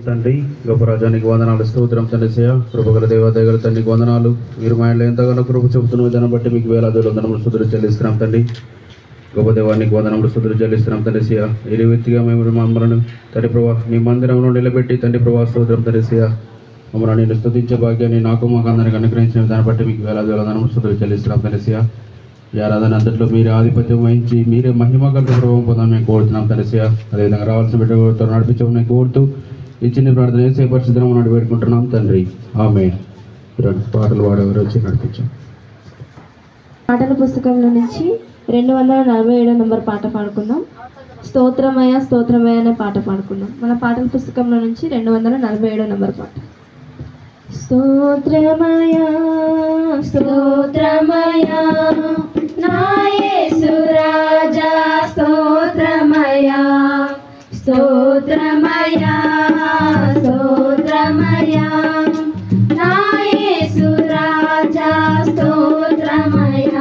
తండ్రి గొప్ప రాజానికి వందనాలు, స్తోత్రం తండ్రిసయ్య. కృపగల దేవదేవుల తండ్రికి వందనాలు. మీరు మా ఇంట్లో ఎంతగానో కృప చెబుతున్న విధానం బట్టి మీకు వేలాది వందనములు స్తుతులు చెల్లిస్తున్నాం తండ్రి. గొప్ప దేవానికి వందనములు స్తుతులు చెల్లిస్తున్నాం తండ్రిసయ్య. ఈ వ్యక్తిగా మేము మమ్మల్ని తండ్రి ప్రభా మీ మందిరంలో నిలబెట్టి తండ్రి ప్రభా స్తోత్రం తండ్రిసయ్య మమ్మల్ని నేను స్తుతించే భాగ్యాన్ని నాకు మాకు అందరికి అనుగ్రహించిన దాన్ని బట్టి మీకు వేలాది వందనములు స్తుతులు చెల్లిస్తున్నాం తండ్రిసయ్య. ఈ ఆరాధన అంతట్లో మీరే ఆధిపత్యం వహించి మీరే మహిమ కలిగిన ప్రభావం పొందాలని మేము కోరుతున్నాం తండ్రిసయ్య. అదేవిధంగా రావాల్సిన బిడ్డతో నడిపించమని కోరుతూ ఈ చిన్న ప్రార్థన చేసే పరిస్థితిలో మనం వేడుకుంటున్నాం తండ్రి. ఆమేన్. పాటలు పాడేవారు వచ్చి నడిపించాం. పాటల పుస్తకంలో నుంచి 247 నంబర్ పాట పాడుకుందాం. స్తోత్రమయ స్తోత్రమయ అనే పాట పాడుకుందాం. మన పాటల పుస్తకంలో నుంచి 247 నంబర్ పాట. స్తోత్రమయ స్తోత్రమయ నా యేసు రాజా స్తోత్రమయ స్తోత్రమయ స్తోత్రమయ నా యేసు రాజా స్తోత్రమయ.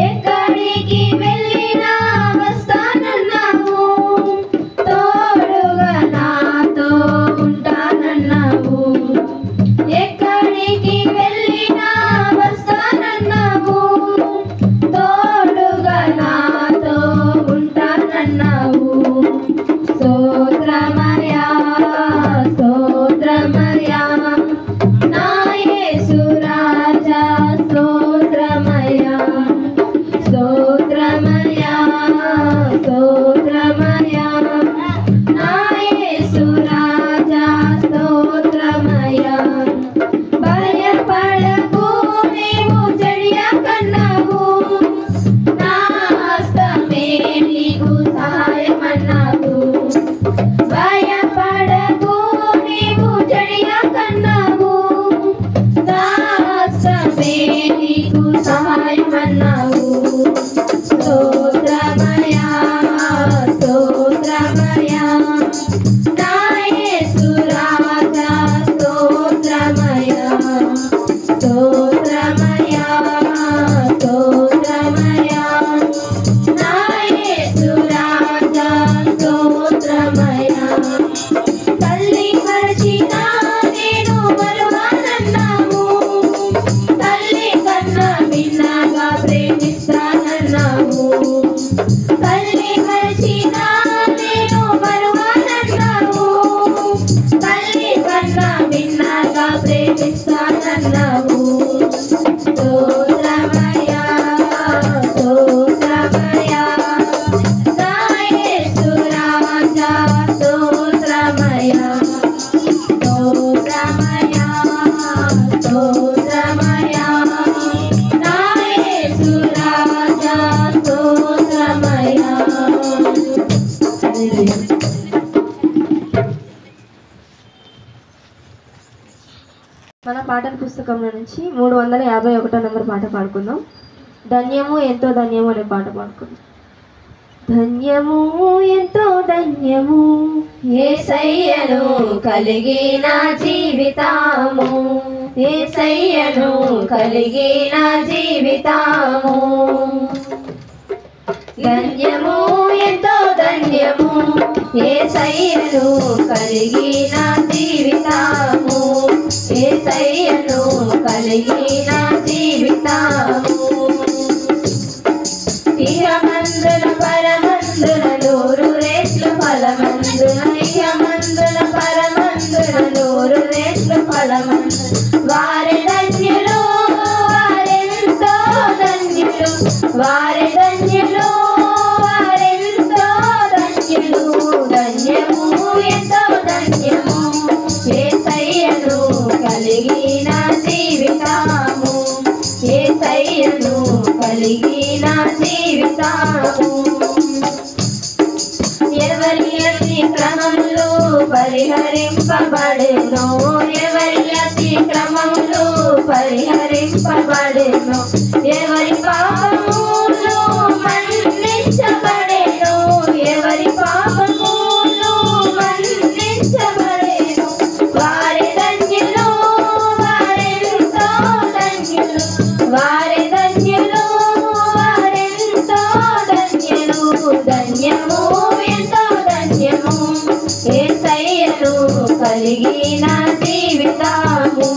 ఎక్కడికి వెళ్ళినా వస్తానన్నావు, తోడుగా నాతో ఉంటానన్నావు. ఎక్కడికి వెళ్ళినా వస్తానన్నావు, తోడుగా నాతో ఉంటానన్నావు. స్తోత్రమయ స్తోత్రమయ నా యేసు రాజా స్తోత్రమయ స్తోత్రమయ స్తోత్రమయ నా యేసు రాజా స్తోత్రమయ. భయపడకు నీవు చెడియకన్నావు, నా హస్తమే నీకు సహాయమన్నావు. భయపడకు నీవు చెడియకన్నావు, నా హస్తమే నీకు సహాయమన్నావు. స్తోత్రమయ స్తోత్రమయ నా యేసు రాజా స్తోత్రమయ స్తోత్రమయ స్తోత్రమయ నా యేసు రాజా స్తోత్రమయ. తల్లి మరచినా నేను మరువనన్నావు, తల్లి కన్నా భిన్నగా ప్రేమిస్తానన్నావు. తల్లి మరచినా నేను మరువనన్నావు, తల్లి కన్నా భిన్నగా ప్రేమిస్తానన్నావు. స్తోత్రమయ స్తోత్రమయ నా యేసు రాజా స్తోత్రమయ స్తోత్రమయ స్తోత్రమయ నా యేసు రాజా స్తోత్రమయ. మన పాటల పుస్తకంలో నుంచి 351 నంబర్ పాట పాడుకుందాం. ధన్యము ఎంతో ధన్యము అనే పాట పాడుకుందాం. ధన్యము ఎంతో ధన్యము యేసయ్యను కలిగిన జీవితము, యేసయ్యను కలిగిన జీవితము. ధన్యము ఎంతో ధన్యము యేసయ్యను కలిగిన జీవితము, యేసయ్యను కలిగిన జీవితము. ఇహమందుల పరమందుల 100 రెట్లు ఫలమందుల, ఇహమందుల పరమందుల 100 రెట్లు ఫలమందుల. వారి ధన్యులు వారెంతో ధన్యులు, వారి ధన్యులు వారెంతో ధన్యులు. ధన్యము ఎంతో ధన్యము యేసయ్యను కలిగిన జీవితము, యేసయ్యను కలిగిన జీవితము. ఎవరి అతిక్రమములు పరిహరింపబడెను, ఎవరి అతిక్రమములు పరిహరింపబడెను. ఎవరి పాపములు మన్నించబడెను, ఎవరి పాపములు మన్నించబడెను. వారి ధన్యులు వారెంతో ధన్యులు, వారి ధన్యులు వారెంతో ధన్యులు. ధన్యము ఎంతో ధన్యము యేసయ్యను కలిగిన జీవితము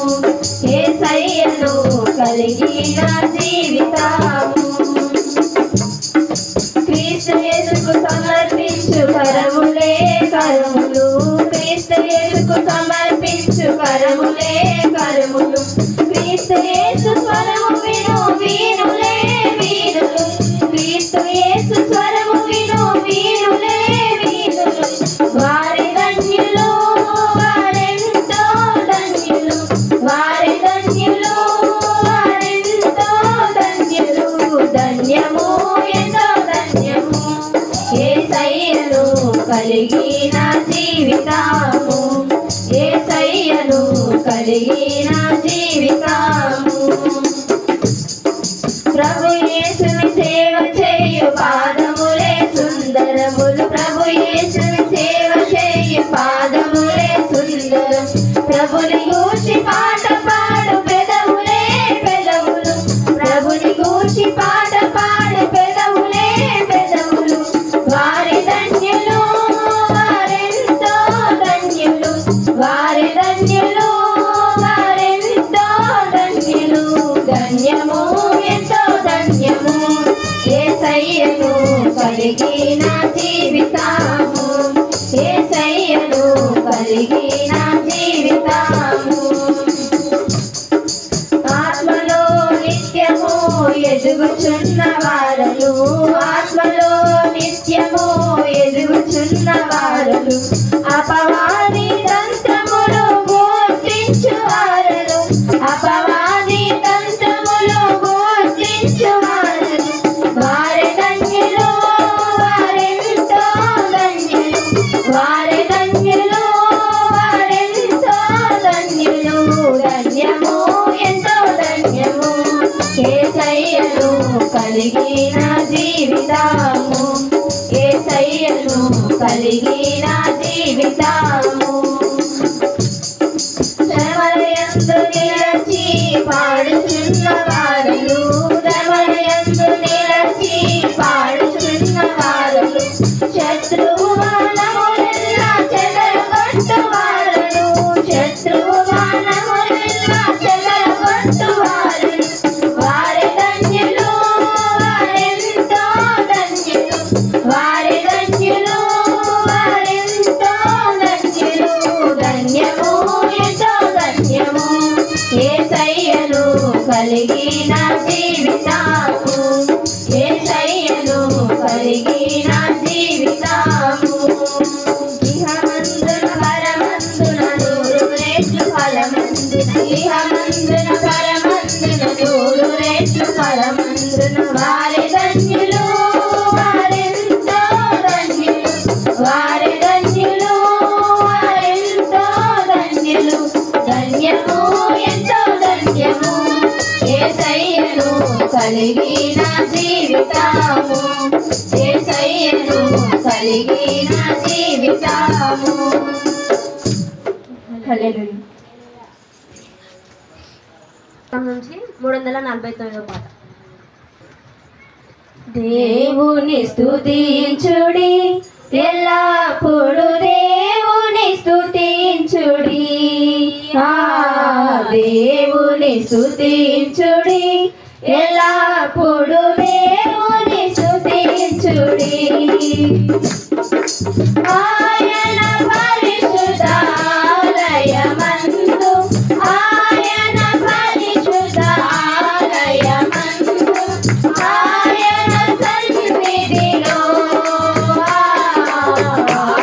యేసయ్యను కలిగిన జీవితము క్రీస్తు యేసుకు సమర్పించు కరములే కరములు క్రీస్తు యేసుకు సమర్పించు కరములే కరములు క్రీస్తు యేసు స్వరము విను వీరులే వీరులు క్రీస్తు యేసు స్వరము విను వీరులే వీరులు వారి ధన్యులు వారెంతో ధన్యులు వారి ధన్యులు వారెంతో ధన్యులు ధన్యము ఎంతో ధన్యము యేసయ్యను కలిగిన జీవితము యేసయ్యను కలిగిన జీవితము ప్రభు యేసుని సేవ చేయు పాదములే సుందరములు ప్రభు యేసుని సేవ చేయు పాదములే సుందరం ప్రభుని గూర్చి పాట పాడు పెదవులే పెదవులు ప్రభుని గూర్చి పాట పాడు పెదవులే పెదవులు వారి ధన్యులు వారెంతో ధన్యులు వారి ధన్యులు వారెంతో ధన్యులు ధన్యము ఎంతో ధన్యము యేసయ్యను కలిగిన జీవితము యేసయ్యను కలిగిన జీవితము ఆత్మలో నిత్యము ఎదుగుచున్న వారలు ఆత్మలో నిత్యము ఎదుగుచున్న వారలు అపవాది తంత్రములు గుర్తించు వారలు అపవాది తంత్రములు గుర్తించు వారలు వారి ధన్యులు వారెంతో ధన్యులు వారి ధన్యులు వారెంతో ధన్యులు ధన్యము ఎంతో ధన్యము యేసయ్యను కలిగిన జీవితము యేసయ్యను కలిగిన జీవితము శ్రమలయందు నిలచి పాడుచున్న వారలు శ్రమలయందు నిలచి పాడుచున్న వారలు శత్రువు బాణములెల్లా చెదరగొట్టు వారలు శత్రువు బాణములెల్లా చెదరగొట్టు వారలు వారి ధన్యులు వారెంతో ధన్యులు వారి ధన్యులు వారెంతో ధన్యులు ధన్యము ఎంతో ధన్యము యేసయ్యను కలిగిన జీవితము యేసయ్యను కలిగిన జీవితము ఇహమందున పరమందున 100 రెట్లు ఫలమందున ఇహమందున పరమందున 100 రెట్లు ఫలమందున వారి ధన్యులు వారెంతో ధన్యులు వారి ధన్యులు వారెంతో ధన్యులు ధన్యము ఎంతో ధన్యము యేసయ్యను కలిగిన జీవితము యేసయ్యను కలిగిన జీవితము హల్లెలూయా నుంచి 349వ పాట. దేవుని స్తుతించుడి ఎల్లప్పుడు దేవుని స్తుతించుడి ఆ దేవుని స్తుతించుడి ఎల్లప్పుడు దేవుని స్తుతించుడి ఆయన పరిశుద్ధాలయమందు ఆయన పరిశుద్ధాలయమందు ఆయన సన్నిధిలో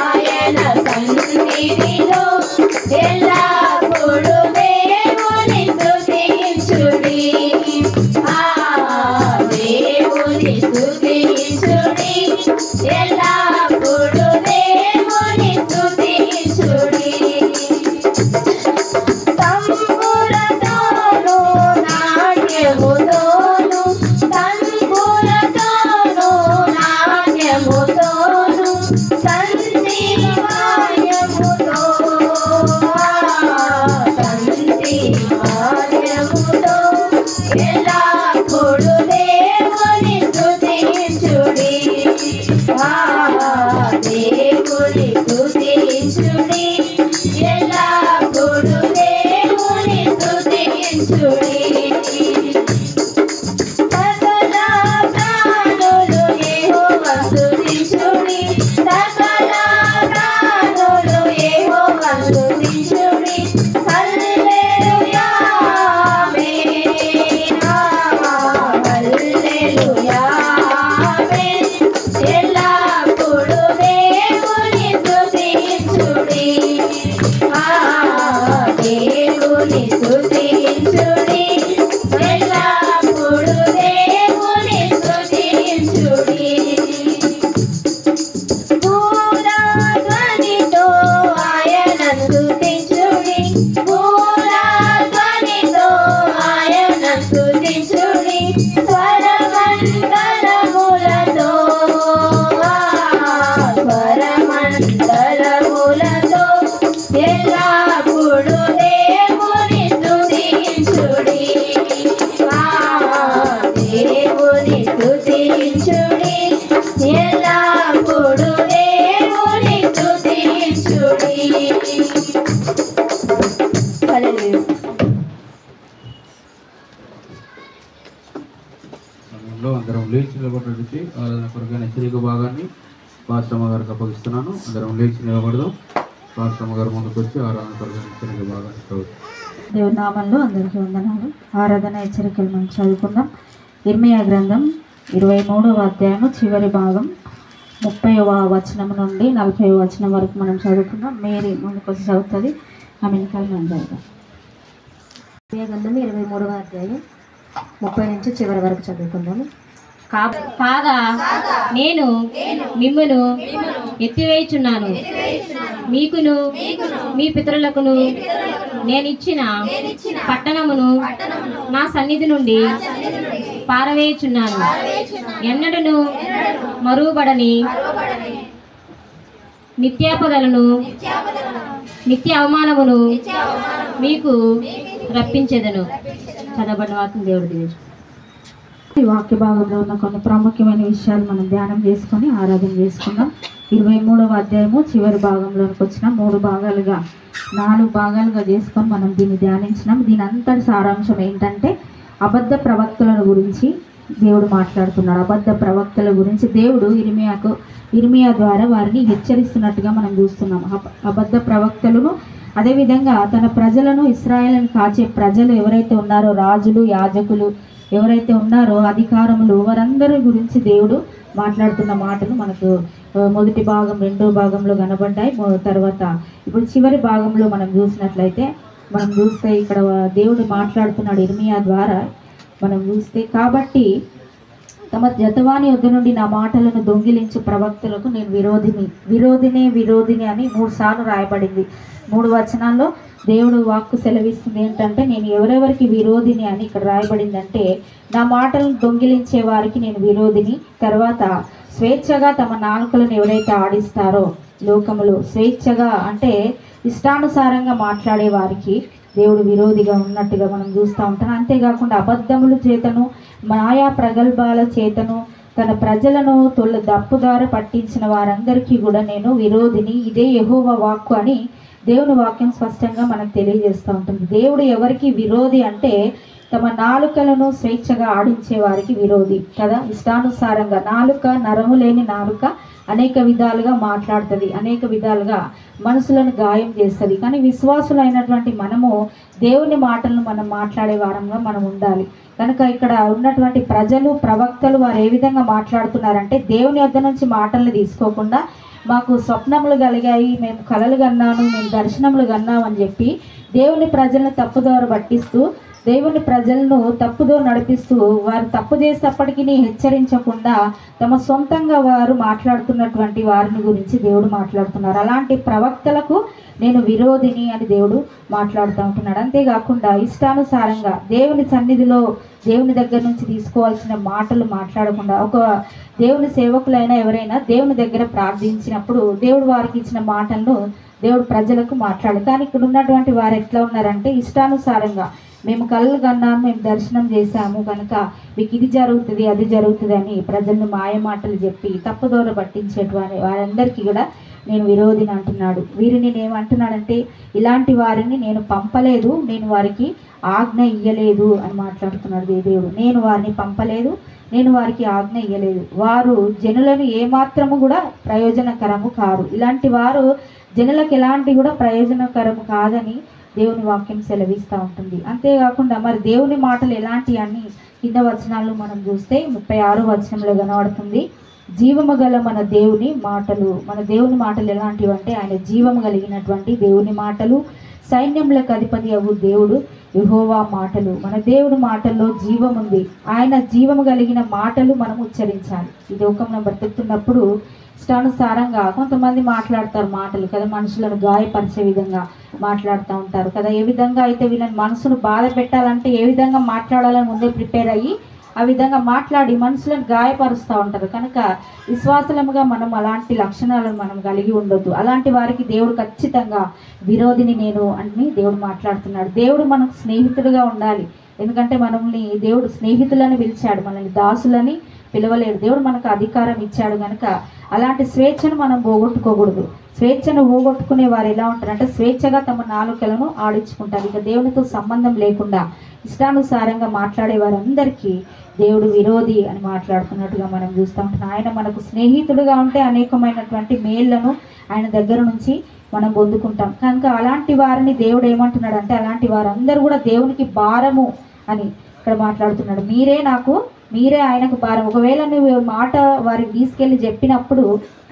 ఆయన సన్నిధిలో ఎల్లప్పుడు దేవుని స్తుతించుడి ఆ దేవుని స్తుతించుడి ఎల్లప్పుడు హల్లెలూయా. సమయంలో అందరం లేచి నిలబడడానికి ఆరాధన కొరకైన హెచ్చరిక భాగాన్ని పాస్టమ్మ గారికి అప్పగిస్తున్నాను. అందరం లేచి నిలబడదాం. పాస్టమ్మ గారు ముందుకు వచ్చి ఆరాధన కొరకైన హెచ్చరిక భాగాన్ని చదువుతాం. దేవుని నామంలో అందరికీ వందనాలు. ఆరాధన హెచ్చరికలు మనం చదువుకుందాం. ఇర్మియా గ్రంథం 23వ అధ్యాయము చివరి భాగం 30వ వచనం నుండి 40వ వచనం వరకు మనం చదువుకుందాం. మేరీ ముందుకు వచ్చి చదువుతుంది. ఆమె వెనకాల మనం చదువుతాం. ఇర్మియా గ్రంథం 23వ అధ్యాయం 30 నుంచి చివరి వరకు చదువుకుందాము. కాగా నేను మిమ్మును ఎత్తివేయుచున్నాను, మీకును మీ పితరులకును నేనిచ్చిన పట్టణమును నా సన్నిధి నుండి పారవేయుచున్నాను. ఎన్నడను మరువబడని నిత్యాపదలను నిత్య అవమానమును మీకు రప్పించెదను. చదవబడిన వాక్యం దేవుడు దీవించు. ఈ వాక్య భాగంలో ఉన్న కొన్ని ప్రాముఖ్యమైన విషయాలు మనం ధ్యానం చేసుకొని ఆరాధన చేసుకుందాం. 23వ అధ్యాయము చివరి భాగంలోకి వచ్చిన 4 భాగాలుగా చేసుకొని మనం దీన్ని ధ్యానించినాం. దీని అంతటి సారాంశం ఏంటంటే అబద్ధ ప్రవక్తలను గురించి దేవుడు మాట్లాడుతున్నాడు. అబద్ధ ప్రవక్తల గురించి దేవుడు ఇర్మియా ద్వారా వారిని హెచ్చరిస్తున్నట్టుగా మనం చూస్తున్నాం. అబద్ధ ప్రవక్తలను, అదేవిధంగా తన ప్రజలను, ఇశ్రాయేలును కాచే ప్రజలు ఎవరైతే ఉన్నారో, రాజులు, యాజకులు ఎవరైతే ఉన్నారో, అధికారములు, వారందరి గురించి దేవుడు మాట్లాడుతున్న మాటలు మనకు మొదటి భాగం, రెండో భాగంలో కనబడ్డాయి. తర్వాత ఇప్పుడు చివరి భాగంలో మనం చూస్తే ఇక్కడ దేవుడు మాట్లాడుతున్నాడు ఇర్మియా ద్వారా. మనం చూస్తే, కాబట్టి తమ జతవాని వద్ద నుండి నా మాటలను దొంగిలించు ప్రవక్తలకు నేను విరోధిని అని 3 సార్లు రాయబడింది. 3 వచనాల్లో దేవుడు వాక్కు సెలవిస్తుంది ఏంటంటే, నేను ఎవరెవరికి విరోధిని అని ఇక్కడ రాయబడిందంటే, నా మాటలను దొంగిలించే వారికి నేను విరోధిని. తర్వాత స్వేచ్ఛగా తమ నాలుకలను ఎవరైతే ఆడిస్తారో లోకములో, స్వేచ్ఛగా అంటే ఇష్టానుసారంగా మాట్లాడే వారికి దేవుడు విరోధిగా ఉన్నట్టుగా మనం చూస్తూ ఉంటాం. అంతేకాకుండా అబద్ధముల చేతను, మాయా ప్రగల్భాల చేతను తన ప్రజలను దప్పుదారి పట్టించిన వారందరికీ కూడా నేను విరోధిని. ఇదే యెహోవా వాక్కు అని దేవుని వాక్యం స్పష్టంగా మనకు తెలియజేస్తూ ఉంటుంది. దేవుడు ఎవరికి విరోధి అంటే, తమ నాలుకలను స్వేచ్ఛగా ఆడించే వారికి విరోధి కదా. ఇష్టానుసారంగా నాలుక, నరము లేని నాలుక అనేక విధాలుగా మాట్లాడుతుంది, అనేక విధాలుగా మనసులను గాయం చేస్తుంది. కానీ విశ్వాసులైనటువంటి మనము దేవుని మాటలను మనం మాట్లాడే వారంగా మనం ఉండాలి. కనుక ఇక్కడ ఉన్నటువంటి ప్రజలు, ప్రవక్తలు వారు ఏ విధంగా మాట్లాడుతున్నారంటే, దేవుని వద్ద నుంచి మాటలను తీసుకోకుండా మాకు స్వప్నములు కలిగాయి, మేము కలలు కన్నాను, మేము దర్శనములు కన్నాం అని చెప్పి దేవుని ప్రజలను తప్పుదోవ పట్టిస్తూ, దేవుని ప్రజలను తప్పుదో నడిపిస్తూ, వారు తప్పు చేసేటప్పటికీ హెచ్చరించకుండా తమ సొంతంగా వారు మాట్లాడుతున్నటువంటి వారిని గురించి దేవుడు మాట్లాడుతున్నారు. అలాంటి ప్రవక్తలకు నేను విరోధిని అని దేవుడు మాట్లాడుతూ ఉంటున్నాడు. అంతేకాకుండా ఇష్టానుసారంగా దేవుని సన్నిధిలో, దేవుని దగ్గర నుంచి తీసుకోవాల్సిన మాటలు మాట్లాడకుండా, ఒక దేవుని సేవకులైనా ఎవరైనా దేవుని దగ్గర ప్రార్థించినప్పుడు దేవుడు వారికి ఇచ్చిన మాటలను దేవుడు ప్రజలకు మాట్లాడు. కానీ ఇక్కడ ఉన్నటువంటి వారు ఎట్లా ఉన్నారంటే, ఇష్టానుసారంగా మేము కళ్ళు కన్నాము, మేము దర్శనం చేశాము కనుక మీకు ఇది జరుగుతుంది, అది జరుగుతుంది అని ప్రజలను మాయ మాటలు చెప్పి తప్పుదోర పట్టించేటువంటి వారందరికీ కూడా నేను విరోధిని అంటున్నాడు. వీరిని నేనేమంటున్నాడంటే, ఇలాంటి వారిని నేను పంపలేదు, నేను వారికి ఆజ్ఞ ఇయ్యలేదు అని మాట్లాడుతున్నాడు దేవుడు. నేను వారిని పంపలేదు, నేను వారికి ఆజ్ఞ ఇయ్యలేదు. వారు జనులను ఏమాత్రము కూడా ప్రయోజనకరము కారు. ఇలాంటి వారు జనులకు ఎలాంటి కూడా ప్రయోజనకరము కాదని దేవుని వాక్యం సెలవిస్తూ ఉంటుంది. అంతేకాకుండా మరి దేవుని మాటలు ఎలాంటి అని కింద వచనాలు మనం చూస్తే 36వ వచనంలో కనబడుతుంది. జీవము గల మన దేవుని మాటలు ఎలాంటివి అంటే, ఆయన జీవము కలిగినటువంటి దేవుని మాటలు, సైన్యములకు అధిపతి అవు దేవుడు యెహోవా మాటలు. మన దేవుడి మాటల్లో జీవం ఉంది. ఆయన జీవము కలిగిన మాటలు మనం ఉచ్చరించాలి. ఈ లోకంలో బ్రతుకుతున్నప్పుడు ఇష్టానుసారంగా కొంతమంది మాట్లాడతారు మాటలు కదా, మనుషులను గాయపరిచే విధంగా మాట్లాడుతూ ఉంటారు కదా. ఏ విధంగా అయితే వీళ్ళని మనసును బాధ పెట్టాలంటే ఏ విధంగా మాట్లాడాలని ముందే ప్రిపేర్ అయ్యి ఆ విధంగా మాట్లాడి మనుషులను గాయపరుస్తూ ఉంటారు. కనుక విశ్వాసముగా మనం అలాంటి లక్షణాలను మనం కలిగి ఉండొద్దు. అలాంటి వారికి దేవుడు ఖచ్చితంగా విరోధిని నేను అని దేవుడు మాట్లాడుతున్నాడు. దేవుడు మనకు స్నేహితుడిగా ఉండాలి. ఎందుకంటే మనల్ని దేవుడు స్నేహితులని పిలిచాడు, మనల్ని దాసులని పిలవలేడు. దేవుడు మనకు అధికారం ఇచ్చాడు కనుక అలాంటి స్వేచ్ఛను మనం పోగొట్టుకోకూడదు. స్వేచ్ఛను పోగొట్టుకునే వారు ఎలా ఉంటారంటే స్వేచ్ఛగా తమ నాలుకలను ఆడించుకుంటారు. ఇక దేవునితో సంబంధం లేకుండా ఇష్టానుసారంగా మాట్లాడే వారందరికీ దేవుడు విరోధి అని మాట్లాడుతున్నట్టుగా మనం చూస్తూ ఉంటాం. ఆయన మనకు స్నేహితుడుగా ఉంటే అనేకమైనటువంటి మేళ్లను ఆయన దగ్గర నుంచి మనం పొందుకుంటాం. కనుక అలాంటి వారిని దేవుడు ఏమంటున్నాడు అంటే అలాంటి వారందరూ కూడా దేవునికి భారము అని ఇక్కడ మాట్లాడుతున్నాడు. మీరే ఆయనకు భారం. ఒకవేళ నువ్వు మాట వారికి తీసుకెళ్ళి చెప్పినప్పుడు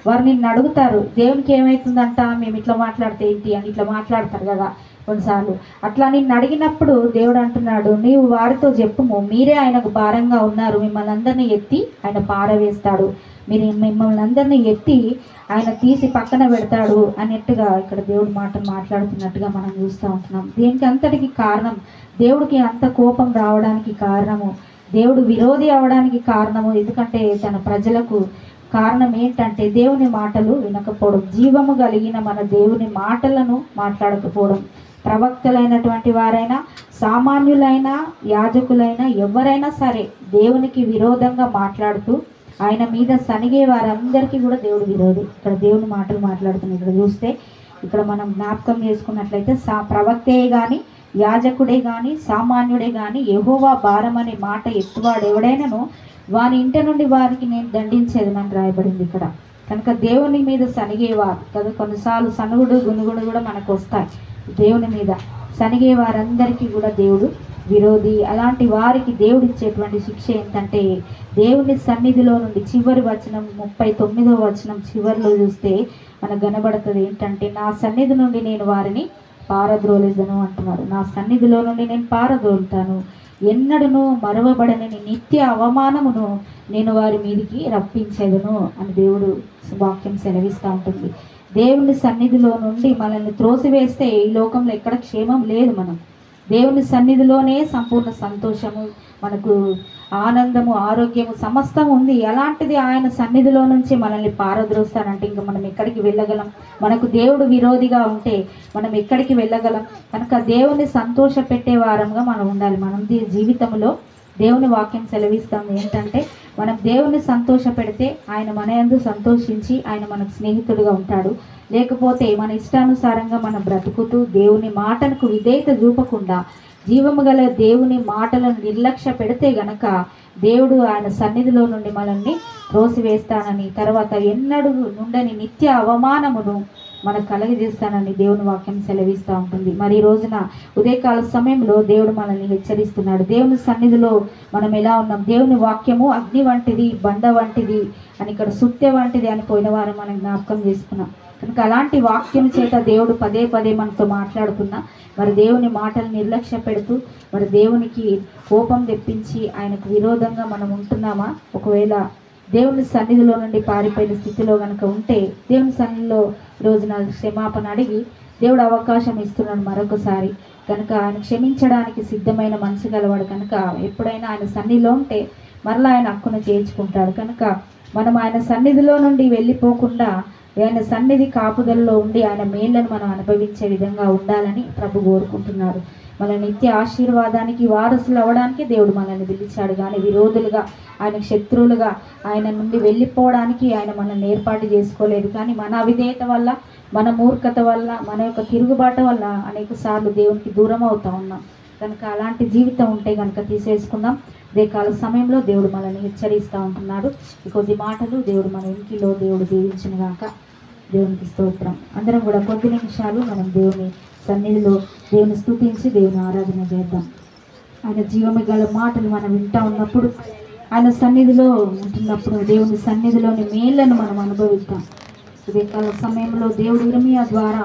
వారు నిన్ను అడుగుతారు, దేవునికి ఏమవుతుందంట, మేము ఇట్లా మాట్లాడితే ఏంటి అని ఇట్లా మాట్లాడతారు కదా కొన్నిసార్లు. అట్లా నిన్ను అడిగినప్పుడు దేవుడు అంటున్నాడు, నీవు వారితో చెప్పుము, మీరే ఆయనకు భారంగా ఉన్నారు, మిమ్మల్ని అందరినీ ఎత్తి ఆయన పారవేస్తాడు, మిమ్మల్ని అందరినీ ఎత్తి ఆయన తీసి పక్కన పెడతాడు అన్నట్టుగా ఇక్కడ దేవుడు మాట్లాడుతున్నట్టుగా మనం చూస్తూ ఉంటున్నాం. దీనికి అంతటికి కారణం, దేవుడికి అంత కోపం రావడానికి కారణము, దేవుడు విరోధి అవడానికి కారణము. ఎందుకంటే తన ప్రజలకు కారణం ఏంటంటే దేవుని మాటలు వినకపోవడం, జీవము కలిగిన మన దేవుని మాటలను మాట్లాడకపోవడం. ప్రవక్తలైనటువంటి వారైనా, సామాన్యులైనా, యాజకులైనా, ఎవరైనా సరే దేవునికి విరోధంగా మాట్లాడుతూ ఆయన మీద సనిగే వారందరికీ కూడా దేవుడు విరోధి. ఇక్కడ దేవుని మాటలు మాట్లాడుతున్నాం. ఇక్కడ చూస్తే ఇక్కడ మనం జ్ఞాపకం చేసుకున్నట్లయితే ప్రవక్తే కానీ, యాజకుడే కానీ, సామాన్యుడే కానీ యెహోవా భారం అనే మాట ఎత్తువాడు ఎవడైనాను వాని ఇంటి నుండి వారికి నేను దండించేది అని రాయబడింది ఇక్కడ. కనుక దేవుని మీద సనిగేవారు కదా, కొన్నిసార్లు సనుగుడు గునుగుడు కూడా మనకు వస్తాయి. దేవుని మీద సనిగే వారందరికీ కూడా దేవుడు విరోధి. అలాంటి వారికి దేవుడు ఇచ్చేటువంటి శిక్ష ఏంటంటే దేవుని సన్నిధిలో నుండి చివరి వచనం 39వ వచనం చివరిలో చూస్తే మనకు కనబడుతుంది ఏంటంటే, నా సన్నిధి నుండి నేను వారిని పారద్రోలేదను అంటున్నాడు. నా సన్నిధిలో నుండి నేను పారద్రోలుతాను, ఎన్నడను మరవబడని నిత్య అవమానమును నేను వారి మీదికి రప్పించేదను అని దేవుడు వాక్యం సెలవిస్తూ ఉంటుంది. దేవుని సన్నిధిలో నుండి మనల్ని త్రోసివేస్తే ఈ లోకంలో ఎక్కడ క్షేమం లేదు. మనం దేవుని సన్నిధిలోనే సంపూర్ణ సంతోషము, మనకు ఆనందము, ఆరోగ్యము సమస్తం ఉంది. అలాంటిది ఆయన సన్నిధిలో నుంచి మనల్ని పారద్రోస్తానంటే ఇంకా మనం ఎక్కడికి వెళ్ళగలం? మనకు దేవుడు విరోధిగా ఉంటే మనం ఎక్కడికి వెళ్ళగలం? కనుక దేవుని సంతోష పెట్టే వారంగా మనం ఉండాలి. మనం జీవితంలో దేవుని వాక్యం సెలవిస్తుంది ఏంటంటే, మనం దేవుని సంతోష పెడితే ఆయన మన యందు సంతోషించి ఆయన మనకు స్నేహితుడుగా ఉంటాడు. లేకపోతే మన ఇష్టానుసారంగా మనం బ్రతుకుతూ దేవుని మాటలకు విధేయత చూపకుండా జీవము గల దేవుని మాటలను నిర్లక్ష్య పెడితే గనక దేవుడు ఆయన సన్నిధిలో నుండి మనల్ని త్రోసివేస్తానని, తర్వాత ఎన్నడూ నుండని నిత్య అవమానమును మనకు కలగజేస్తానని దేవుని వాక్యం సెలవిస్తూ ఉంటుంది. మరి ఈ రోజున ఉదయకాల సమయంలో దేవుడు మనల్ని హెచ్చరిస్తున్నాడు. దేవుని సన్నిధిలో మనం ఎలా ఉన్నాం? దేవుని వాక్యము అగ్ని వంటిది, బండ వంటిది అని, ఇక్కడ సుత్య వంటిది అని పోయిన వారం మనం జ్ఞాపకం చేసుకున్నాం. కనుక అలాంటి వాక్యం చేత దేవుడు పదే పదే మనతో మాట్లాడుతున్నా మరి దేవుని మాటలు నిర్లక్ష్య పెడుతూ మరి దేవునికి కోపం తెప్పించి ఆయనకు విరోధంగా మనం ఉంటున్నామా? ఒకవేళ దేవుని సన్నిధిలో నుండి పారిపోయిన స్థితిలో కనుక ఉంటే దేవుని సన్నిధిలో రోజున క్షమాపణ అడిగి దేవుడు అవకాశం ఇస్తున్నాడు మరొకసారి. కనుక ఆయన క్షమించడానికి సిద్ధమైన మనసు గలవాడు. కనుక ఎప్పుడైనా ఆయన సన్నిధిలో ఉంటే మరలా ఆయన హక్కును చేర్చుకుంటాడు. కనుక మనం ఆయన సన్నిధిలో నుండి వెళ్ళిపోకుండా ఆయన సన్నిధి కాపుదలలో ఉండి ఆయన మేళ్లను మనం అనుభవించే విధంగా ఉండాలని ప్రభు కోరుకుంటున్నాడు. మన నిత్య ఆశీర్వాదానికి వారసులు అవ్వడానికి దేవుడు మనల్ని పిలిచాడు, కానీ విరోధులుగా, ఆయన శత్రువులుగా ఆయన నుండి వెళ్ళిపోవడానికి ఆయన మనల్ని ఏర్పాటు చేసుకోలేదు. కానీ మన అవిధేయత వల్ల, మన మూర్ఖత వల్ల, మన యొక్క తిరుగుబాటు వల్ల అనేక సార్లు దేవునికి దూరం అవుతా ఉన్నాం. కనుక అలాంటి జీవితం ఉంటే కనుక తీసేసుకుందాం. ఉదయకాల సమయంలో దేవుడు మనల్ని హెచ్చరిస్తూ ఉంటున్నాడు. ఈ కొద్ది మాటలు దేవుడు మన ఇంటిలో దేవుడు దీవించిన గాక. దేవునికి స్తోత్రం. అందరం కూడా కొద్ది నిమిషాలు మనం దేవుని సన్నిధిలో దేవుని స్తుతించి దేవుని ఆరాధన చేద్దాం. ఆయన జీవము గల మాటలు మనం వింటూ ఉన్నప్పుడు, ఆయన సన్నిధిలో ఉంటున్నప్పుడు దేవుని సన్నిధిలోని మేళ్లను మనం అనుభవిద్దాం. ఉదయకాల సమయంలో దేవుడు ఇర్మియా ద్వారా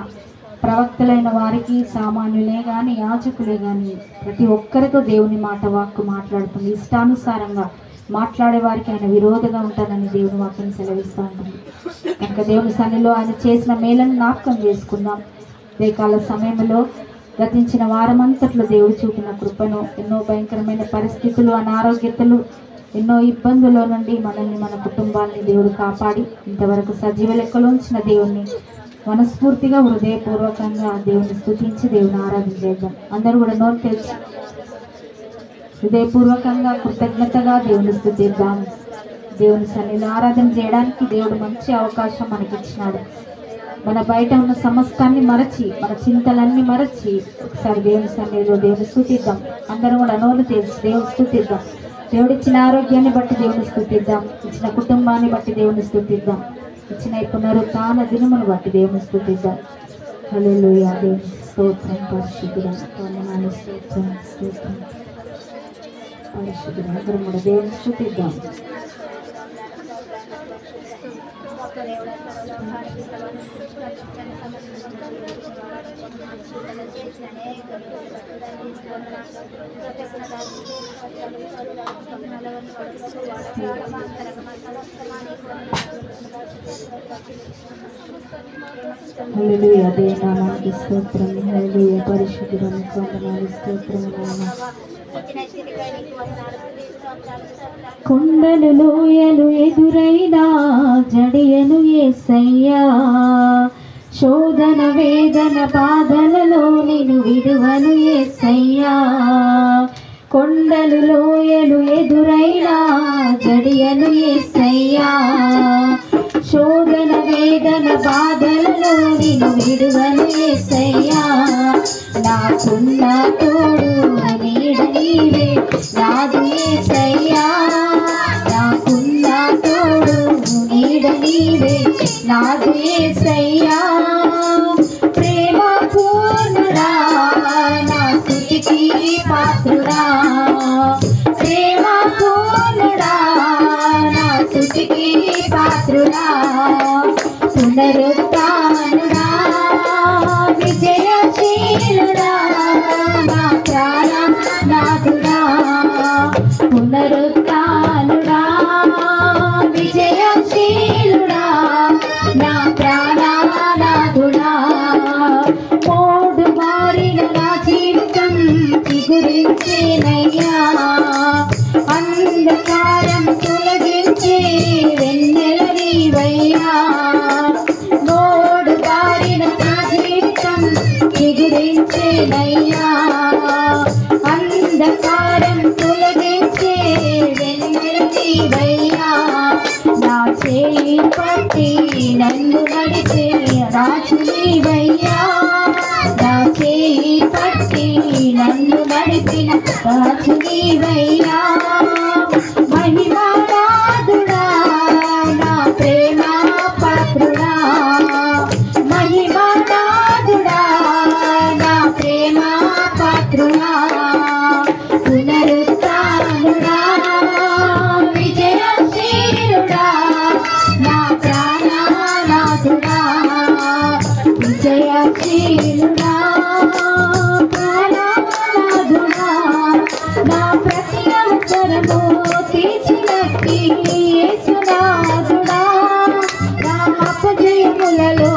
ప్రవక్తలైన వారికి, సామాన్యులే కానీ, యాజకులే కానీ ప్రతి ఒక్కరితో దేవుని వాక్కు మాట్లాడుతుంది. ఇష్టానుసారంగా మాట్లాడే వారికి ఆయన విరోధంగా ఉంటానని దేవుని వాక్యం సెలవిస్తూ ఉంటుంది. కనుక దేవుని సన్నిధిలో ఆయన చేసిన మేలను జ్ఞాపకం చేసుకుందాం. ఉదయకాల సమయంలో గతించిన వారమంతట్లో దేవుడు చూపిన కృపను, ఎన్నో భయంకరమైన పరిస్థితులు, అనారోగ్యతలు, ఎన్నో ఇబ్బందుల నుండి మనల్ని, మన కుటుంబాన్ని దేవుడు కాపాడి ఇంతవరకు సజీవ లెక్కలో ఉంచిన దేవుణ్ణి మనస్ఫూర్తిగా హృదయపూర్వకంగా దేవుని స్తుతించి దేవుని ఆరాధన చేద్దాం. అందరూ కూడా నోరు తెచ్చి హృదయపూర్వకంగా కృతజ్ఞతగా దేవుని స్తుతిద్దాం. దేవుని సన్నిధిలో ఆరాధన చేయడానికి దేవుడు మంచి అవకాశం మనకి ఇచ్చినాడు. మన బయట ఉన్న సమస్తాన్ని మరచి, మన చింతలన్నీ మరచి ఒకసారి దేవుని సన్నిధిలో దేవుని స్తుతిద్దాం. అందరం కూడా నోరు తెరిచి దేవుని స్తుతిద్దాం. దేవుడిచ్చిన ఆరోగ్యాన్ని బట్టి దేవుని స్తుతిద్దాం. ఇచ్చిన కుటుంబాన్ని బట్టి దేవుని స్తుతిద్దాం. ఇచ్చిన ఈ పునరుత్థాన దినమును బట్టి దేవుని స్తుతిద్దాం. హల్లెలూయా. దేవుని స్తోత్రం. పరిశుద్ధుడా, వందనాలు. స్తోత్రం, స్తోత్రం. పరిశుద్ధుడా, అందరం కూడా దేవుని స్తుతిద్దాం. హల్లెలూయా. దేవుని నామానికి స్తోత్రం. హల్లెలూయా. పరిశుద్ధుడా, నీకు వందనాలు. స్తోత్రం నాయనా. కొండలు లోయలు ఎదురైనా జడియను యేసయ్యా, శోధన వేదన బాధలలో నిన్ను విడువను యేసయ్యా. కొండలు లోయలు ఎదురైనా జడియను యేసయ్యా, శోధన వేదన బాధలలో నిన్ను విడువను యేసయ్యా. నాకున్న తోడు నీడ నీవే నాదు యేసయ్యా, నాకున్న తోడు నీడ నీవే నాదు యేసయ్యా. ప్రేమ పూర్ణుడా, నా స్తుతికి పాత్రుడా, ప్రేమ పూర్ణుడా, నా స్తుతికి పాత్రుడా. పునరుత్థానుడా, విజయశీలుడా, నా ప్రాణనాథుడా. పునరుత్థానుడా, విజయశీలుడా, నా ప్రాణనాథుడా. మోడు మారిన నా జీవితం చిగురించేనయ్యా, అంధకారం తొలగించే వెన్నెల నీవయ్యా. మోడు మారిన నా జీవితం చిగురించేనయ్యా, అంధకారం తొలగించే వెన్నెల నీవయ్యా. నా చేయి పట్టి నన్ను నడిచే రాజు నీవయ్యా, నా చేయి పట్టి నన్ను నడిపిన రాజు నీవయ్యా. మహిమానాథుడా, నా ప్రేమ పాత్రుడా, మహిమానాథుడా, నా ప్రేమ పాత్రుడా. పునరుత్థానుడా, విజయశీలుడా, నా ప్రాణనాథుడా. విజయశీలుడా, ప్రాణనాథుడా, నా ప్రతి అవసరము తీర్చినట్టి యేసునాథుడా. నా అపజయములలో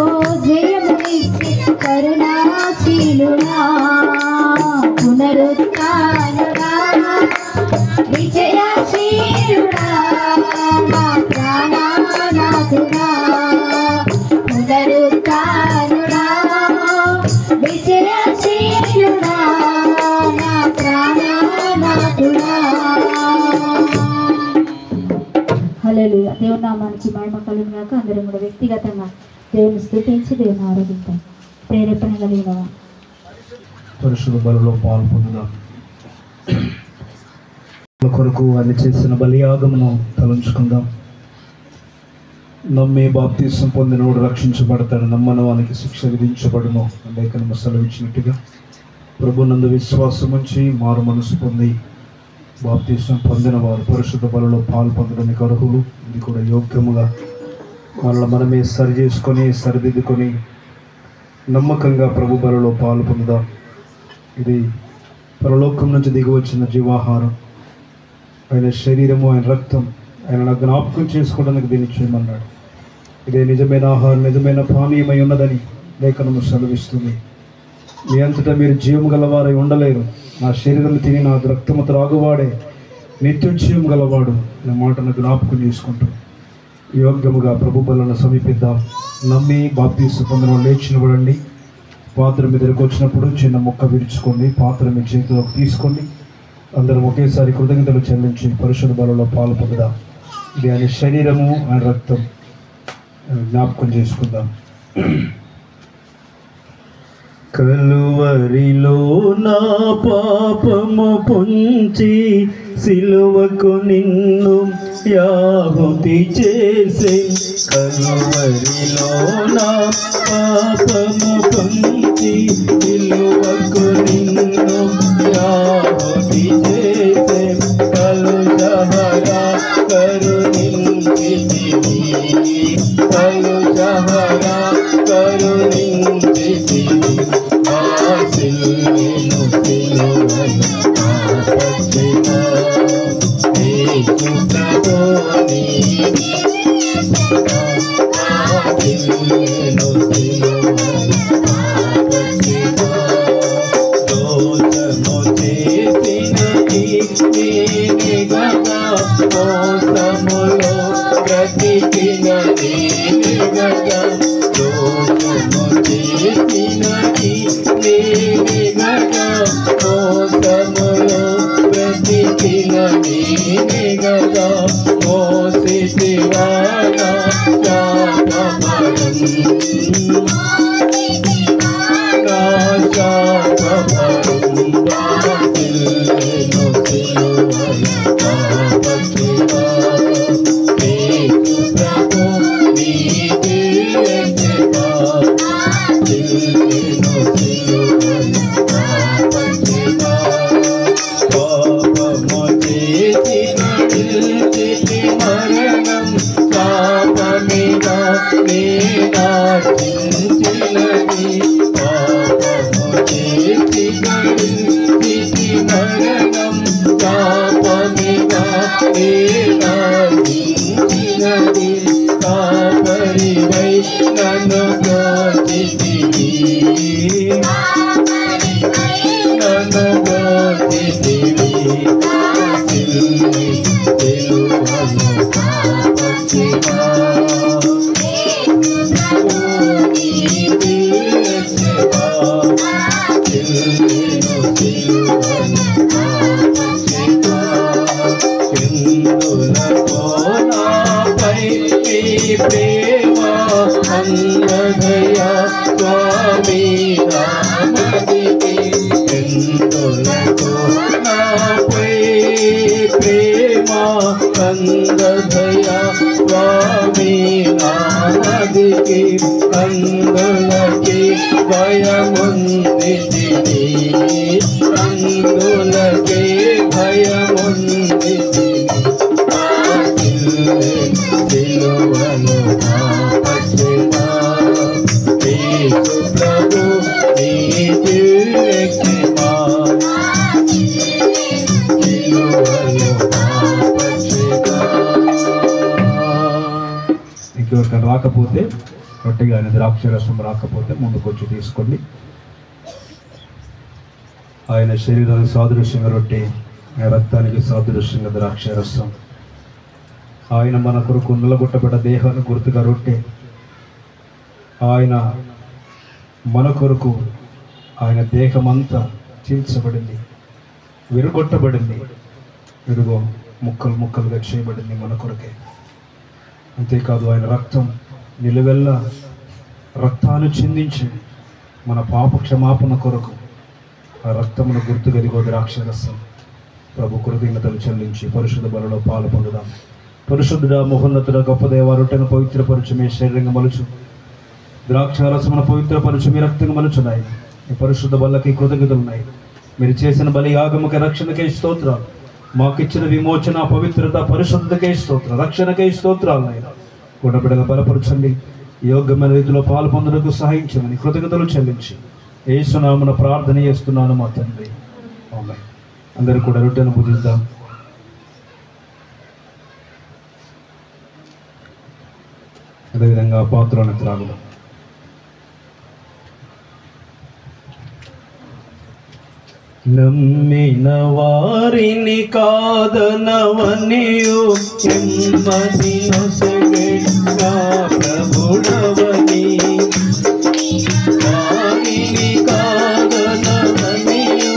జయమునిచ్చి కరుణాశీలుడా. పునరుత్థానుడా, విజయశీలుడా, నా ప్రాణనాథుడా. పునరుత్థానుడా, విజయశీలుడా, నా ప్రాణనాథుడా. హల్లెలూయా. దేవుని నామానికి మహిమ కలుగును గాక. అందరం కూడా వ్యక్తిగతంగా దేవుని స్తుతించి దేవుని ఆరాధిద్దాం. ప్రేరేపణ కలిగిన పరిశుద్ధ బలిలో పాల్పొందుదాం. కొరకు ఆయన చేసిన బలియాగమును తలంచుకుందాం. నమ్మే బాప్తీసం పొందినోడు రక్షించబడతాడు, నమ్మని వానికి శిక్ష విధించబడును లేఖనము సెలవిచ్చినట్టుగా ప్రభునందు విశ్వాసం ఉంచి మారు మనసు పొంది బాప్తీసం పొందిన వారు పరిశుద్ధ బలిలో పాల్పొందడానికి అర్హులు. ఇది కూడా యోగ్యముగా మనమే సరి చేసుకొని సరిదిద్దుకొని నమ్మకంగా ప్రభు బలిలో పాల్పొందుదాం. ఇది పరలోకం నుంచి దిగి వచ్చిన జీవాహారం, ఆయన శరీరము, ఆయన రక్తం, ఆయన జ్ఞాపకం చేసుకోవడానికి దీన్ని చేయమన్నాడు. ఇదే నిజమైన ఆహారం, నిజమైన పానీయమై ఉన్నదని లేఖనము సెలవిస్తుంది. మీ అంతటా మీరు జీవము గలవారై ఉండలేరు, నా శరీరం తిని నా రక్తము త్రాగువాడే నిత్య జీవం గలవాడు అనే మాటను జ్ఞాపకం చేసుకుంటూ యోగ్యముగా ప్రభు బలను సమీపిద్దాం. నమ్మి బాప్తీసు పొందిన లేచినబడండి. పాత్ర మీ దగ్గరకు వచ్చినప్పుడు చిన్న ముక్క విరుచుకోండి, పాత్ర మీ చేతిలోకి తీసుకోండి. అందరం ఒకేసారి కృతజ్ఞతలు చెల్లించి పరిశుద్ధ బలలో పాలు పొందుదాం. ఇది ఆయన శరీరము, ఆయన రక్తం జ్ఞాపకం చేసుకుందాం. కలువరిలో నా పాపము పొంచి సిలువకు నిన్ను యాహుతి చేసే. కలువరిలో నా పాపము పొంచి సిలువకు నిన్ను యాహుతి చేసే. కలుషహరా కరుణించితివి, కలుషహరా కరుణించితివి. ఆ సిలువను సిలువను ఆపచ్చినా యేసు ప్రభుని. ఆ సిలువను సిలువను ఆపచ్చినా దోషము చేసినది నేనే గదా, మోసములో బ్రతికినది నేనే గదా. దోషము చేసినది నేనే గదా, మోసములో బ్రతికినది నేనే గదా. మోసితివా నా శాపభయం, నా శాపభయం. సిలువను సిలువను ఆపచ్చినా యేసు ప్రభు నీకే కృప. సిలువను సిలువను ఆపచ్చినా పాపము చేసిన నిలిచి మరణం శాపమిగా నేనార్జించినది. పాపము చేసిన నిలిచి మరణం శాపమిగా నేనార్జించినది. కాపరివై నన్ను బ్రోచితివి, నన్ను బ్రోచితివి. సిలువను ఆపచ్చినా నీకే కృప. సిలువను సిలువను ఆపచ్చినా ఎందులకో నాపై నీ ప్రేమ అంగదయా స్వామి నామదికి. ఎందులకో నాపై ప్రేమ అంగదయా స్వామి నామదికి. అందులకి భయముందితివి, అందులకి భయముందితివి. ఆ సిలువను ఆపచ్చినా యేసు ప్రభు నీకే కృప. సిలువను ఆపచ్చినా. ఇంకెవరికైనా రాకపోతే రొట్టెగా ఆయన ద్రాక్షరసం రాకపోతే ముందుకొచ్చి తీసుకోండి. ఆయన శరీరానికి సాదృశ్యంగా రొట్టె, ఆయన రక్తానికి సాదృశ్యంగా ద్రాక్షరసం. ఆయన మన కొరకు నిలగొట్టబడ్డ దేహాన్ని గుర్తుగా రొట్టె. ఆయన మన కొరకు ఆయన దేహమంతా చీల్చబడింది, విరగొట్టబడింది, విరుగో ముక్కలు ముక్కలుగా చేయబడింది మన కొరకే. అంతేకాదు ఆయన రక్తం నిలువెల్లా రక్తాన్ని చిందించి మన పాప క్షమాపణ కొరకు ఆ రక్తమును గుర్తుగదిగో ద్రాక్షరసం. ప్రభు కృతజ్ఞతలు చెల్లించి పరిశుద్ధ బలలో పాలు పొందుదాం. పరిశుద్ధుడ మహోన్నతుడ గొప్ప దేవ, రొట్టెను పవిత్రపరచు మీ శరీరంగా మలుచు, ద్రాక్షారసమును పవిత్రపరచు మీ రక్తంగా మలుచున్నాయి. మీ పరిశుద్ధ బలకి కృతజ్ఞతలున్నాయి. మీరు చేసిన బలి యాగముకి రక్షణకే స్తోత్రాలు. మాకిచ్చిన విమోచన, పవిత్రత, పరిశుద్ధతకే స్తోత్రం, రక్షణకే స్తోత్రాలు. నాయన కూడబిడగా బలపరచండి, యోగ్యమైన రీతిలో పాలు పొందుటకు సహాయించమని కృతజ్ఞతలు చెల్లించి యేసు నామమున ప్రార్థన చేస్తున్నాను మా తండ్రి. ఆమేన్. అందరూ కూడా రొట్టెను భుజిద్దాం. అదేవిధంగా పాత్రను త్రాగుదాం. నమ్మిన వారిని కాదనవనియు ఎమ్మది నొసగెగా ప్రభుడవని. వారిని కాదనవనియు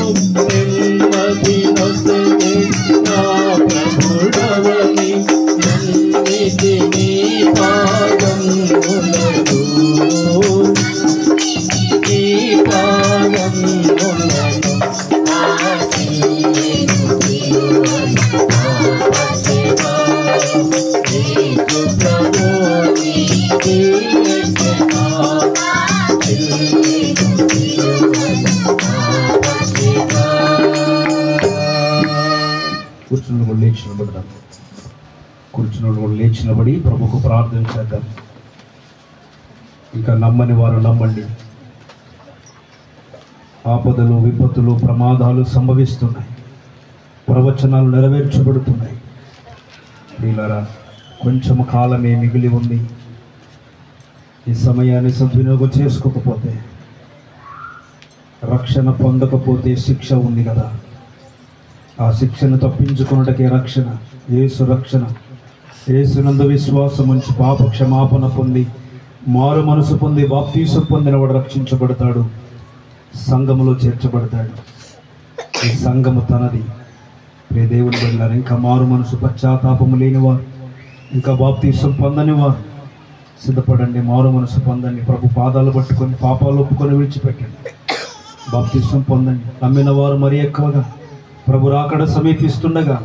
ఎమ్మది నొసగెగా ప్రభుడవని. నమ్మితిని పాదములకు ఈ పాద లేచి నిలబడదాం. కూర్చున్న వాళ్ళు కూడా లేచి నిలబడి ప్రభుకు ప్రార్థన చేద్దాం. ఇంకా నమ్మని వారు నమ్మండి. ఆపదలు, విపత్తులు, ప్రమాదాలు సంభవిస్తున్నాయి. ప్రవచనాలు నెరవేర్చబడుతున్నాయి. వీళ్ళరా కొంచెం కాలమే మిగిలి ఉంది. ఈ సమయాన్ని సద్వినియోగం చేసుకోకపోతే, రక్షణ పొందకపోతే శిక్ష ఉంది కదా. ఆ శిక్షను తప్పించుకున్నటకే రక్షణ, యేసు రక్షణ. యేసునందు విశ్వాసం ఉంచి పాప క్షమాపణ పొంది మారు మనసు పొంది బాప్తీసం పొందిన వాడు రక్షించబడతాడు, సంఘములో చేర్చబడతాడు. ఈ సంఘము తనది. ప్రియ దేవుని వెళ్ళారు. ఇంకా మారు మనసు పశ్చాత్తాపము లేనివారు, ఇంకా బాప్తీసం పొందని వారు సిద్ధపడండి. మారు మనసు పొందండి. ప్రభు పాదాలు పట్టుకొని పాపాలు ఒప్పుకొని విడిచిపెట్టండి. బాప్తీసం పొందండి. నమ్మిన వారు మరీ ఎక్కువగా ప్రభు రాకడ సమీపిస్తుండగా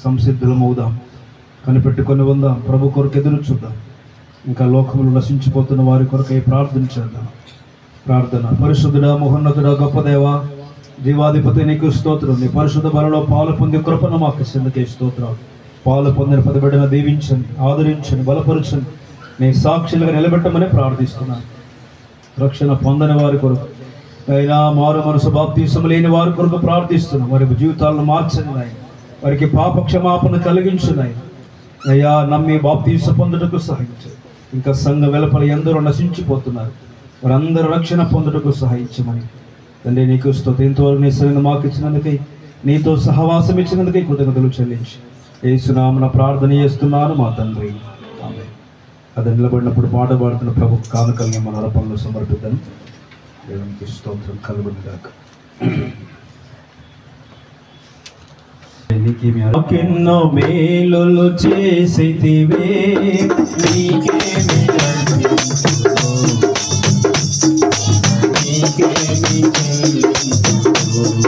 సంసిద్ధులమవుదాం. కనిపెట్టుకొని ఉందాం. ప్రభు కొరకు ఎదురు చూద్దాం. ఇంకా లోకములు నశించిపోతున్న వారి కొరకై ప్రార్థన చేద్దాం. ప్రార్థన. పరిశుద్ధుడా, మహోన్నతుడా, గొప్ప దేవా, జీవాధిపతి నీకు స్తోత్రం. నీ పరిశుద్ధ బలలో పాలు పొంది కృపను మాకు సిందకే స్తోత్రం. పాలు పొందిన పది బిడ్డను దీవించండి, ఆదరించండి, బలపరచండి. నీ సాక్షులుగా నిలబెట్టమని ప్రార్థిస్తున్నాను. రక్షణ పొందని వారి కొరకు, అయినా మారు మనసు బాప్తీసం లేని వారి కొరకు ప్రార్థిస్తున్నాం. వారి జీవితాలను మార్చండి నాయన. వారికి పాప క్షమాపణ కలిగించున్నాయి అయ్యా. నమ్మి బాప్తీసం పొందుటకు సహాయించండి. ఇంకా సంఘ వెలుపల ఎందరో నశించిపోతున్నారు, వారందరూ రక్షణ పొందుటకు సహాయించమని తండ్రి నీకు స్తుతి. ఇంతవరకు నీ సరైన మాకు ఇచ్చినందుకై, నీతో సహవాసం ఇచ్చినందుకై కృతజ్ఞతలు చెల్లించి యేసునామమున ప్రార్థన చేస్తున్నాను మా తండ్రి, ఆమేన్. అది నిలబడినప్పుడు పాట పాడుతున్న ప్రభు కానుకల్ని మన అర్పణలో సమర్పిద్దాం. దేవునికి స్తోత్రం కలుగును గాక. నాకెన్నో మేలులు చేసితివే, నీకేమి అర్పింతును, నీకేమి చెల్లింతును.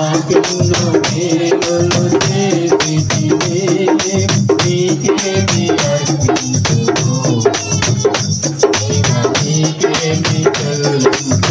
నాకెన్నో మేలులు చేసితివే, నీకేమి అర్పింతును, నీకేమి చెల్లింతును.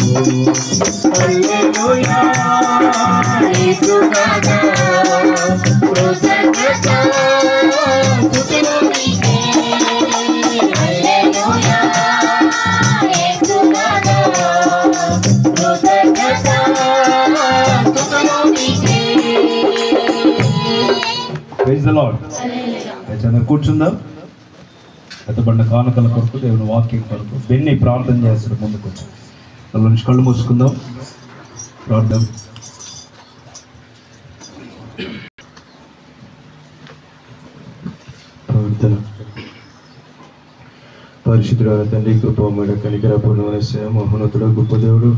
Thank you. హల్లెలూయా యేసునాథా కృతజ్ఞత స్తుతులు నీకే హల్లెలూయా యేసునాథా కృతజ్ఞత స్తుతులు నీకే ప్రైజ్ ది లార్డ్. అందరూ కూర్చుందాం. ఎత్తబడిన కానుకల కొరకు దేవుని వాక్యం కొరకు బెన్ని ప్రార్థన చేస్తారు. ముందుకు వాళ్ళ నుంచి కళ్ళు మూసుకుందాం. ప్రార్థన. ప్రార్థన. పరిశుద్ధుడైన తండ్రి, కృపమేడ కనికర పూర్ణమనస్య మహోన్నతుడు గొప్ప దేవుడు,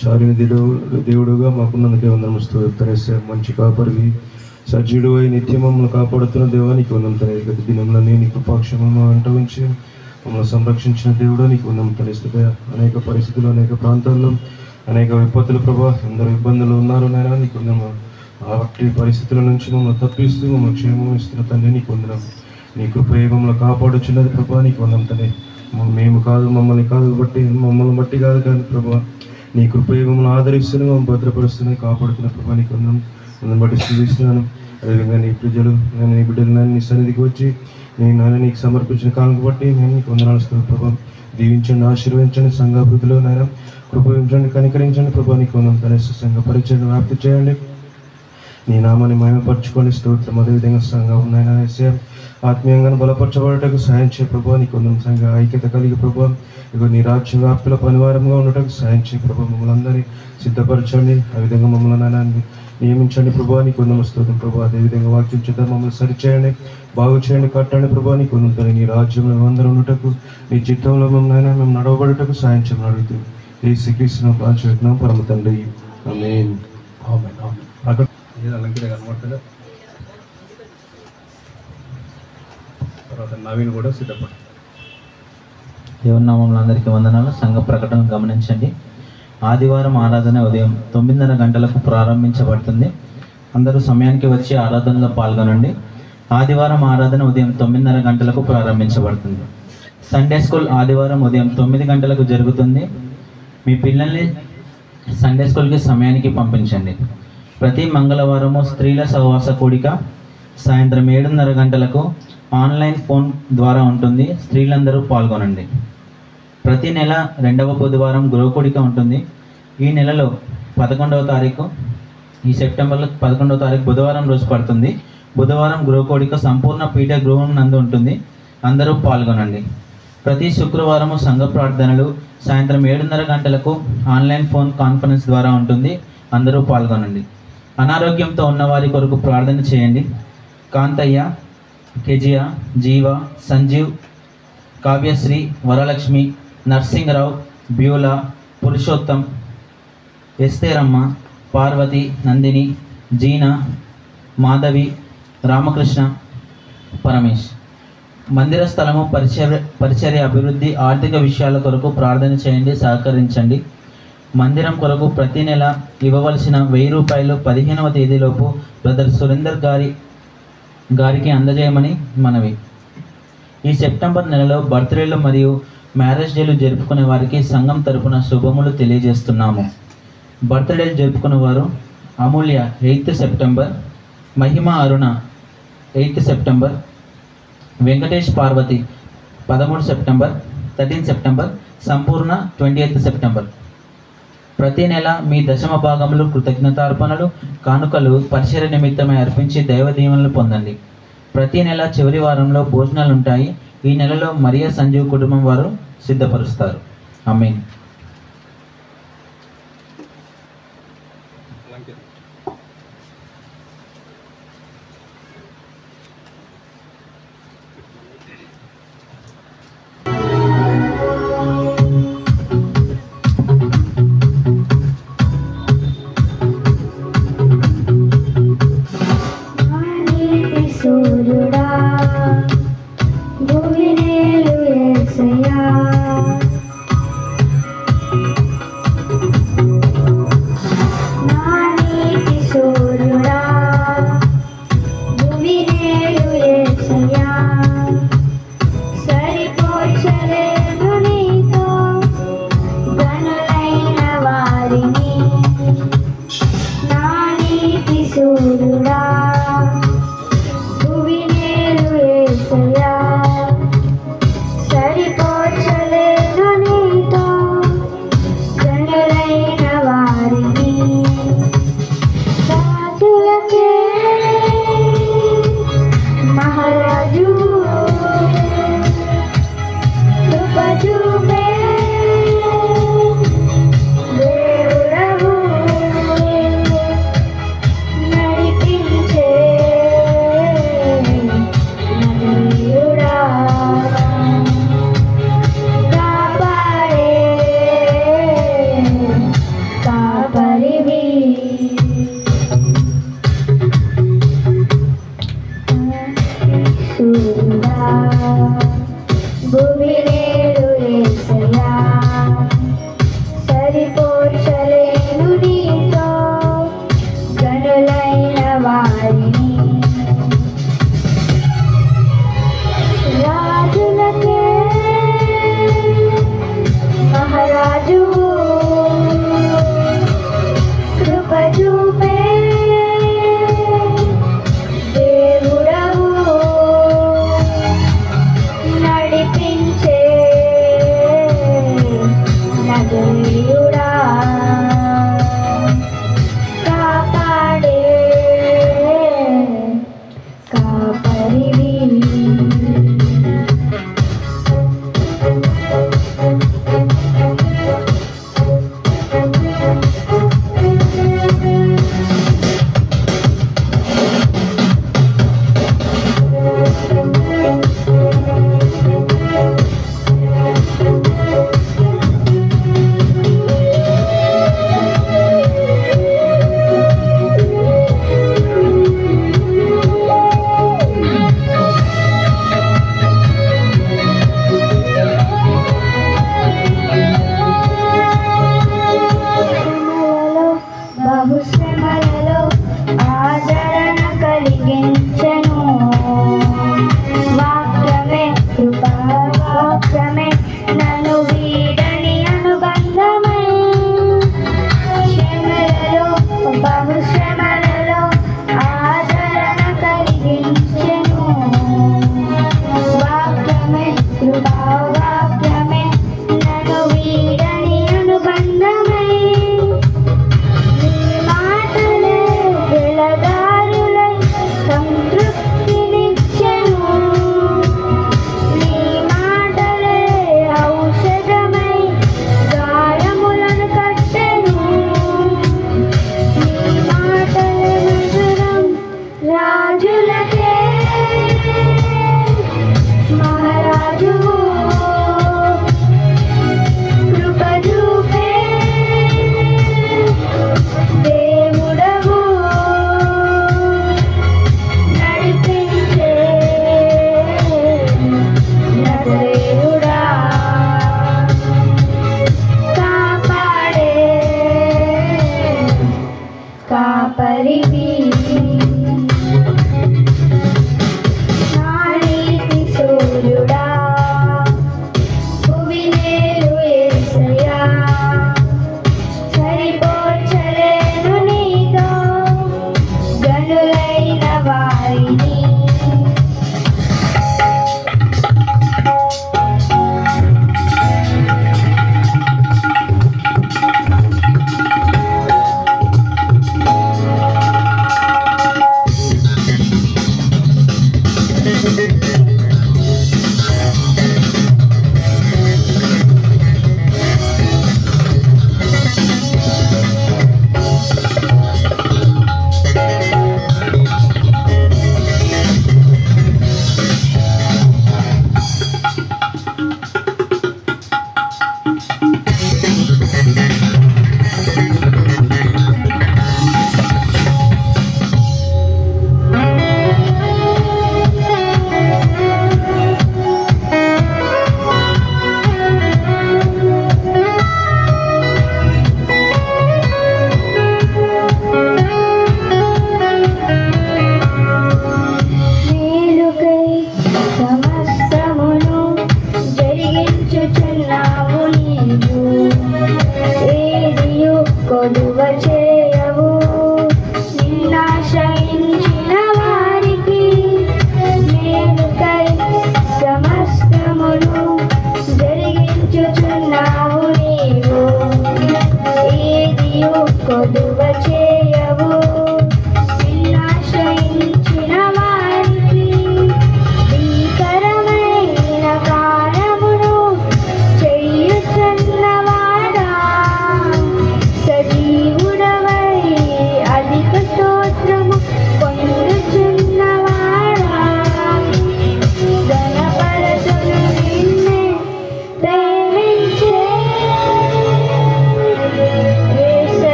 చారిని దేవుడుగా మాకున్నందుకే వందనము స్తోత్రమేసే. మంచి కాపరివి, సజ్జుడు అయి నిత్యం మమ్మల్ని కాపాడుతున్న దేవానికి వందం తన గతి దినంలోనే నీ కృపాక్షేమం అంట ఉంచి మమ్మల్ని సంరక్షించిన దేవుడు నీకు వందం తనిస్తుందా. అనేక పరిస్థితులు, అనేక ప్రాంతాల్లో అనేక విపత్తులు ప్రభా, ఎందరో ఇబ్బందులు ఉన్నారు నాయన, నీకు వందము. ఆ పరిస్థితుల నుంచి మమ్మల్ని తప్పిస్తూ మమ్మల్ని క్షేమం ఇస్తున్న తండ్రి నీకు వందనం. నీ కృపే మమ్మల్ని కాపాడుచున్నది ప్రభా, నీకు వందం తనే. మేము కాదు, మమ్మల్ని కాదు బట్టి, మమ్మల్ని బట్టి కాదు కానీ ప్రభా, నీ కృపే మమ్మల్ని ఆదరిస్తున్న, మమ్మల్ని భద్రపరుస్తున్నది, కాపాడుతున్న ప్రభా నీకు వందనం. నన్ను బట్టి స్థుతిస్తున్నాను. అదేవిధంగా నీ ప్రజలు, నేను నీ బిడ్డలు నన్ను నీ సన్నిధికి వచ్చి నేను నాన్న నీకు సమర్పించిన కాలం బట్టి నేను నీకు వందనాలు ప్రభావం. దీవించండి, ఆశీర్వదించండి, సంఘాభివృద్ధిలో నాయన కృపవించండి, కనికరించండి ప్రభా నీకు వందనం. తనేసి సంఘ పరిచయం వ్యాప్తి చేయండి, నీ నామాన్ని మహిమపరచుకొని స్తోత్రం. అదేవిధంగా సంఘం నాయన ఆత్మీయంగా బలపరచబడటకు సాయం చేయ ప్రభా నీకు వందనం. సంఘ ఐక్యత కలిగి ప్రభా ఇక నీ రాజ్య వ్యాప్తిలో పనివారంగా ఉండటకు సాయం చేయ ప్రభా. మమ్మల్ని అందరినీ సిద్ధపరచండి, ఆ విధంగా మమ్మల్ని నాయన నియమించండి ప్రభా నీకు వందనం స్తోత్రం ప్రభా. అదేవిధంగా వాక్యం చేద్దాం, మమ్మల్ని సరిచేయండి, బాగు చేయండి, కట్టండి ప్రభా నీకు వందనం. నీ రాజ్యంలో అందరూ ఉండటకు, నీ చిత్తంలో మమ్మల్ని మేము నడవబడటకు సాయం చేయమని అడుగుతుంది. ఈ శ్రీకృష్ణ ప్రాచున్నాం పరమ తండ్రి, ఆమేన్. అక్కడ అలంకరణ కనబడుతుంది. తర్వాత నవీన్ కూడా సిద్ధపడు. దేవుని నామములో అందరికీ వందనాలు. సంఘ ప్రకటన గమనించండి. ఆదివారం ఆరాధన ఉదయం 9:30 గంటలకు ప్రారంభించబడుతుంది. అందరూ సమయానికి వచ్చి ఆరాధనలో పాల్గొనండి. ఆదివారం ఆరాధన ఉదయం 9:30 గంటలకు ప్రారంభించబడుతుంది. సండే స్కూల్ ఆదివారం ఉదయం 9 గంటలకు జరుగుతుంది. మీ పిల్లల్ని సండే స్కూల్కి సమయానికి పంపించండి. ప్రతి మంగళవారము స్త్రీల సహవాస కూడిక సాయంత్రం 7:30 గంటలకు ఆన్లైన్ ఫోన్ ద్వారా ఉంటుంది. స్త్రీలందరూ పాల్గొనండి. ప్రతి నెల 2వ బుధవారం గృహకూడిక ఉంటుంది. ఈ నెలలో 11వ తారీఖు, ఈ సెప్టెంబర్లో 11వ తారీఖు బుధవారం రోజు పడుతుంది. బుధవారం గృహకూడిక సంపూర్ణ పీఠ గృహం నందు ఉంటుంది. అందరూ పాల్గొనండి. ప్రతి శుక్రవారము సంఘ ప్రార్థనలు సాయంత్రం 7:30 గంటలకు ఆన్లైన్ ఫోన్ కాన్ఫరెన్స్ ద్వారా ఉంటుంది. అందరూ పాల్గొనండి. అనారోగ్యంతో ఉన్నవారి కొరకు ప్రార్థన చేయండి. కాంతయ్య, కెజియా, జీవ, సంజీవ్, కావ్యశ్రీ, వరలక్ష్మి, నర్సింగరావు, బ్యూలా, పురుషోత్తం, ఎస్తేరమ్మ, పార్వతి, నందిని, జీనా, మాధవి, రామకృష్ణ, పరమేష్. మందిర స్థలము పరిచర్య అభివృద్ధి ఆర్థిక విషయాల కొరకు ప్రార్థన చేయండి, సహకరించండి. మందిరం కొరకు ప్రతి నెల ఇవ్వవలసిన 1000 రూపాయలు 15వ తేదీలోపు బ్రదర్ సురేందర్ గారికి అందజేయమని మనవి. ఈ సెప్టెంబర్ నెలలో బర్త్డేలు మరియు మ్యారేజ్ డేలు జరుపుకునే వారికి సంఘం తరపున శుభములు తెలియజేస్తున్నాము. బర్త్డేలు జరుపుకునేవారు Amulya 8th September, Mahima Aruna 8th September, Venkatesh Parvathi 13 September, 13 September, Sampoorna 28th September. ప్రతి నెల మీ దశమ భాగములు, కృతజ్ఞతార్పణలు, కానుకలు పరిచర్య నిమిత్తమై అర్పించి దైవ దీవెనలు పొందండి. ప్రతి నెల చివరి వారంలో భోజనాలు ఉంటాయి. ఈ నెలలో మరియా సంజీవ్ కుటుంబం వారు సిద్ధపరుస్తారు. ఆమేన్. సూర్యుడా భూమినేలు యేసయ్యా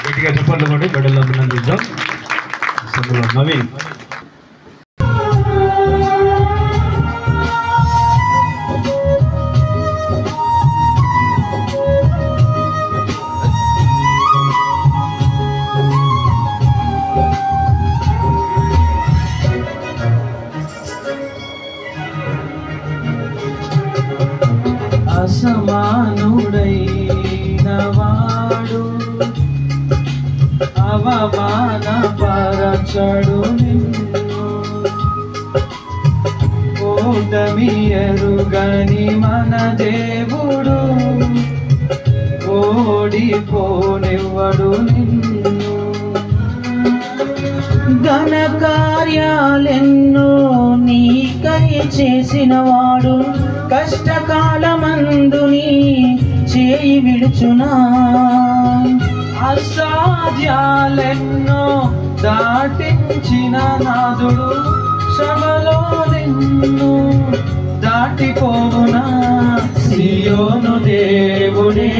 గట్టిగా చెప్పండి కూడా బిడ్డలు అభినందిద్దాం. నవీన్ అసమానుడైన వాడు అవమానపరచడు నిన్ను ఓటమి ఎరుగని మన దేవుడు ఓడిపోనివ్వడు నిన్ను ఘన కార్యాలెన్నో నీకై చేసినవాడు కష్టకాలమందు నీ చేయి విడుచునా అసాధ్యాలెన్నో దాటించిన నాదుడు శ్రమలో నిన్ను దాటిపోవునా సియోను దేవుడే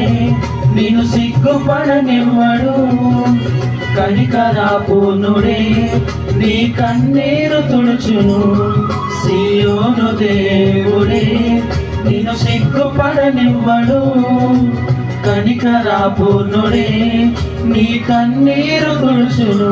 నిన్ను సిగ్గుపడనివ్వడు కనికరాపూర్ణుడే నీ కన్నీరు తుడుచును సియోను దేవుడే నిన్ను సిగ్గుపడనివ్వడు కనికరాపూర్ణుడే నీ కన్నీరు తుడుచును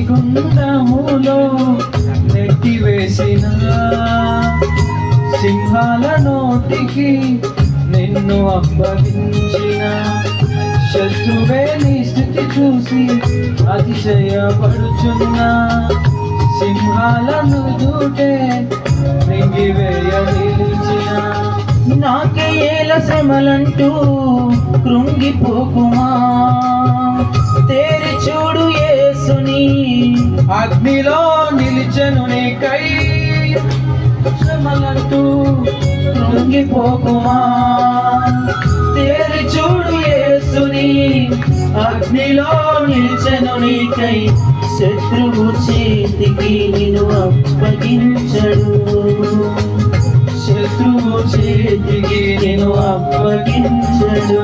అగ్నిగుండములో నెట్టివేసిన సింహాల నోటికి నిన్ను అప్పగించిన శత్రువే నీ స్థితి చూసి అతిశయపడుచున్న సింహాలను దూటే మింగివేయ నిలిచిన నాకే ఏల శ్రమలంటూ కృంగిపోకుమా తేరి చూడు యేసుని అగ్నిలో నిలిచెను నీకై శ్రమలంటూ కృంగిపోకుమా తేరి చూడు యేసుని అగ్నిలో నిలిచెను నీకై శత్రువు చేతికి నిన్ను అప్పగించడు శత్రువు చేతికి నిన్ను అప్పగించడు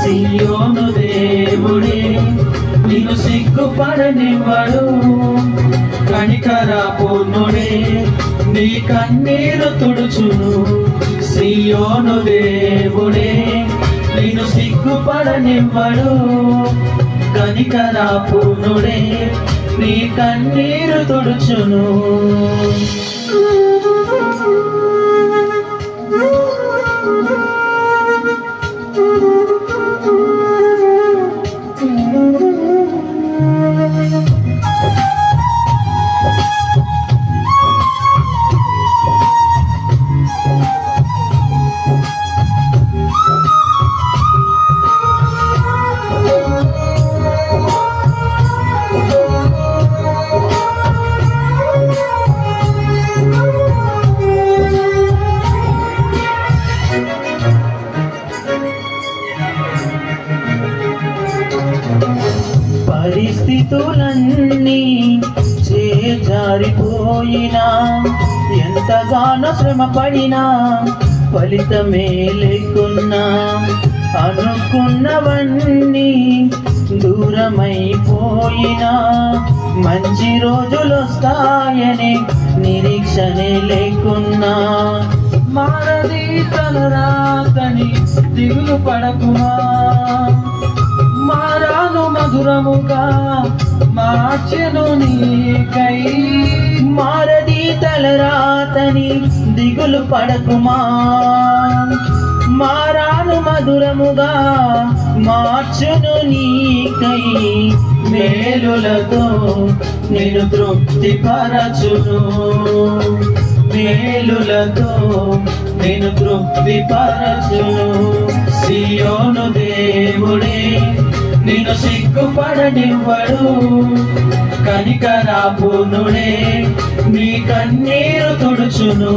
సియోను దేవుడే నిన్ను సిగ్గుపడనివ్వడు కనికరాపూర్ణుడే నీ కన్నీరు తుడుచును సియోను దేవుడే నిన్ను సిగ్గుపడనివ్వడు కనికరాపూర్ణుడే నీ కన్నీరు తుడుచును పరిస్థితులన్నీ చేజారిపోయినా ఎంతగానో శ్రమ పడినా ఫలితమే లేకున్నా అనుకున్నవన్నీ దూరమైపోయినా మంచి రోజులు వస్తాయని నిరీక్షనే లేకున్నా మారది తన రాతని దిగులు పడకుమా మారాను మధురముగా మార్చెను నీకై మారది తలరాతని దిగులు పడకుమా మారాను మధురముగా మార్చును నీకై మేలులతో నిన్ను తృప్తిపరచును మేలులతో నిన్ను తృప్తిపరచును సియోను దేవుడే నిన్ను సిగ్గుపడనివ్వడు కనికరాపూర్ణుడే నీ కన్నీరు తుడుచును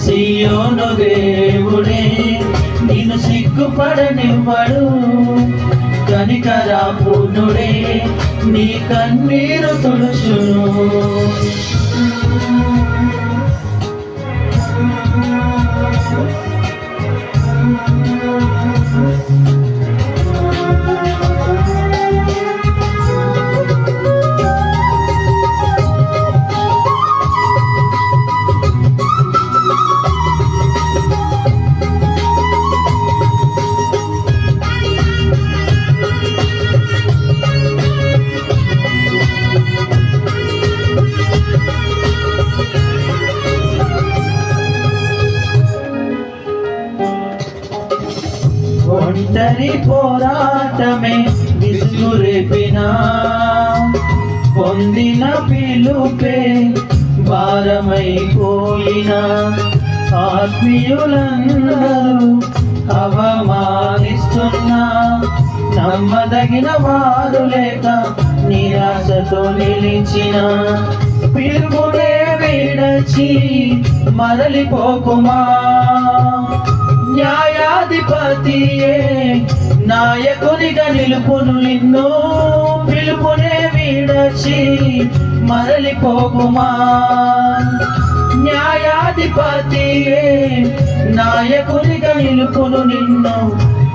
సియోను దేవుడే నిన్ను సిగ్గుపడనివ్వడు కనికరా పూర్ణుడే నీ కన్నీరు తుడుచును. ఒంటరి పోరాటమే విసుగురేపినా పొందిన పిలుపే భారమైపోయినా ఆత్మీయులందరూ అవమానిస్తున్నా నమ్మదగిన వారు లేక నిరాశతో నిలిచిన పిలుపునే విడచి మరలిపోకుమా. న్యాయాధిపతియే నాయకునిగా నిలుపును నిన్ను పిలుపునే విడచి మరలిపోకుమా. న్యాయాధిపతియే నాయకునిగా నిలుపును నిన్ను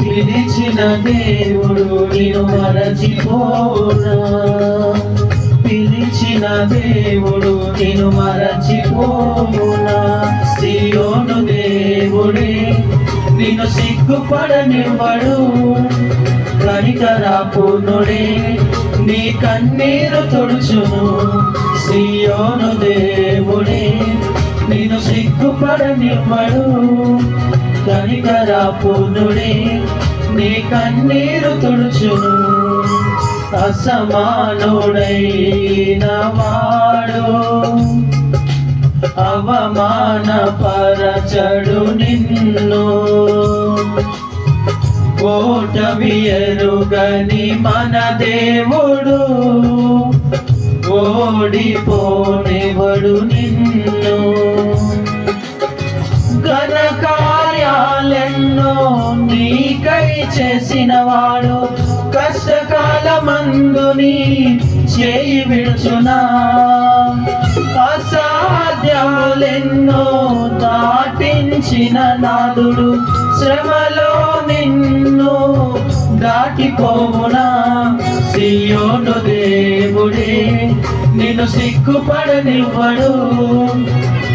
పిలిచిన దేవుడు నిన్ను మరచిపోనా. పిలిచిన దేవుడు నిన్ను మరచిపోనా. సియోను దేవుడే నిన్ను సిగ్గుపడనివ్వడు. కనికరా పూర్ణుడే నీ కన్నీరు తుడుచును. సియోను దేవుడే నిన్ను సిగ్గుపడనివ్వడు. కనికరా పూర్ణుడే నీ కన్నీరు తుడుచును. అసమానుడైన వాడు అవమానపరచడు నిన్ను. ఓటమి ఎరుగని మన దేవుడు ఓడిపోనివ్వడు నిన్ను. ఘన కార్యాలెన్నో నీకై చేసిన వాడు కష్టకాలమందు నీ చేయి విడుచునా. అసాధ్యాలెన్నో దాటించిన నాదుడు శ్రమలో నిన్ను దాటిపోవునా. సియోను దేవుడే నిన్ను సిగ్గుపడనివ్వడు.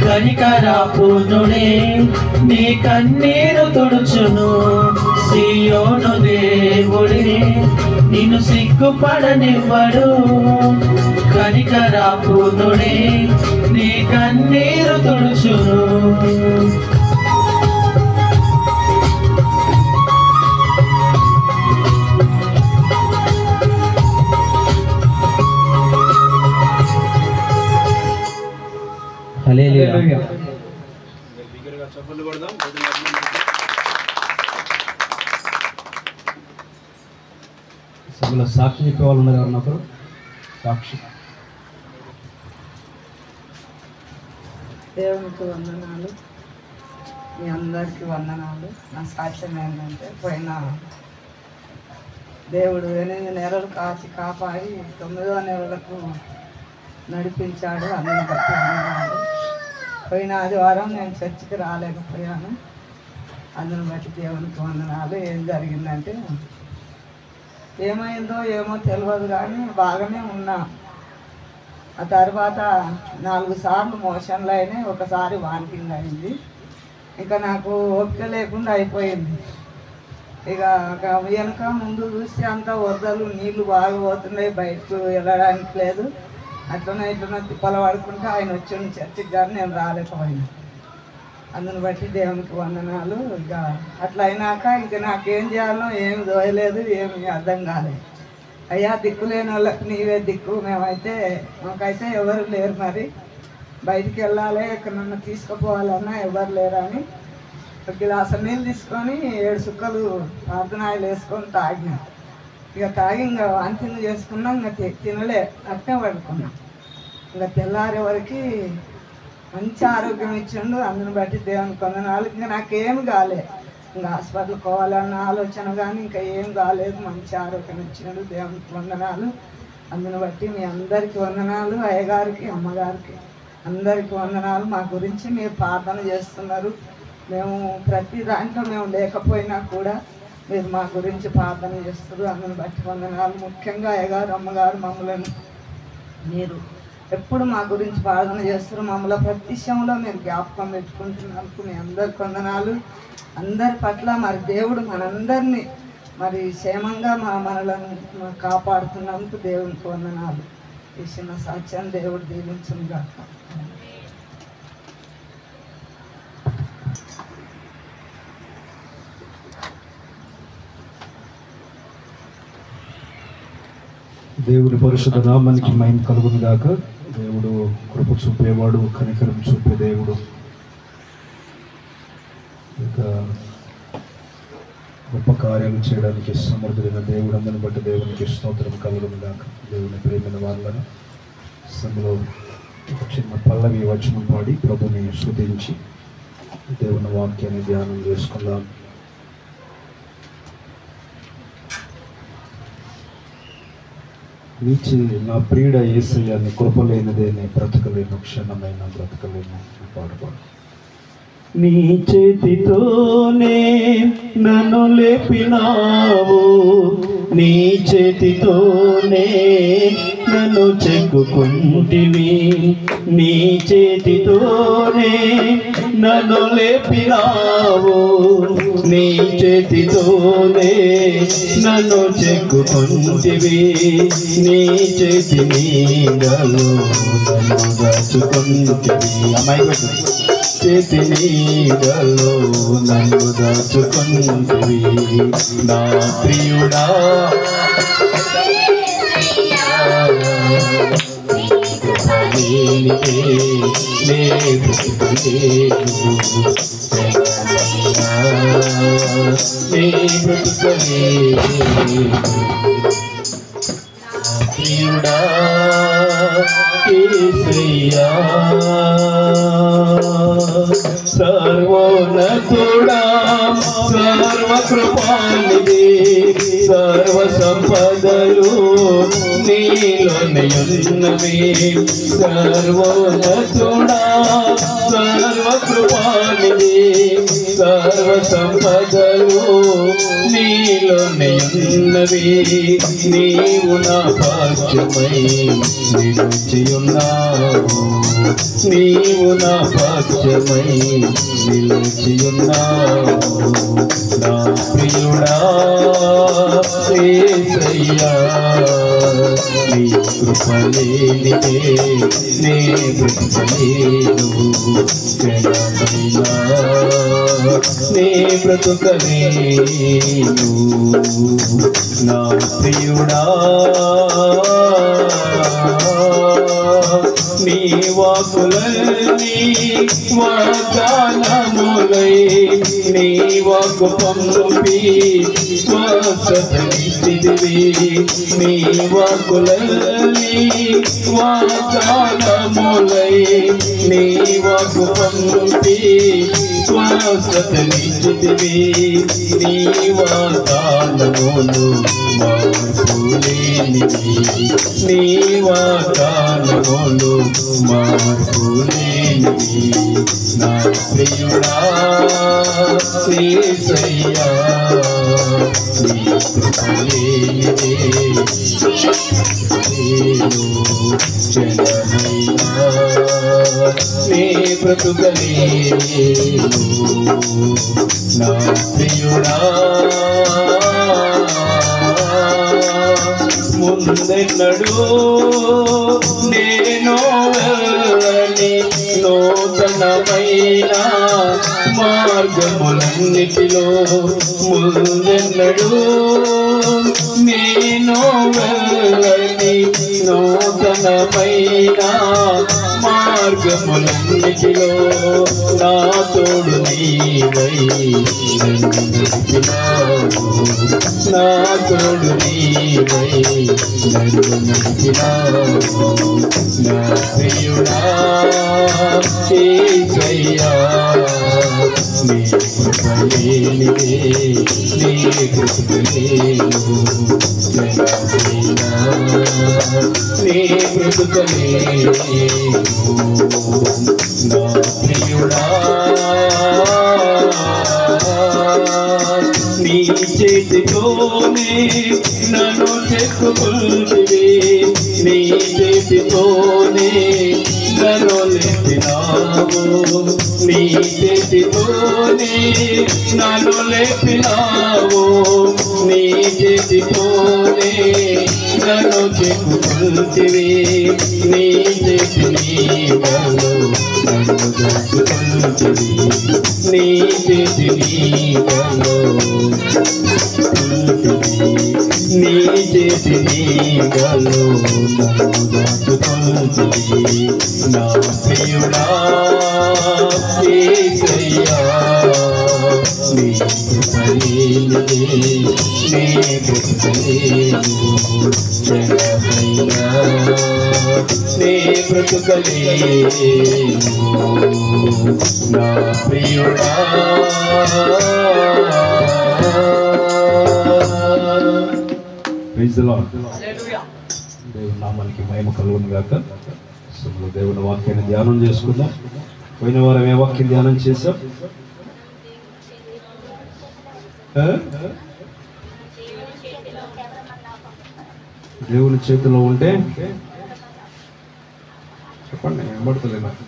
కనికరా పూర్ణుడే నీ కన్నీరు తుడుచును. సియోను దేవుడే నిన్ను సిగ్గుపడనివ్వడు. కనికరా పూర్ణుడే నీ కన్నీరు తుడుచును. హల్లెలూయా. సభలో సాక్షి చెప్పే వాళ్ళు ఉన్నారు ఎవరన్నప్పుడు సాక్షి. దేవునికి వందనాలు, మీ అందరికీ వందనాలు. నా సాక్ష్యం ఏంటంటే పోయిన దేవుడు 8 నెలలు కాచి కాపాడి 9వ నెలలకు నడిపించాడు. అందుని బట్టి వందనాలు. పోయిన ఆదివారం నేను చర్చికి రాలేకపోయాను. అందుని బట్టి దేవునికి వందనాలు. ఏం జరిగిందంటే ఏమైందో ఏమో తెలియదు కానీ బాగానే ఉన్నా. ఆ తర్వాత 4 సార్లు మోషన్లు అయినాయి, ఒకసారి వామిటింగ్ అయింది. ఇంకా నాకు ఓపిక లేకుండా అయిపోయింది. ఇక వెనక ముందు చూస్తే అంతా వరదలు నీళ్లు బాగా పోతున్నాయి, బయటకు వెళ్ళడానికి లేదు. అట్లనే ఇట్లనే తిప్పలు పడుకుంటే ఆయన వచ్చి చర్చికి కానీ నేను రాలేకపోయినా. అందుని బట్టి దేవునికి వందనాలు. ఇక అట్లా అయినాక ఇంక నాకేం చేయాలో ఏమి దోయలేదు, ఏమి అర్థం కాలేదు. అయ్యా దిక్కులేని వాళ్ళకి నీవే దిక్కు, మాకైతే ఎవరు లేరు, మరి బయటికి వెళ్ళాలి ఎక్కడన్నా తీసుకుపోవాలన్నా ఎవరు లేరని ఒక గ్లాసు నీళ్ళు తీసుకొని 7 సుక్కలు ప్రార్థనాయలు వేసుకొని తాగినా. ఇక తాగి ఇంకా వాంతింగ్ చేసుకున్నా, ఇంకా తినలే, అట్టే పడుకున్నా. ఇంకా తెల్లారే వరకు మంచి ఆరోగ్యం ఇచ్చిండు. అందుని బట్టి దేవునికి వందనాలు. ఇంకా నాకేమి కాలే. ఇంకా హాస్పిటల్కి పోవాలన్న ఆలోచన కానీ ఇంకా ఏం కాలేదు. మంచి ఆరోగ్యం ఇచ్చినాడు, దేవునికి వందనాలు. అందుని బట్టి మీ అందరికీ వందనాలు. అయ్యగారికి, అమ్మగారికి అందరికీ వందనాలు. మా గురించి మీరు ప్రార్థన చేస్తున్నారు. మేము ప్రతి దాంట్లో మేము లేకపోయినా కూడా మీరు మా గురించి ప్రార్థన చేస్తారు. అందుని బట్టి వందనాలు. ముఖ్యంగా అయ్యగారు, అమ్మగారు మమ్మల్ని మీరు ఎప్పుడు మా గురించి ప్రార్థన చేస్తారు. మమ్మల్ని ప్రతి విషయంలో మీరు జ్ఞాపకం పెట్టుకుంటున్నందుకు మీ అందరికి వందనాలు. అందరి పట్ల మరి దేవుడు మనందరినీ మరి క్షేమంగా మనలను కాపాడుతున్నందుకు దేవునికి వందనాలు. ఈ చిన్న సాక్ష్యాన్ని దేవుడు దీవించును గాక. దేవుడి పరిశుద్ధ నామానికి మహిమ కలుగును గాక. దేవుడు కృప చూపేవాడు, కనికరం చూపే దేవుడు. ఇంకా గొప్ప కార్యాలు చేయడానికి సమర్థుడైన దేవుడు. అందరిని బట్టి దేవునికి స్తోత్రం కలుగును గాక. దేవుని ప్రేమైన వాళ్ళని సమలో ఒక చిన్న పల్లవి వచనం పాడి ప్రభుని స్తుతించి దేవుని వాక్యాన్ని ధ్యానం చేసుకుందాం. నీచి నా ప్రియుడ యేసయ్య, నీ కృపలేనిదే నీ బ్రతకలేను, క్షణమైన బ్రతకలేను. పాడుపాడు. నీ చేతితోనే నన్ను లేపినావు, నీ చేతితోనే నన్ను చెక్కుకుంటివి, నీ చేతితోనే నన్ను లేపినావు, నీ చేతితోనే నన్ను చెక్కుకుంటివి, నీ చేతి నీడలో నన్ను దాచుకుంటివి. అమ్మాయి చేతి నీడలో నన్ను దాచుకుంటివి. నా ప్రియుడా ప్రియుడా యేసయ్యా, సర్వోన్నతుడా సర్వకృపానిధి, సర్వ సంపదలు నీలోనే ఉన్నవి. సర్వోన్నతుడా సర్వకృపానిధి, సర్వ సంపదలు నీలోనే ఉన్నవి. నీవు నా పక్షమై నిలిచి ఉన్నావు, నీవు నా పక్షమై నిలిచి ఉన్నావు. నా ప్రియుడా యేసయ్యా, నీ కృపలేనిదే నే బ్రతకలేను, క్షణమైనా నే బ్రతకలేను. నా ప్రియుడా నీ వాకులన్నీ వాగ్దానములై, నీ వాకు పంపి స్వస్థతనిచ్చితివి, నీ వాకులన్నీ వాగ్దానములై, నీ వాకు పంపి స్వస్థతనిచ్చితివి, నీ వాగ్దానములు మార్పులేనివి, నీ వాగ్దానములు మార్పులేనివి. నా ప్రియుడా యేసయ్యా, నీ కృపలేనిదే క్షణమైనా నే బ్రతుకలేను. నా ప్రియుడా ముందెన్నడూ నేను వెళ్ళని నూతనమైన మార్గములన్నిటిలో, ముందెన్నడూ నేను వెళ్ళని నూతనమైన మార్గములన్నిటిలో, నా తోడు నీవై నన్ను నడిపినావు, నా తోడు నీవై నన్ను నడిపినావు నా ప్రియుడా యేసయ్యా నీ కృప లేనిదే నీ కృప లేదు జనమైనా నీ కృప లేదు నా ప్రియుడా నీ చేతితోనే నన్ను చెక్కుకుంటివి నీ చేతితోనే నన్ను లేపినావు నీ చేతితోనే నన్ను లేపినావు నీ చేతితోనే నన్ను చెక్కుకుంటివి నీ చేతి నీడలో నన్ను దాచుకుంటివి నీ చేతి నీడలో నీ చేతి నీడలో నన్ను దాచుకుంటివి నా ప్రియుడా యేసయ్యా నీ కృప లేనిదే నీ కృప లేదు జనమైనా నీ బ్రతుకలేదు నా ప్రియుడా ప్రైజ్ ది లార్డ్. దేవుని నామానికి మహిమ కలుగును గాక. అసలు దేవుని వాక్యాన్ని ధ్యానం చేసుకుందాం. పోయిన వారం ఏ వాక్యం ధ్యానం చేశాం? దేవుని చేతిలో ఉంటే చెప్పండి, వినబడతలే నాకు.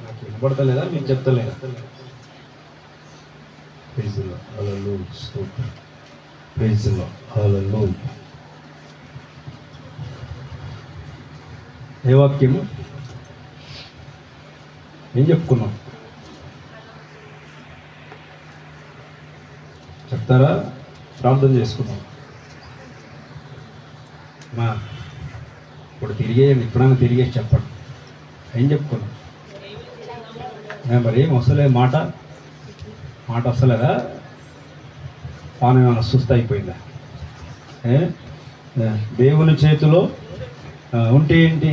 నాకు వినబడతలేదా? మీకు చెప్తలేదా? Praise the lord. హల్లెలూయా. స్తోత్రం. Praise the lord. హల్లెలూయా. ఏ వాక్యము ఏం చెప్పుకున్నాం చెప్తారా? ప్రార్థన చేసుకున్నాం. మా ఇప్పుడు తిరిగేయండి, ఇప్పుడైనా తిరిగేసి చెప్పండి. ఏం చెప్పుకున్నాం? మరి ఏం వస్తలేదు మాట వస్తలేదా? పానం ఏమైనా సుస్థ అయిపోయిందా? దేవుని చేతిలో ఉంటే ఏంటి?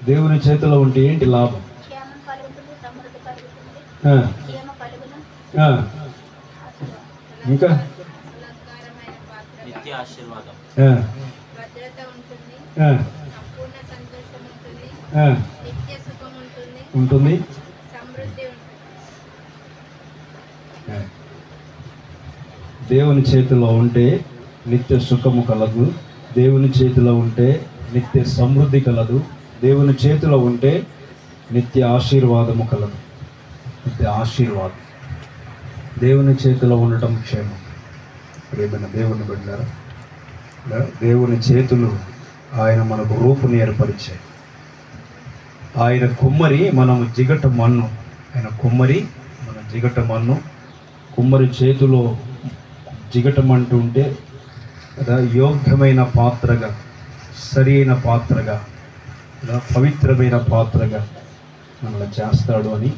దేవుని చేతిలో ఉంటే ఏంటి లాభం? ఇంకా నిత్య ఆశీర్వాదం, భద్రత ఉంటుంది, సంపూర్ణ సంతోషం ఉంటుంది, నిత్య సుఖం ఉంటుంది, సమృద్ధి ఉంటుంది. దేవుని చేతిలో ఉంటే నిత్య సుఖము కలదు, దేవుని చేతిలో ఉంటే నిత్య సమృద్ధి కలదు, దేవుని చేతిలో ఉంటే నిత్య ఆశీర్వాదము కలదు. నిత్య ఆశీర్వాదం దేవుని చేతిలో ఉండటం క్షేమం. ఏమైనా దేవుని బిడ్డలారా, దేవుని చేతులు ఆయన మనకు రూపుని ఏర్పరిచాయి. ఆయన కుమ్మరి, మనం జిగట మన్ను. ఆయన కుమ్మరి, మన జిగట మన్ను. కుమ్మరి చేతిలో జిగటమంటూ ఉంటే యోగ్యమైన పాత్రగా, సరైన పాత్రగా, పవిత్రమైన పాత్రగా మనల్ని చేస్తాడు అని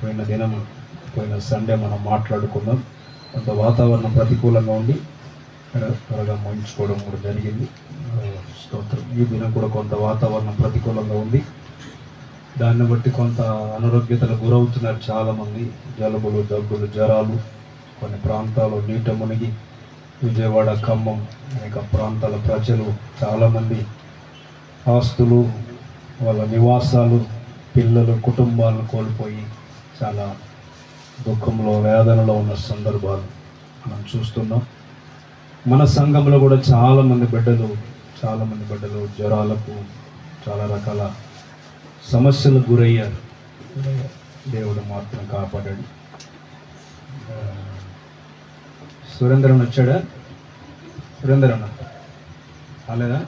పోయిన సండే మనం మాట్లాడుకుందాం. కొంత వాతావరణం ప్రతికూలంగా ఉండి త్వరగా ముగించుకోవడం కూడా జరిగింది. స్తోత్రం. ఈ దినం కూడా కొంత వాతావరణం ప్రతికూలంగా ఉంది. దాన్ని బట్టి కొంత అనారోగ్యతలకు గురవుతున్నారు చాలామంది. జలుబులు, దగ్గులు, జ్వరాలు. కొన్ని ప్రాంతాలు నీట మునిగి, విజయవాడ, ఖమ్మం అనేక ప్రాంతాల ప్రజలు చాలామంది ఆస్తులు, వాళ్ళ నివాసాలు, పిల్లలు, కుటుంబాలను కోల్పోయి చాలా దుఃఖంలో, వేదనలో ఉన్న సందర్భాలు మనం చూస్తున్నాం. మన సంఘంలో కూడా చాలామంది బిడ్డలు జ్వరాలకు, చాలా రకాల సమస్యలకు గురయ్యారు. దేవుడు మాత్రం కాపాడాడు. సురేంద్రన్ వచ్చాడా? సురేంద్రన్ రాలేదా?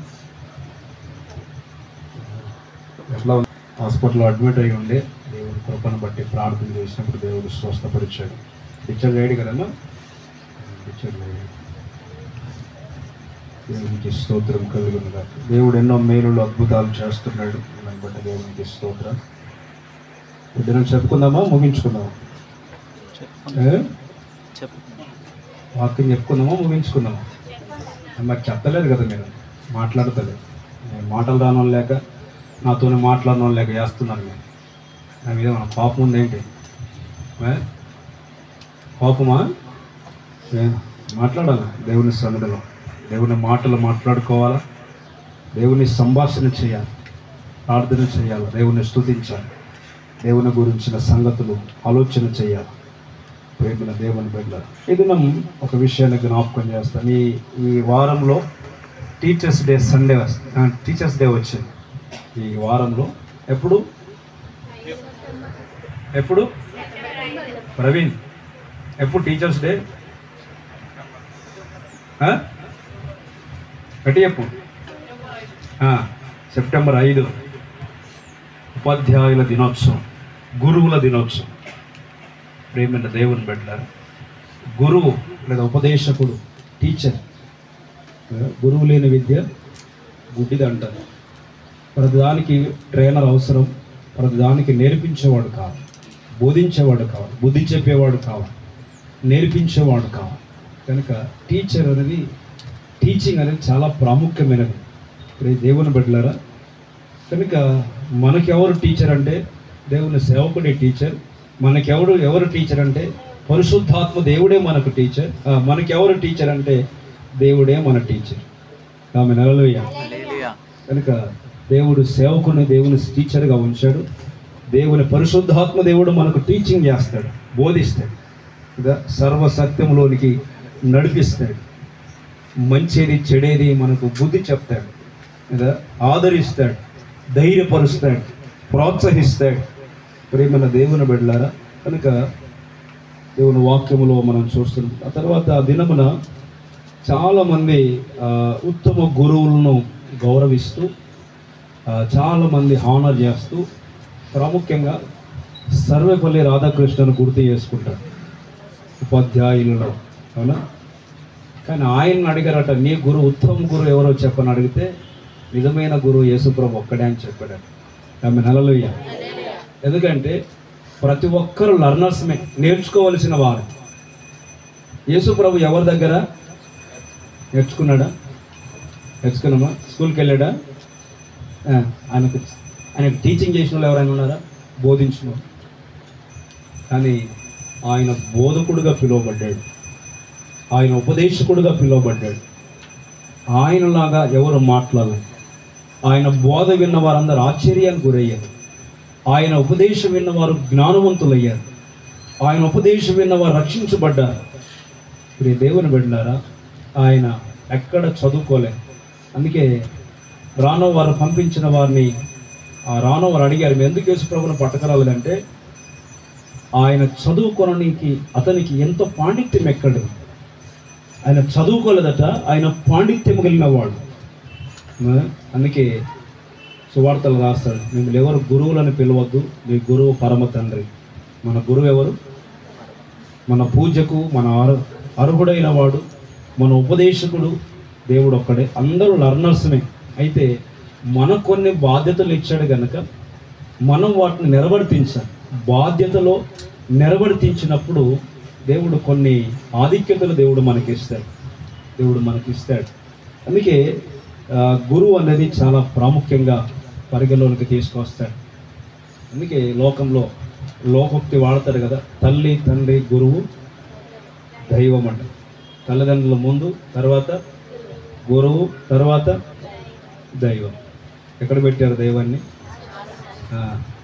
ఎట్లా హాస్పిటల్లో అడ్మిట్ అయ్యి ఉండే, దేవుడి కృపను బట్టి ప్రార్థన చేసినప్పుడు దేవుడు స్వస్థపరిచాడు. డిశ్చార్జ్ అయ్యాడు కదమ్మా? డిశ్చార్జ్ అయ్యాడు. దేవునికి స్తోత్రం కలుగునుగా. దేవుడు ఎన్నో మేలులు అద్భుతాలు చేస్తున్నాడు. దాన్ని బట్టి దేవునికి స్తోత్రం. పొద్దున చెప్పుకుందామా ముగించుకుందామా? వాక్యం చెప్పుకుందామా ముగించుకుందామా? మరి చెప్పలేదు కదా, మీరు మాట్లాడతలేదు. నేను మాటలు రాను లేక నాతోనే మాట్లాడడం లేక చేస్తున్నాను. నేను నా మీద మన పాపం ఉందేంటి? పాపమా? మాట్లాడాలి దేవుని సన్నిధిలో. దేవుని మాటలు మాట్లాడుకోవాలా, దేవుని సంభాషణ చేయాలి, ప్రార్థన చేయాలి, దేవుని స్తుతించాలి, దేవుని గురించిన సంగతులు ఆలోచన చేయాలి. ప్రేమల దేవుని బిడ్డలారా, ఇది మనం ఒక విషయాన్ని జ్ఞాపకం చేస్తాను. ఈ వారంలో టీచర్స్ డే వచ్చింది. ఈ వారంలో ఎప్పుడు ప్రవీణ్ ఎప్పుడు టీచర్స్ డే? గట్టి చెప్పు. సెప్టెంబర్ 5 ఉపాధ్యాయుల దినోత్సవం, గురువుల దినోత్సవం. ప్రేమైన దేవుని బిడ్డలారా, గురువు లేదా ఉపదేశకుడు, టీచర్. గురువు లేని విద్య గుడ్డిది అంటారు. ప్రతిదానికి ట్రైనర్ అవసరం, ప్రతిదానికి నేర్పించేవాడు కావాలి, బోధించేవాడు కావాలి, బుద్ధి చెప్పేవాడు కావాలి, నేర్పించేవాడు కావాలి. కనుక టీచింగ్ అనేది చాలా ప్రాముఖ్యమైనది. దేవుని బిడ్డలారా, కనుక మనకెవరు టీచర్ అంటే దేవుని సేవకుడే టీచర్. ఎవరు టీచర్ అంటే పరిశుద్ధాత్మ దేవుడే మనకు టీచర్. మనకెవరు టీచర్ అంటే దేవుడే మన టీచర్. ఆమె హల్లెలూయా. కనుక దేవుడు సేవకుని దేవుని టీచర్గా ఉంచాడు. దేవుని పరిశుద్ధాత్మ దేవుడు మనకు టీచింగ్ చేస్తాడు, బోధిస్తాడు, సర్వసత్యంలోనికి నడిపిస్తాడు, మంచిది చెడేది మనకు బుద్ధి చెప్తాడు, ఆదరిస్తాడు, ధైర్యపరుస్తాడు, ప్రోత్సహిస్తాడు. ప్రేమల దేవుని బిడ్డలారా, కనుక దేవుని వాక్యములో మనం చూస్తున్నాం. ఆ తర్వాత ఆ దినమున చాలామంది ఉత్తమ గురువులను గౌరవిస్తూ, చాలామంది హానర్ చేస్తూ, ప్రాముఖ్యంగా సర్వేపల్లి రాధాకృష్ణను గుర్తు చేసుకుంటారు ఉపాధ్యాయులలో, అవునా? కానీ ఆయన్ని అడిగారట, నీ గురువు ఉత్తమ గురువు ఎవరో చెప్పని అడిగితే నిజమైన గురువు యేసుప్రభు ఒక్కడే అని చెప్పాడు. ఆమె హల్లెలూయా. ఎందుకంటే ప్రతి ఒక్కరు లర్నర్స్మే, నేర్చుకోవలసిన వారు. యేసుప్రభు ఎవరి దగ్గర నేర్చుకున్నాడా? నేర్చుకున్నామా? స్కూల్కి వెళ్ళాడా? ఆయనకు టీచింగ్ చేసిన వాళ్ళు ఎవరైనా ఉన్నారా? బోధించిన. కానీ ఆయన బోధకుడుగా పిలువబడ్డాడు, ఆయన ఉపదేశకుడుగా పిలువబడ్డాడు. ఆయనలాగా ఎవరు మాట్లాడలేదు. ఆయన బోధ విన్న వారందరూ ఆశ్చర్యానికి గురయ్యారు. ఆయన ఉపదేశం విన్నవారు జ్ఞానవంతులయ్యారు. ఆయన ఉపదేశం విన్నవారు రక్షించబడ్డారు. ఇప్పుడు దేవుని బిడ్డలారా, ఆయన ఎక్కడ చదువుకోలేదు. అందుకే రానోవారు పంపించిన వారిని, ఆ రానోవారు అడిగారు, మేము ఎందుకు యేసుప్రభువును పట్టకరాలేదంటే ఆయన చదువుకోవడానికి అతనికి ఎంతో పాండిత్యం ఎక్కడు. ఆయన చదువుకోలేదట, ఆయన పాండిత్యం కలిగిన వాడు. అందుకే సువార్తలు రాస్తాడు, మిమ్మల్ని ఎవరు గురువులను పిలవద్దు, మీ గురువు పరమ తండ్రి. మన గురువు ఎవరు? మన పూజకు మన అర్హుడైన వాడు, మన ఉపదేశకుడు దేవుడు ఒక్కడే. అందరూ లర్నర్స్నే. అయితే మనకు కొన్ని బాధ్యతలు ఇచ్చాడు కనుక మనం వాటిని నెరవేర్తించాలి. బాధ్యతలో నెరవేర్తించినప్పుడు దేవుడు కొన్ని ఆధిక్యతలు దేవుడు మనకిస్తాడు. అందుకే గురువు అనేది చాలా ప్రాముఖ్యంగా పరిగణలోనికి తీసుకొస్తాడు. అందుకే లోకంలో లోకోక్తి వాడతారు కదా, తల్లి, తండ్రి, గురువు, దైవం అంట. తల్లిదండ్రుల ముందు, తర్వాత గురువు, తర్వాత దైవం. ఎక్కడ పెట్టారు దైవాన్ని?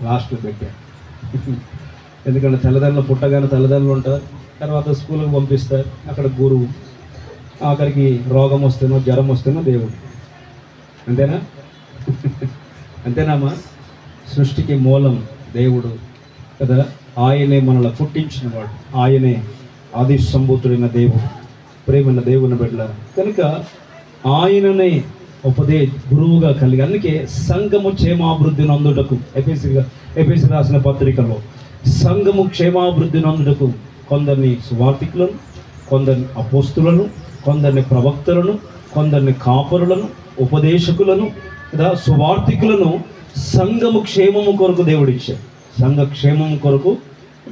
లాస్ట్లో పెట్టారు. ఎందుకంటే తల్లిదండ్రులు పుట్టగానే తల్లిదండ్రులు ఉంటారు, తర్వాత స్కూల్కి పంపిస్తారు, అక్కడ గురువు, ఆఖరికి రోగం వస్తేనో జ్వరం వస్తేనో దేవుడు. అంతేనా? అంతేనామా? సృష్టికి మూలం దేవుడు కదా. ఆయనే మనల్ని పుట్టించినవాడు, ఆయనే ఆది సంభూతుడైన దేవుడు. ప్రేమైన దేవుని బిడ్డలారా, కనుక ఆయననే గురువుగా కలిగి, అందుకే సంఘము క్షేమాభివృద్ధి నందుటకు ఎఫెసీ రాసిన పత్రికలో సంఘము క్షేమాభివృద్ధి నందుటకు కొందరిని సువార్తికులను, కొందరిని అపోస్తులను, కొందరిని ప్రవక్తలను, కొందరిని కాపరులను, ఉపదేశకులను, కదా సువార్థికులను సంఘము క్షేమము కొరకు దేవుడిచ్చారు. సంఘ క్షేమం కొరకు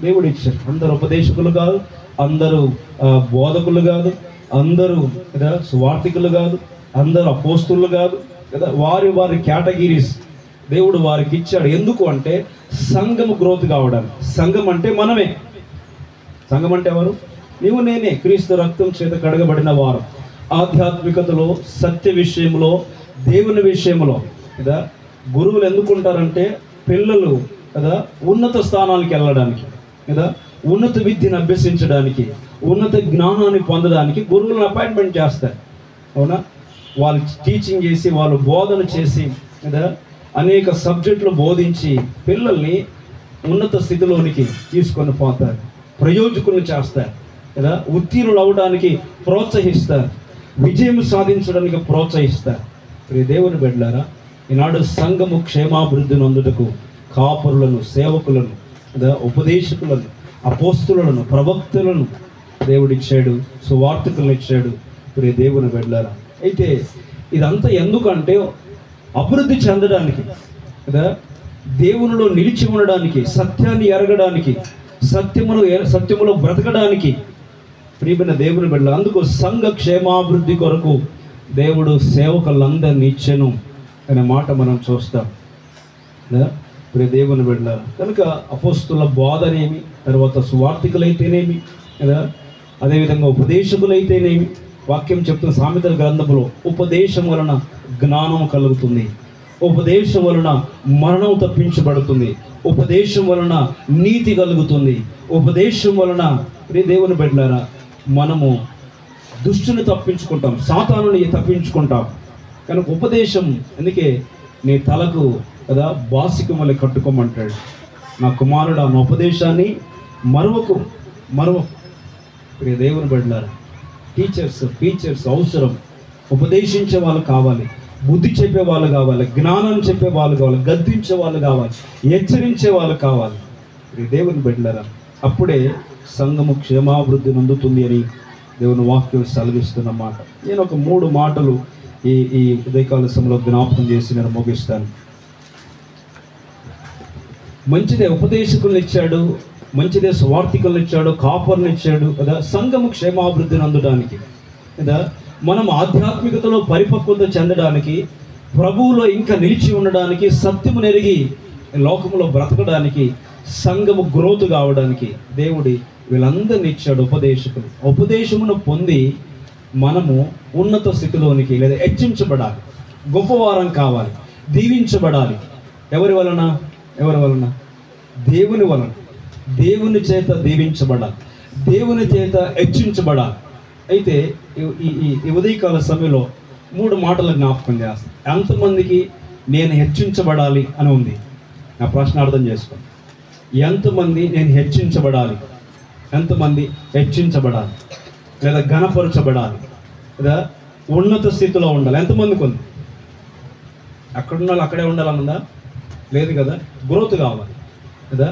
దేవుడిచ్చారు. అందరు ఉపదేశకులు కాదు, అందరూ బోధకులు కాదు, అందరూ కదా సువార్థికులు కాదు, అందరూ అపోస్తులు కాదు కదా. వారి వారి కేటగిరీస్ దేవుడు వారికి ఇచ్చాడు. ఎందుకు అంటే సంఘము గ్రోత్ కావడానికి. సంఘం అంటే మనమే. సంఘం అంటే ఎవరు? నీవు నేనే. క్రీస్తు రక్తం చేత కడగబడిన వారు. ఆధ్యాత్మికతలో, సత్య విషయంలో, దేవుని విషయంలో కదా గురువులు ఎందుకుంటారంటే పిల్లలు కదా ఉన్నత స్థానానికి వెళ్ళడానికి కదా, ఉన్నత విద్యను అభ్యసించడానికి, ఉన్నత జ్ఞానాన్ని పొందడానికి గురువులను అపాయింట్మెంట్ చేస్తారు. అవునా? వాళ్ళు టీచింగ్ చేసి, వాళ్ళు బోధన చేసి కదా అనేక సబ్జెక్టులు బోధించి పిల్లల్ని ఉన్నత స్థితిలోనికి తీసుకొని పోతారు, ప్రయోజకులను చేస్తారు కదా, ఉత్తీర్ణులు అవడానికి ప్రోత్సహిస్తారు, విజయం సాధించడానికి ప్రోత్సహిస్తారు. దేవుని బిడ్డలారా, ఈనాడు సంఘము క్షేమాభివృద్ధి నొందుటకు కాపరులను, సేవకులను కదా, ఉపదేశకులను, అపోస్తులను, ప్రవక్తలను దేవుడిచ్చాడు, సువార్తికులను ఇచ్చాడు. దేవుని బిడ్డలారా, అయితే ఇదంతా ఎందుకంటే అభివృద్ధి చెందడానికి కదా, దేవునిలో నిలిచి ఉండడానికి, సత్యాన్ని ఎరగడానికి, సత్యములో బ్రతకడానికి ప్రియమైన దేవుని బిడ్డలు. అందుకు సంఘ క్షేమాభివృద్ధి కొరకు దేవుడు సేవకులందరినీ ఇచ్చెను అనే మాట మనం చూస్తాం కదా. దేవుని బిడ్డలు కనుక అపోస్తుల బోధనేమి, తర్వాత సువార్థికులైతేనేమి కదా, అదేవిధంగా ఉపదేశకులైతేనేమి, వాక్యం చెప్తున్న సామెతల గ్రంథంలో ఉపదేశం వలన జ్ఞానం కలుగుతుంది, ఉపదేశం వలన మరణం తప్పించబడుతుంది, ఉపదేశం వలన నీతి కలుగుతుంది, ఉపదేశం వలన దేవుని బిడ్డలారా మనము దుష్టుని తప్పించుకుంటాం, సాతానుని తప్పించుకుంటాం. కనుక ఉపదేశం, అందుకే నీ తలకు కదా బాసికం వల్ల కట్టుకోమంటాడు. నా కుమారుడు ఆ ఉపదేశాన్ని మరొక దేవుని బిడ్డలారా టీచర్స్ అవసరం. ఉపదేశించే వాళ్ళు కావాలి, బుద్ధి చెప్పే వాళ్ళు కావాలి, జ్ఞానం చెప్పే వాళ్ళు కావాలి, గద్దించే వాళ్ళు కావాలి, హెచ్చరించే వాళ్ళు కావాలి. దేవుని బిడ్డలారా, అప్పుడే సంఘము క్షేమాభివృద్ధి నొందుతుంది అని దేవుని వాక్యం సెలవిస్తున్న మాట. నేను ఒక 3 మాటలు ఈ ఉదయకాల సమయంలో జ్ఞాపకం చేసి నేను ముగిస్తాను. మంచిదే ఉపదేశకులను ఇచ్చాడు, మంచిదే సువార్థికులను ఇచ్చాడు, కాపర్ని ఇచ్చాడు కదా, సంఘము క్షేమాభివృద్ధి నందడానికి కదా, మనం ఆధ్యాత్మికతలో పరిపక్వత చెందడానికి, ప్రభువులో ఇంకా నిలిచి ఉండడానికి, సత్యము నెరిగి లోకములో బ్రతకడానికి, సంఘము గ్రోత్ కావడానికి దేవుడి వీళ్ళందరినీ ఇచ్చాడు ఉపదేశకులు. ఉపదేశమును పొంది మనము ఉన్నత స్థితిలోనికి లేదా హెచ్చించబడాలి, గొప్పవారం కావాలి, దీవించబడాలి. ఎవరి వలన? దేవుని వలన. దేవుని చేత దీవించబడాలి, దేవుని చేత హెచ్చించబడాలి. అయితే ఈ ఉదయకాల సమయంలో 3 మాటలు జ్ఞాపకం చేస్తాను. ఎంతమందికి నేను హెచ్చించబడాలి అని ఉంది? నా ప్రశ్న అర్థం చేసుకోండి. ఎంతమంది నేను హెచ్చించబడాలి? ఎంతమంది హెచ్చించబడాలి లేదా ఘనపరచబడాలి లేదా ఉన్నత స్థితిలో ఉండాలి? ఎంతమందికి ఉంది? అక్కడున్న వాళ్ళు అక్కడే ఉండాలన్నదా? లేదు కదా. గ్రోత్ కావాలి కదా.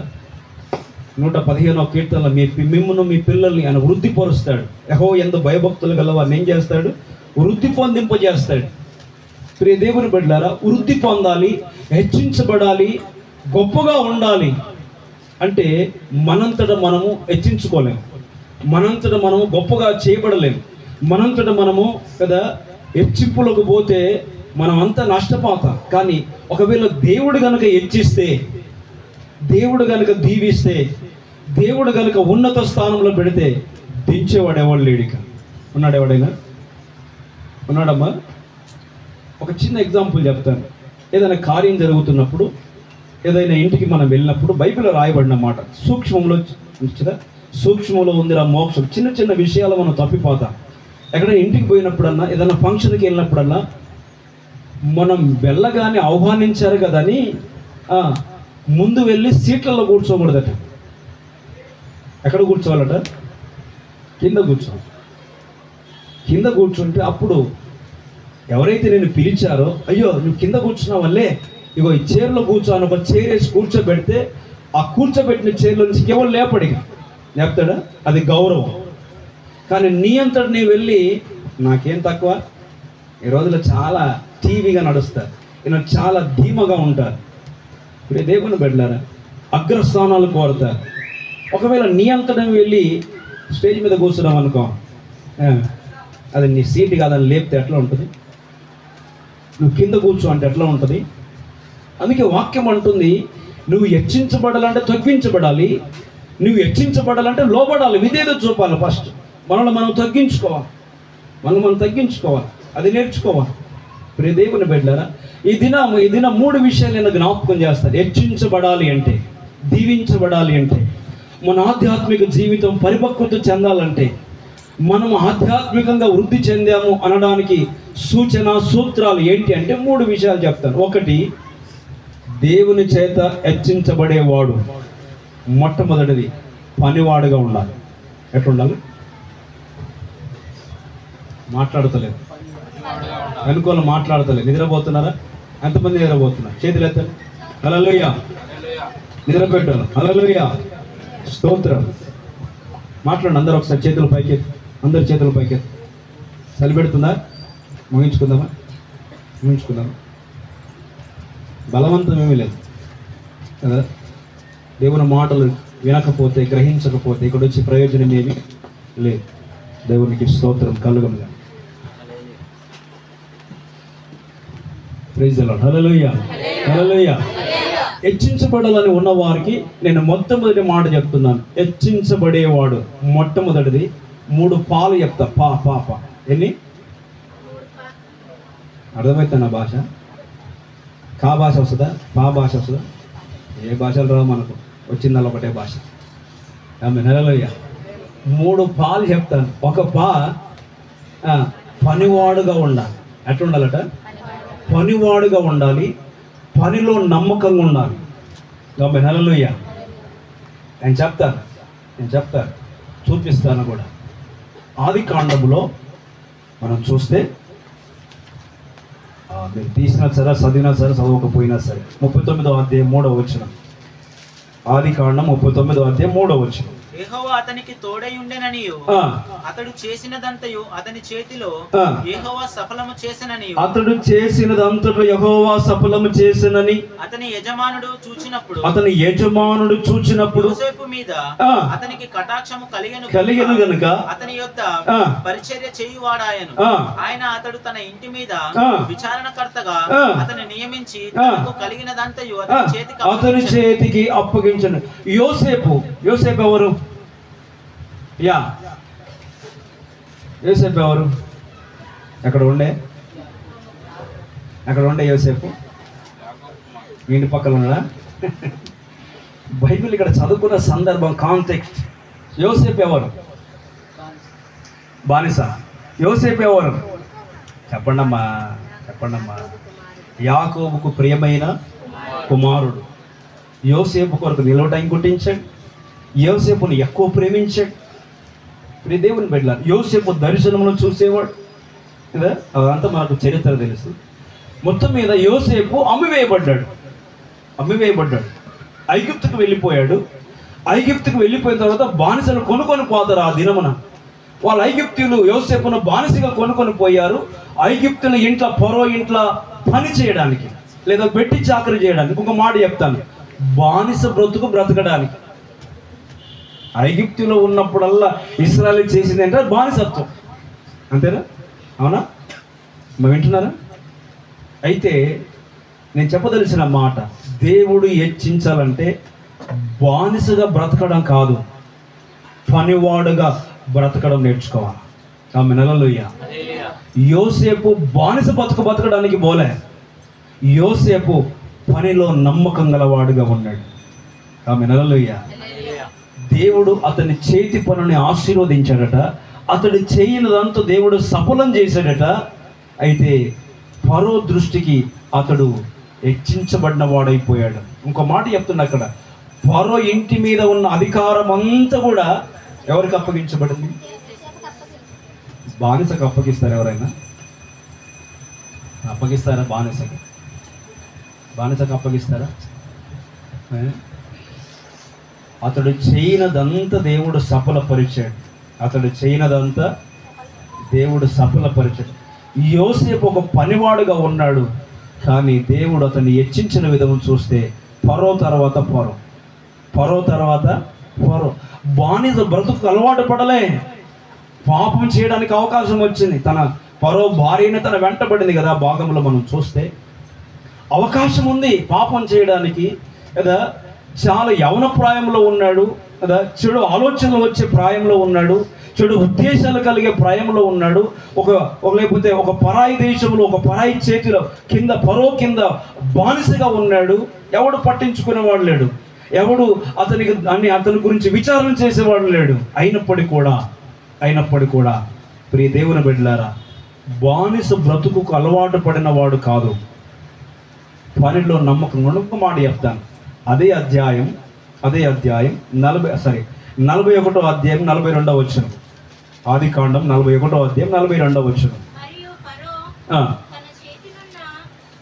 115వ కీర్తనలో మిమ్మును మీ పిల్లల్ని ఆయన వృద్ధిపరుస్తాడు. యెహోవా యందు భయభక్తులు గలవారిని ఏం చేస్తాడు? వృద్ధి పొందింపజేస్తాడు. ప్రియ దేవుని బిడ్డలారా, వృద్ధి పొందాలి, హెచ్చించబడాలి, గొప్పగా ఉండాలి అంటే మనంతట మనము హెచ్చించుకోలేము, మనంతట మనము గొప్పగా చేయబడలేము, మనంతట మనము కదా హెచ్చింపులకు పోతే మనం అంతా నష్టపోతాం. కానీ ఒకవేళ దేవుడు కనుక హెచ్చిస్తే, దేవుడు కనుక దీవిస్తే, దేవుడు కనుక ఉన్నత స్థానంలో పెడితే దించేవాడు ఎవడు లేడిక? ఉన్నాడు? ఎవడైనా ఉన్నాడమ్మా? ఒక చిన్న ఎగ్జాంపుల్ చెప్తాను. ఏదైనా కార్యం జరుగుతున్నప్పుడు, ఏదైనా ఇంటికి మనం వెళ్ళినప్పుడు బైబిల్లో రాయబడిన మాట సూక్ష్మంలో ఉందిరా మోక్షం. చిన్న చిన్న విషయాలు మనం తప్పిపోతాం. ఎక్కడైనా ఇంటికి పోయినప్పుడన్నా, ఏదైనా ఫంక్షన్కి వెళ్ళినప్పుడన్నా మనం వెళ్ళగానే ఆహ్వానించారు కదని ముందు వెళ్ళి సీట్లలో కూర్చోకూడదట. ఎక్కడ కూర్చోవాలట? కింద కూర్చోవాలి. కింద కూర్చుంటే అప్పుడు ఎవరైతే నేను పిలిచారో, అయ్యో నువ్వు కింద కూర్చున్న వల్లే ఇగో ఈ చైర్లో కూర్చోని ఒక చైర్ వేసి కూర్చోబెడితే ఆ కూర్చోబెట్టిన చైర్లో నుంచి కేవలం లేపుతాడా? అది గౌరవం. కానీ నీ అంతటి నీ వెళ్ళి నాకేం తక్కువ, ఈ రోజుల్లో చాలా టీవీగా నడుస్తారు, ఈయన చాలా ధీమగా ఉంటారు. ఇప్పుడు దేవుని బిడ్డలారా, అగ్రస్థానాలు కోరుతారు. ఒకవేళ నీ అంతటా వెళ్ళి స్టేజ్ మీద కూర్చున్నాం అనుకో, అది నీ సీటు కాదని లేపితే ఎట్లా ఉంటుంది? నువ్వు కింద కూర్చో అంటే ఎట్లా ఉంటుంది? అందుకే వాక్యం అంటుంది, నువ్వు హెచ్చించబడాలంటే తగ్గించబడాలి, నువ్వు హెచ్చించబడాలంటే లోబడాలి, విధేయత చూపాలి. ఫస్ట్ మనల్ని మనం తగ్గించుకోవాలి, మనం తగ్గించుకోవాలి, అది నేర్చుకోవాలి. ప్రియ దేవుని బిడ్డలారా, ఈ దిన 3 విషయాలు నేను జ్ఞాపకం చేస్తాను. హెచ్చించబడాలి అంటే, దీవించబడాలి అంటే, మన ఆధ్యాత్మిక జీవితం పరిపక్వత చెందాలంటే, మనం ఆధ్యాత్మికంగా వృద్ధి చెందాము అనడానికి సూచన సూత్రాలు ఏంటి అంటే 3 విషయాలు చెప్తాను. ఒకటి, దేవుని చేత హెచ్చించబడేవాడు మొట్టమొదటిది పనివాడుగా ఉండాలి. ఎట్లుండాలి? మాట్లాడతలేదు, వెనుకోల మాట్లాడతలేదు. నిద్రపోతున్నారా? ఎంతమంది నిద్రపోతున్నారు? చేతులు ఎత్తండి. హల్లెలూయా. నిద్రపెట్టాను. హల్లెలూయా. స్తోత్రం. మాట్లాడండి అందరూ ఒకసారి. చేతులు పైకెత్తి, అందరు చేతులు పైకెత్తి. చలి పెడుతుందా? ముగించుకుందామా? ముగించుకుందామా? బలవంతం ఏమీ లేదు కదా. దేవుని మాటలు వినకపోతే, గ్రహించకపోతే ఇక్కడ వచ్చి ప్రయోజనం ఏమీ లేదు. దేవునికి స్తోత్రం కలుగునుగా. Praise the lord. Hallelujah. Hallelujah. హెచ్చించబడాలని ఉన్న వారికి నేను మొట్టమొదటి మాట చెప్తున్నాను. హెచ్చించబడేవాడు మొట్టమొదటిది 3 పాలు చెప్తా. పా ఎన్ని? అర్థమవుతా నా భాష? కా భాష వస్తుందా? పా భాష వస్తుందా? ఏ భాషలు రావు మనకు, వచ్చిందల్లా ఒకటే భాష. ఆమె హల్లెలూయా. 3 పాలు చెప్తాను. ఒక పా పనివాడుగా ఉండాలి. ఎట్లా ఉండాలట? పనివాడుగా ఉండాలి, పనిలో నమ్మకంగా ఉండాలి. ఆమె హల్లెలూయా. నేను చెప్తాను, చూపిస్తాను కూడా. ఆదికాండములో మనం చూస్తే, మీరు తీసినా సరే, చదివినా సరే, చదవకపోయినా సరే, 39వ అధ్యాయం 3వ వచనం. ఆదికాండం 39వ అధ్యాయం 3వ వచనం. యెహోవా అతనికి తోడై ఉండెననియు అతడు చేసినదంతయు అతని చేతిలో యెహోవా సఫలము చేసెననియు అతడు చేసినదంతటా యెహోవా సఫలము చేసెనని అతని యజమానుడు చూచినప్పుడు యోసేపు మీద అతనికి కటాక్షము కలిగెను గనుక అతని యొద్ద పరిచర్య చేయువాడాయను. ఆయన అతడు తన ఇంటి మీద విచారణకర్తగా అతని నియమించి తనకు కలిగినదంతయు అతని చేతికి అప్పగించను. యోసేపు ఎవరు? యోసేపు ఎవరు? ఎక్కడ ఉండే యోసేపు? ఇంటి పక్కన ఉన్నాడా? బైబిల్ ఇక్కడ చదువుకున్న సందర్భం, కాంటెక్స్ట్. యోసేపు ఎవరు? బానిస. యోసేపు ఎవరు? చెప్పండమ్మా. యాకోబుకు ప్రియమైన కుమారుడు. యోసేపు కొరకు నిలవటం గుర్తించండి. యోసేపుని ఎక్కువ ప్రేమించాడు. ఇప్పుడు దేవుని బిడ్డలారా, యోసేపు దర్శనమును చూసేవాడు కదా. అదంతా మనకు చరిత్ర తెలుసు. మొత్తం మీద యోసేపు అమ్మివేయబడ్డాడు. ఐగుప్తుకు వెళ్ళిపోయాడు. ఐగుప్తుకు వెళ్ళిపోయిన తర్వాత బానిసలు కొనుక్కొని పోతారు. ఆ దినమున వాళ్ళు ఐగుప్తులు యోసేపును బానిసగా కొనుక్కొని పోయారు. ఐగుప్తుల ఇంట్లో, ఫరో ఇంట్లో పని చేయడానికి, లేదా పెట్టి చాకరీ చేయడానికి. ఒక మాట చెప్తాను, బానిస బ్రతకడానికి. ఐగుప్తులో ఉన్నప్పుడల్లా ఇశ్రాయేలు చేసింది అంటే బానిసత్వం. అంతేనా? అవునా? మరి వింటున్నారా? అయితే నేను చెప్పదలిసిన మాట, దేవుడు హెచ్చించాలంటే బానిసగా బ్రతకడం కాదు, పనివాడుగా బ్రతకడం నేర్చుకోవాలి. ఆమె హల్లెలూయా. యోసేపు బానిస బతకడానికి పోలే. యోసేపు పనిలో నమ్మకం గలవాడుగా ఉన్నాడు. ఆమె హల్లెలూయా. దేవుడు అతని చేతి పనుని ఆశీర్వదించాడట. అతడు చేయనిదంతా దేవుడు సఫలం చేశాడట. అయితే ఫరో దృష్టికి అతడు హెచ్చించబడిన వాడైపోయాడు. ఇంకో మాట చెప్తున్నా, అక్కడ ఫరో ఇంటి మీద ఉన్న అధికారం అంతా కూడా ఎవరికి అప్పగించబడింది? బానిసకు అప్పగిస్తారు. ఎవరైనా అప్పగిస్తారా? బానిసకు అప్పగిస్తారా? అతడు చేయనదంతా దేవుడు సఫలపరిచాడు. యోసేపు ఒక పనివాడుగా ఉన్నాడు, కానీ దేవుడు అతన్ని హెచ్చించిన విధం చూస్తే ఫరో తర్వాత ఫరో బానిస బ్రతుకు అలవాటు పడలే, పాపం చేయడానికి అవకాశం వచ్చింది. తన ఫరో భార్యని తన వెంటబడింది కదా, భాగంలో మనం చూస్తే అవకాశం ఉంది పాపం చేయడానికి కదా. చాలా యవన ప్రాయంలో ఉన్నాడు కదా, చెడు ఆలోచనలు వచ్చే ప్రాయంలో ఉన్నాడు, చెడు ఉద్దేశాలు కలిగే ప్రాయంలో ఉన్నాడు. లేకపోతే ఒక పరాయి దేశంలో ఒక పరాయి చేతిలో కింద ఫరో కింద బానిసగా ఉన్నాడు. ఎవడు పట్టించుకునేవాడు లేడు, ఎవడు అతని గురించి విచారణ చేసేవాడు లేడు. అయినప్పటికీ కూడా ప్రియ దేవుని బిడ్డలారా, బానిస బ్రతుకుకు అలవాటు పడిన వాడు కాదు, పనిలో నమ్మకం. నమ్మకం మాట చెప్తాను. అదే అధ్యాయం 41వ అధ్యాయం 42వ వచనం. ఆదికాండం 41వ అధ్యాయం 42వ వచనం. మరియు ఫరో తన చేతినున్న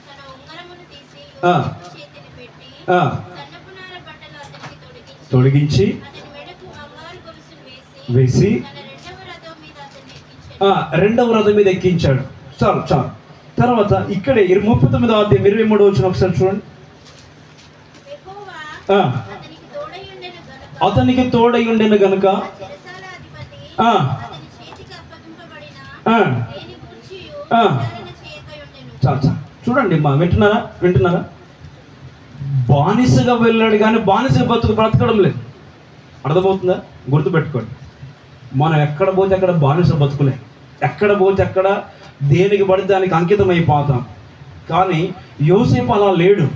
తన ఉంగరమును తీసి యోసేపు చేతిని పెట్టి సన్నపునార బట్టలు అతనికి తొడిగించి అతని మెడకు బంగారు గొలుసును వేసి తన రెండవ రథం మీద ఎక్కించాడు. చాలు. తర్వాత ఇక్కడే 39వ అధ్యాయం 23వ వచనం ఒకసారి చూడండి. అతనికి తోడై ఉండెను గనుక చాలు. చూడండి మా వింటున్నారా? బానిసగా వెళ్ళాడు కానీ బానిసగా బ్రతకడం లేదు. అర్థమవుతుందా? గుర్తుపెట్టుకోండి, మనం ఎక్కడ పోతే అక్కడ బానిస బతుకులే, ఎక్కడ పోతే అక్కడ దేనికి పడితే దానికి అంకితం అయిపోతాం. కానీ యోసేపు అలా లేడు,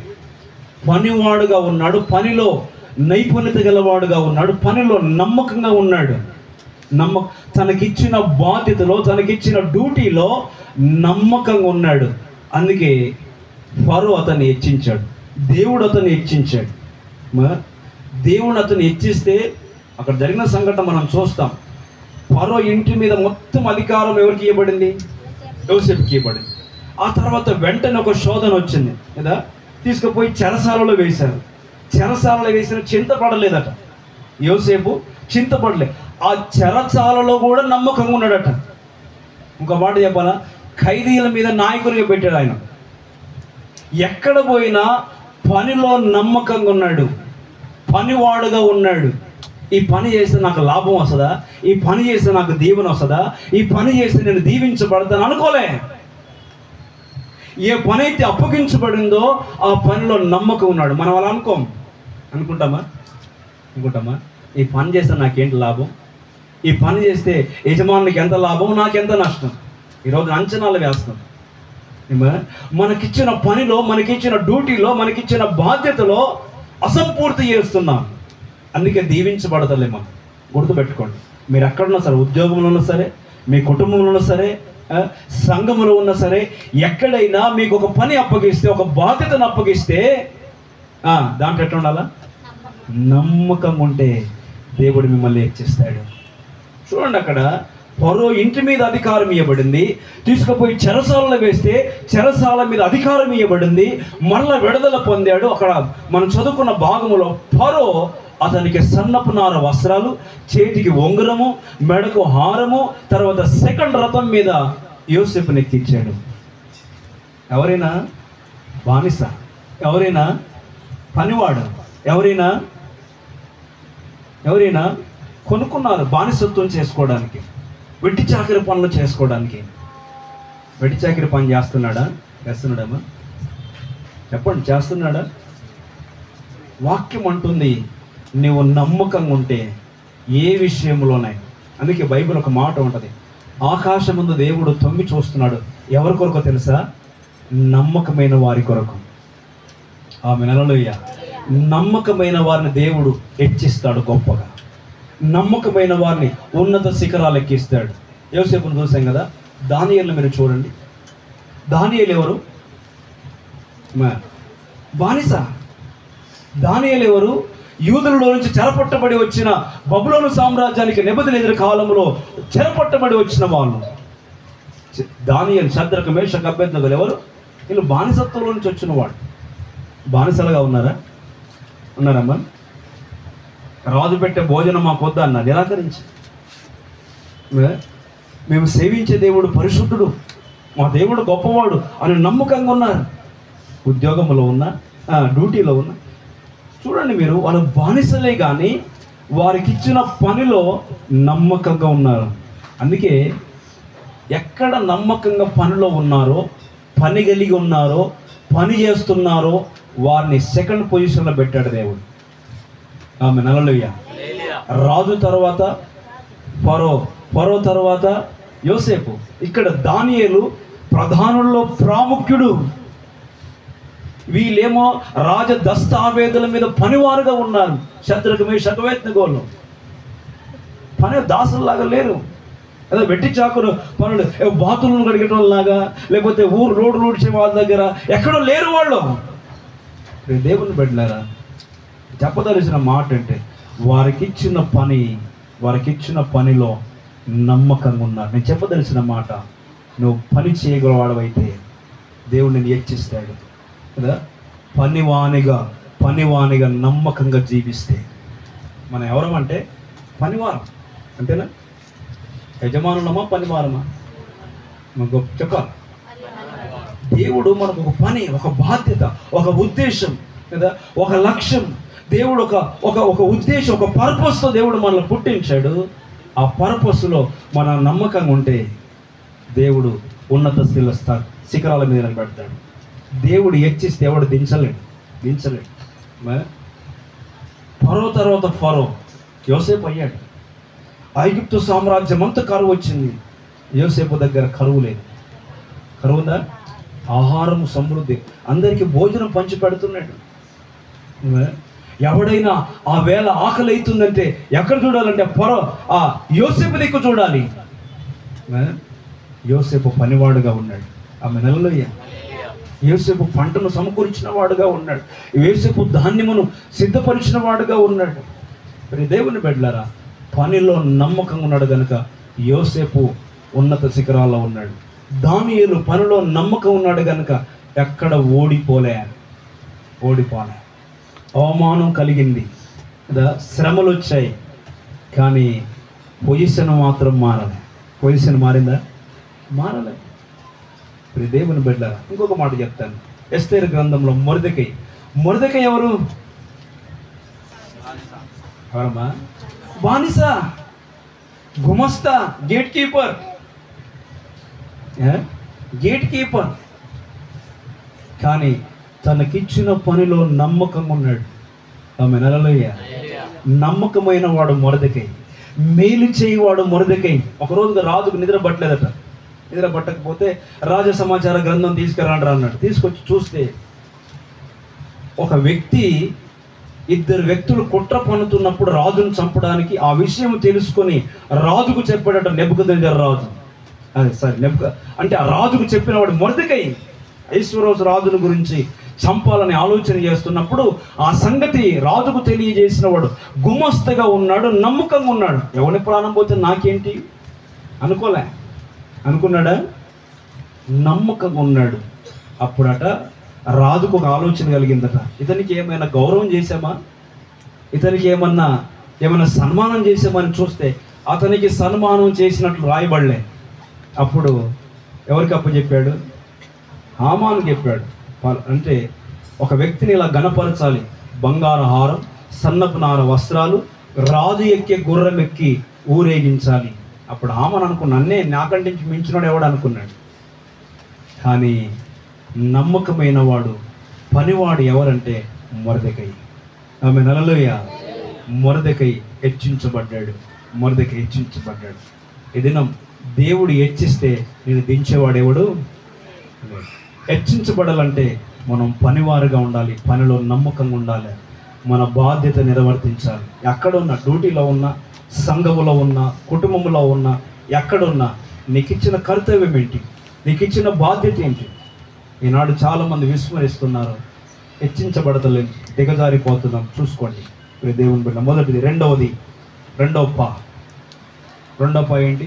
పనివాడుగా ఉన్నాడు, పనిలో నైపుణ్యత గలవాడుగా ఉన్నాడు, పనిలో నమ్మకంగా ఉన్నాడు. తనకిచ్చిన బాధ్యతలో తనకిచ్చిన డ్యూటీలో నమ్మకంగా ఉన్నాడు. అందుకే ఫరో అతన్ని హెచ్చించాడు, దేవుడు అతన్ని హెచ్చించాడు. దేవుడు అతన్ని హెచ్చిస్తే అక్కడ జరిగిన సంఘటన మనం చూస్తాం. ఫరో ఇంటి మీద మొత్తం అధికారం ఎవరికి ఇవ్వబడింది? యోసేపుకి ఇవ్వబడింది. ఆ తర్వాత వెంటనే ఒక శోధన వచ్చింది కదా, తీసుకుపోయి చెరసాలలో వేశారు. చెరసాలలో వేసిన చింతపడలేదట యోసేపు, చింతపడలే. ఆ చెరసాలలో కూడా నమ్మకంగా ఉన్నాడట. ఇంకో మాట చెప్పాలా, ఖైదీల మీద నాయకునిగా పెట్టాడు ఆయన. ఎక్కడ పోయినా పనిలో నమ్మకంగా ఉన్నాడు, పనివాడుగా ఉన్నాడు. ఈ పని చేస్తే నాకు లాభం వస్తుందా, ఈ పని చేస్తే నాకు దీవెన వస్తుందా, ఈ పని చేస్తే నేను దీవించబడతాను అనుకోలే. ఏ పని అయితే అప్పగించబడిందో ఆ పనిలో నమ్మకం ఉన్నాడు. మనం అలా అనుకుంటామా? ఈ పని చేస్తే నాకేంటి లాభం, ఈ పని చేస్తే యజమానికి ఎంత లాభం, నాకెంత నష్టం. ఈరోజు అంచనాలు వేస్తాం. మనకిచ్చిన పనిలో, మనకిచ్చిన డ్యూటీలో, మనకిచ్చిన బాధ్యతలో అసంపూర్తి చేస్తున్నాం. అందుకే దీవించబడతలే. మనం గుర్తుపెట్టుకోండి, మీరు ఎక్కడున్నా సరే, ఉద్యోగంలో ఉన్నా సరే, మీ కుటుంబంలో ఉన్నా సరే, సంఘంలో ఉన్నా సరే, ఎక్కడైనా మీకు ఒక పని అప్పగిస్తే, ఒక బాధ్యతను అప్పగిస్తే దాంట్లో ఎట్లా ఉండాలా? నమ్మకం ఉంటే దేవుడు మిమ్మల్ని హెచ్చిస్తాడు. చూడండి, అక్కడ ఫరో ఇంటి మీద అధికారం ఇవ్వబడింది, తీసుకుపోయి చెరసాలలో వేస్తే చెరసాల మీద అధికారం ఇవ్వబడింది, మళ్ళా విడుదల పొందాడు. అక్కడ మనం చదువుకున్న భాగంలో ఫరో అతనికి సన్నపు నార వస్త్రాలు, చేతికి ఉంగరము, మెడకు హారము, తర్వాత సెకండ్ రథం మీద యోసేపుని ఎక్కించాడు. ఎవరైనా బానిస, ఎవరైనా పనివాడు, ఎవరైనా కొనుక్కున్నారు బానిసత్వం చేసుకోవడానికి, వెట్టి చాకరి పనులు చేసుకోవడానికి. వెట్టి చాకరి పని చేస్తున్నాడమ్మా? చెప్పండి, చేస్తున్నాడా? వాక్యం అంటుంది, నువ్వు నమ్మకంగా ఉంటే ఏ విషయంలోనే. అందుకే బైబిల్ ఒక మాట ఉంటుంది, ఆకాశం ముందు దేవుడు తొంగి చూస్తున్నాడు. ఎవరి కొరకు తెలుసా? నమ్మకమైన వారి కొరకు. ఆమె హల్లెలూయా. నమ్మకమైన వారిని దేవుడు హెచ్చిస్తాడు గొప్పగా, నమ్మకమైన వారిని ఉన్నత శిఖరాలు ఎక్కిస్తాడు. యోసేపును చూసాం కదా. దానియేలును మీరు చూడండి. దానియేలు ఎవరు? బానిస. దానియేలు ఎవరు? యూదులలో నుంచి చెరపట్టబడి వచ్చిన బబులోను సామ్రాజ్యానికి నెబుకద్నెజరు కాలంలో చెరపట్టబడి వచ్చిన వాళ్ళు. దానియేలు, షద్రకు, మేషకు, అబేద్నెగోలు ఎవరు? వీళ్ళు బానిసత్వంలో నుంచి వచ్చిన వాడు. బానిసలుగా ఉన్నారమ్మా? రాజు పెట్టే భోజనం మాకు వద్దా అన్న నిరాకరించి. మేము సేవించే దేవుడు పరిశుద్ధుడు, మా దేవుడు గొప్పవాడు అని నమ్మకంగా ఉన్నారు. ఉద్యోగంలో ఉన్న, డ్యూటీలో ఉన్న, చూడండి మీరు, వాళ్ళు బానిసలే కానీ వారికి ఇచ్చిన పనిలో నమ్మకంగా ఉన్నారు. అందుకే ఎక్కడ నమ్మకంగా పనిలో ఉన్నారో, పని కలిగి ఉన్నారో, పని చేస్తున్నారో వారిని సెకండ్ పొజిషన్లో పెట్టాడు దేవుడు. ఆమె హల్లెలూయా. రాజు తర్వాత ఫరో తర్వాత యోసేపు. ఇక్కడ దానియేలు ప్రధానుల్లో ప్రాముఖ్యుడు. వీళ్ళేమో రాజ దస్తావేదుల మీద పనివారుగా ఉన్నారు. శత్రుఘ్న మేషక్ అబేద్నెగోలు పని దాసుల్లాగా లేరు. ఏదో వెట్టి చాకులు పనులు, బాతులను కడిగేట వాళ్ళలాగా, లేకపోతే రోడ్లు ఊడ్చే వాళ్ళ దగ్గర ఎక్కడో లేరు వాళ్ళు. దేవుని బిడ్డలారా, చెప్పదలసిన మాట అంటే వారికిచ్చిన పనిలో నమ్మకంగా ఉన్నారు. నేను చెప్పదలసిన మాట, నువ్వు పని చేయగలవాడవైతే దేవుడు నేను హెచ్చిస్తాడు కదా. పనివానిగా నమ్మకంగా జీవిస్తే మనం ఎవరమంటే పనివారం అంతేనా? యజమానులమా పనివారమా? మనకు చెప్పాలి. దేవుడు మనకు ఒక పని, ఒక బాధ్యత, ఒక ఉద్దేశం కదా, ఒక లక్ష్యం. దేవుడు ఒక ఉద్దేశం, ఒక పర్పస్తో దేవుడు మనల్ని పుట్టించాడు. ఆ పర్పస్లో మన నమ్మకంగా ఉంటే దేవుడు ఉన్నత శిఖరాల మీద నిలబెడతాడు. దేవుడు హెచ్చిస్తే ఎవడు దించలేడు. ఫరో తర్వాత యోసేపు అయ్యాడు. ఐగుప్తు సామ్రాజ్యం అంతా కరువు వచ్చింది. యోసేపు దగ్గర కరువు లేదు. కరువుందా? ఆహారం సమృద్ధి, అందరికీ భోజనం పంచి పెడుతున్నాడు. ఎవడైనా ఆ వేళ ఆకలి అవుతుందంటే ఎక్కడ చూడాలంటే ఆ యోసేపు దిక్కు చూడాలి. యోసేపు పనివాడుగా ఉన్నాడు. ఆమె హల్లెలూయా. యోసేపు పంటను సమకూర్చిన వాడుగా ఉన్నాడు. యోసేపు ధాన్యమును సిద్ధపరిచిన వాడుగా ఉన్నాడు. మరి దేవుని బిడ్డలారా, పనిలో నమ్మకంగా ఉన్నాడు కనుక యోసేపు ఉన్నత శిఖరాల్లో ఉన్నాడు. దానియేలు పనిలో నమ్మకం ఉన్నాడు కనుక ఎక్కడ ఓడిపోలే. అవమానం కలిగింది కదా, శ్రమలు వచ్చాయి, కానీ పొజిషన్ మాత్రం మారలే. పొజిషన్ మారిందా? మారలే. ఇప్పుడు దేవుని బిడ్డలారా, ఇంకొక మాట చెప్తాను. ఎస్తేరు గ్రంథంలో మొర్దెకై ఎవరు? ఎవరమ్మా? బానిస, గుమస్తా, గేట్ కీపర్. కానీ తనకిచ్చిన పనిలో నమ్మకంగా ఉన్నాడు. ఆమె హల్లెలూయా. నమ్మకమైన వాడు మొర్దెకై, మేలు చేయవాడు మొర్దెకై. ఒకరోజుగా రాజుకు నిద్ర పట్టలేదట. నిద్ర పట్టకపోతే రాజ సమాచార గ్రంథం తీసుకురండి అన్నాడు. తీసుకొచ్చి చూస్తే ఇద్దరు వ్యక్తులు కుట్ర పన్నుతున్నప్పుడు రాజును చంపడానికి ఆ విషయం తెలుసుకొని రాజుకు చెప్పాడట నెబుకద్నెజర్ రాజు. అంటే ఆ రాజుకు చెప్పిన వాడు మొర్దెకై. ఐశ్వరోజు రాజుల గురించి చంపాలని ఆలోచన చేస్తున్నప్పుడు ఆ సంగతి రాజుకు తెలియజేసిన వాడు గుమస్తగా ఉన్నాడు, నమ్మకంగా ఉన్నాడు. ఎవరి ప్రాణం పోతే నాకేంటి అనుకున్నాడా? నమ్మకంగా ఉన్నాడు. అప్పుడట రాజుకు ఒక ఆలోచన కలిగిందట, ఇతనికి ఏమైనా గౌరవం చేశామా, ఇతనికి ఏమైనా సన్మానం చేశామని చూస్తే అతనికి సన్మానం చేసినట్లు రాయబడలే. అప్పుడు ఎవరికి అప్పచెప్పాడు? హామాను చెప్పాడు. అంటే ఒక వ్యక్తిని ఇలా గణపరచాలి, బంగారు హారం, సన్నపు నార వస్త్రాలు, రాజు ఎక్కే గుర్రం ఎక్కి ఊరేగించాలి. అప్పుడు హామాను అనుకున్నా, నాకంటే మించినోడు ఎవడు అనుకున్నాడు. కానీ నమ్మకమైన వాడు, పనివాడు ఎవరంటే మొర్దెకై. ఆమె హల్లెలూయా. మొర్దెకై హెచ్చించబడ్డాడు. ఈ దినం దేవుడు హెచ్చిస్తే నేను దించేవాడెవడు? హెచ్చించబడాలంటే మనం పనివారుగా ఉండాలి, పనిలో నమ్మకంగా ఉండాలి, మన బాధ్యత నిర్వర్తించాలి. ఎక్కడున్నా, డ్యూటీలో ఉన్నా, సంఘములో ఉన్నా, కుటుంబంలో ఉన్నా, ఎక్కడున్నా నీకు ఇచ్చిన కర్తవ్యం ఏంటి, నీకు ఇచ్చిన బాధ్యత ఏంటి? ఈనాడు చాలామంది విస్మరిస్తున్నారు, హెచ్చించబడతలేదు, దిగజారిపోతున్నాం. చూసుకోండి దేవుని బిడ్డ. మొదటిది. రెండో పా ఏంటి?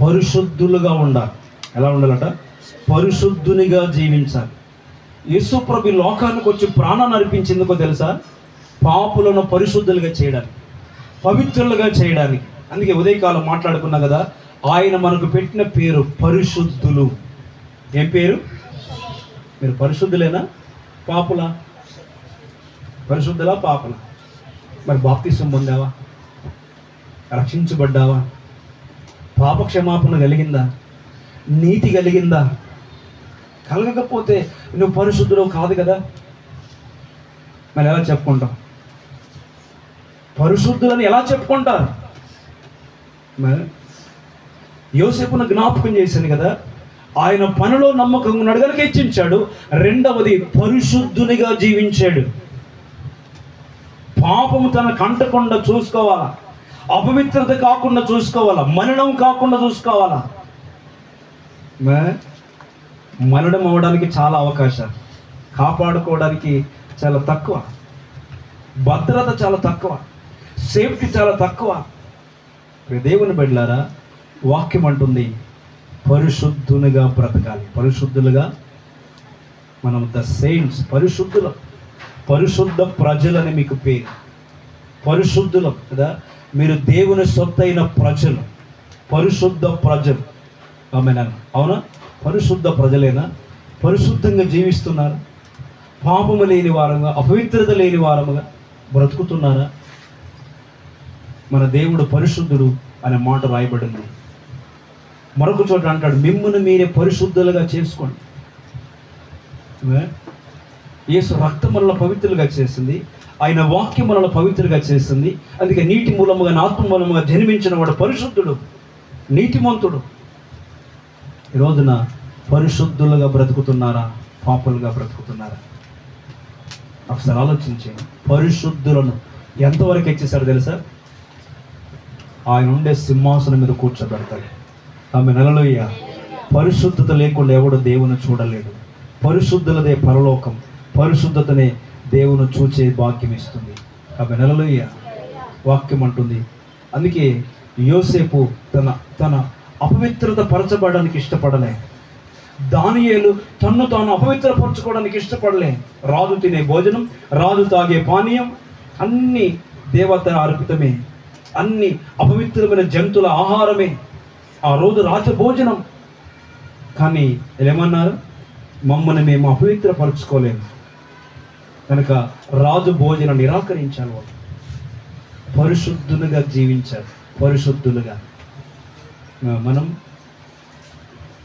పరిశుద్ధులుగా ఉండాలి. ఎలా ఉండాలట? పరిశుద్ధునిగా జీవించాలి. యేసు ప్రభు లోకానికి వచ్చి ప్రాణాన్ని అర్పించేందుకో తెలుసా? పాపులను పరిశుద్ధులుగా చేయడానికి, పవిత్రులుగా చేయడానికి. అందుకే ఉదయకాలం మాట్లాడుకున్నా కదా, ఆయన మనకు పెట్టిన పేరు పరిశుద్ధులు. ఏం పేరు? మీరు పరిశుద్ధులేనా పాపులా? పరిశుద్ధులా పాపులా? మరి బాప్తిసం పొందావా? రక్షించబడ్డావా? పాపక్షమాపణ కలిగిందా? నీతి కలిగిందా? కలగకపోతే నువ్వు పరిశుద్ధుడు కాదు కదా. మరి ఎలా చెప్పుకుంటావు? పరిశుద్ధులని ఎలా చెప్పుకుంటారు? యోసేపును జ్ఞాపకం చేశాను కదా, ఆయన పనిలో నమ్మకం నడగలకి హెచ్చించాడు. రెండవది పరిశుద్ధునిగా జీవించాడు. పాపము తన కంటకుండా చూసుకోవాలా, అపవిత్రత కాకుండా చూసుకోవాలా, మరణం కాకుండా చూసుకోవాలా. మరణం అవ్వడానికి చాలా అవకాశాలు, కాపాడుకోవడానికి చాలా తక్కువ, భద్రత చాలా తక్కువ, సేఫ్టీ చాలా తక్కువ. దేవుని బిడ్డలారా, వాక్యం అంటుంది పరిశుద్ధునిగా బ్రతకాలి. పరిశుద్ధులుగా మనం ద సెయింట్స్, పరిశుద్ధులం, పరిశుద్ధ ప్రజలని మీకు పేరు. పరిశుద్ధులం కదా, మీరు దేవుని సొత్తైన ప్రజలు, పరిశుద్ధ ప్రజలు. ఆమేనా? అవునా? పరిశుద్ధ ప్రజలేనా? పరిశుద్ధంగా జీవిస్తున్నారు? పాపము లేని వారముగా, అపవిత్రత లేని వారముగా బ్రతుకుతున్నారా? మన దేవుడు పరిశుద్ధుడు అనే మాట రాయబడింది. మరొక చోట అంటాడు, మిమ్మల్ని మీరే పరిశుద్ధులుగా చేసుకోండి. యేసు రక్తం మనల్ని పవిత్రులుగా చేసింది, ఆయన వాక్యం మనల్ని పవిత్రులుగా చేసింది. అందుకే నీటి మూలముగా, ఆత్మ మూలముగా జన్మించిన వాడు పరిశుద్ధుడు, నీతిమంతుడు. ఈ రోజున పరిశుద్ధులుగా బ్రతుకుతున్నారా, పాపులుగా బ్రతుకుతున్నారా? ఒకసారి ఆలోచించండి. పరిశుద్ధులను ఎంతవరకు ఇచ్చేసారు తెలుసా? ఆయన ఉండే సింహాసనం మీద కూర్చోబెడతాడు. ఆమె హల్లెలూయ. పరిశుద్ధత లేకుండా ఎవడు దేవుని చూడలేడు. పరిశుద్ధులదే పరలోకం, పరిశుద్ధతనే దేవుని చూచే భాగ్యం ఇస్తుంది. ఆమె హల్లెలూయ. వాక్యం అంటుంది. అందుకే యోసేపు తన అపవిత్రత పరచబడడానికి ఇష్టపడలే. దానియేలు తన్ను తాను అపవిత్రపరచుకోవడానికి ఇష్టపడలే. రాజు తినే భోజనం, రాజు తాగే పానీయం అన్ని దేవత అర్పితమే, అన్ని అపవిత్రమైన జంతువుల ఆహారమే. ఆ రోజు రాజభోజనం. కానీ ఏమన్నారు? మమ్మల్ని మేము అపవిత్రపరచుకోలేము కనుక రాజు భోజనం నిరాకరించాలి. వాళ్ళు పరిశుద్ధులుగా జీవించారు. పరిశుద్ధులుగా మనం,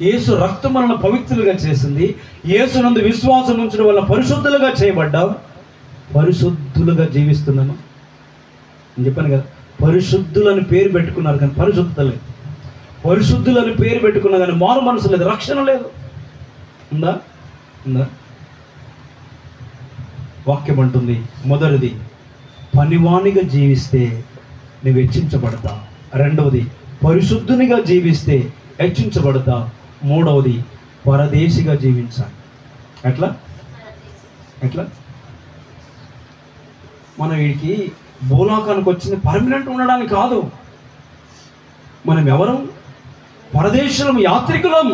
యేసు రక్తం మనల్ని పవిత్రులుగా చేసింది. యేసునందు విశ్వాసం ఉంచడం వల్ల పరిశుద్ధులుగా చేయబడ్డాం. పరిశుద్ధులుగా జీవిస్తున్నాము. నేను చెప్పాను కదా, పరిశుద్ధులని పేరు పెట్టుకున్నారు కానీ పరిశుద్ధత లేదు. పరిశుద్ధులని పేరు పెట్టుకున్నా కానీ మారు మనసు లేదు, రక్షణ లేదు. ఉందా? ఉందా? వాక్యం అంటుంది, మొదటిది పనివానిగా జీవిస్తే నువ్వు హెచ్చించబడతా. రెండవది పరిశుద్ధునిగా జీవిస్తే హెచ్చించబడతా. మూడవది పరదేశిగా జీవించాలి. ఎట్లా? మనం వీడికి భూలోకానికి వచ్చింది పర్మనెంట్ ఉండడానికి కాదు. మనం ఎవరం? పరదేశులం, యాత్రికులం.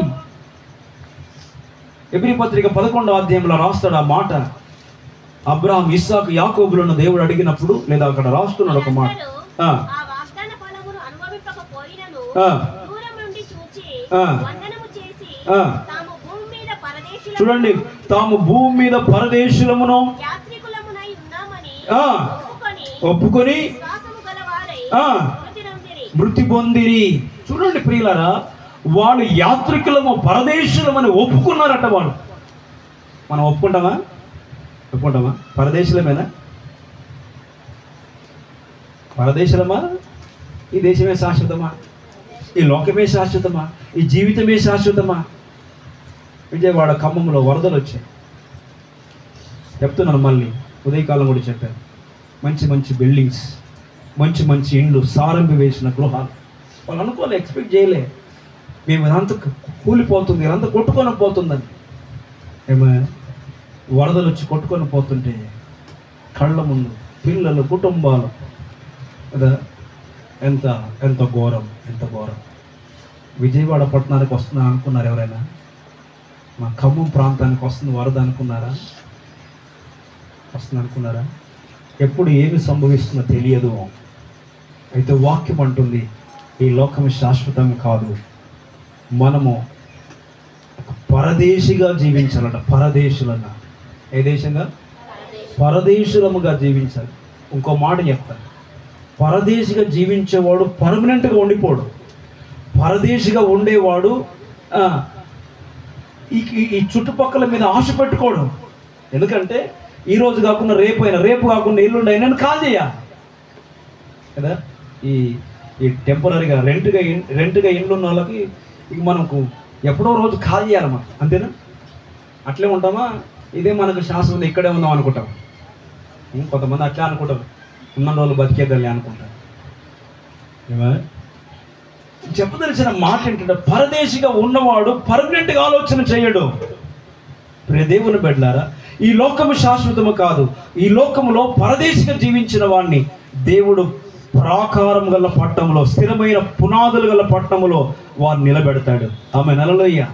ఎబ్రీ పత్రిక 11వ అధ్యాయంలో రాస్తాడు ఆ మాట. అబ్రహాం, ఇస్సాకు, యాకోబులను దేవుడు అడిగినప్పుడు, లేదా అక్కడ రాస్తున్నాడు ఒక మాట. చూడండి, తాము భూమి మీద పరదేశులమును ఒప్పుకొని మృతి పొందిరి. చూడండి ప్రియులారా, వాళ్ళు యాత్రికులము, పరదేశులమని ఒప్పుకున్నారట. వాళ్ళు మనం ఒప్పుకుంటామా? పరదేశులమేనా? పరదేశులమా? ఈ దేశమే శాశ్వతమా? ఈ లోకమే శాశ్వతమా? ఈ జీవితమే శాశ్వతమా? విజయవాడ ఖమ్మంలో వరదలు వచ్చాయి. చెప్తున్నాను మళ్ళీ, ఉదయకాలం కూడా చెప్పాను. మంచి మంచి బిల్డింగ్స్, మంచి మంచి ఇండ్లు, సారంభి వేసిన గృహాలు. వాళ్ళు అనుకోలే, ఎక్స్పెక్ట్ చేయలే. మేము ఇదంతా కూలిపోతుంది, ఇదంతా కొట్టుకొని పోతుందని. ఏమో వరదలు వచ్చి కొట్టుకొని పోతుంటే కళ్ళ ముందు పిల్లలు, కుటుంబాలు కదా, ఎంత ఘోరం, ఎంత ఘోరం. విజయవాడ పట్టణానికి వస్తుందని అనుకున్నారు ఎవరైనా? మా ఖమ్మం ప్రాంతానికి వస్తుంది వరద అనుకున్నారా? వస్తుంది అనుకున్నారా? ఎప్పుడు ఏమి సంభవిస్తుందో తెలియదు. అయితే వాక్యం అంటుంది, ఈ లోకం శాశ్వతం కాదు. మనము పరదేశిగా జీవించాలట. పరదేశులన్న ఏ దేశంగా? పరదేశులముగా జీవించాలి. ఇంకో మాట చెప్తాను, పరదేశిగా జీవించేవాడు పర్మనెంట్గా ఉండిపోడు. పరదేశిగా ఉండేవాడు ఈ చుట్టుపక్కల మీద ఆశ పెట్టుకోవడం. ఎందుకంటే ఈరోజు కాకుండా రేపు కాకుండా ఎల్లుండి అయినా కాల్ చేయాలి కదా. ఈ టెంపరీగా రెంట్గా ఇండ్లు ఉన్న వాళ్ళకి ఇక మనకు ఎప్పుడో రోజు కాల్ చేయాలి మనం, అంతేనా? అట్లే ఉంటామా? ఇదే మనకు శాస్త్రం ఇక్కడే ఉందాం అనుకుంటాం. కొంతమంది అట్లే అనుకుంటారు, ఉన్న రోజులు బతికేద్దాలి అనుకుంటారు. చెప్పదలిచిన మాట ఏంటంటే పరదేశిగా ఉన్నవాడు పర్మనెంట్గా ఆలోచన చేయడు. ప్రియ దేవుని బిడ్డలారా, ఈ లోకము శాశ్వతము కాదు. ఈ లోకములో పరదేశిగా జీవించిన వాడిని దేవుడు ప్రాకారం గల పట్టణంలో, స్థిరమైన పునాదులు గల పట్టణంలో వారు నిలబెడతాడు. ఆమె హల్లెలూయా.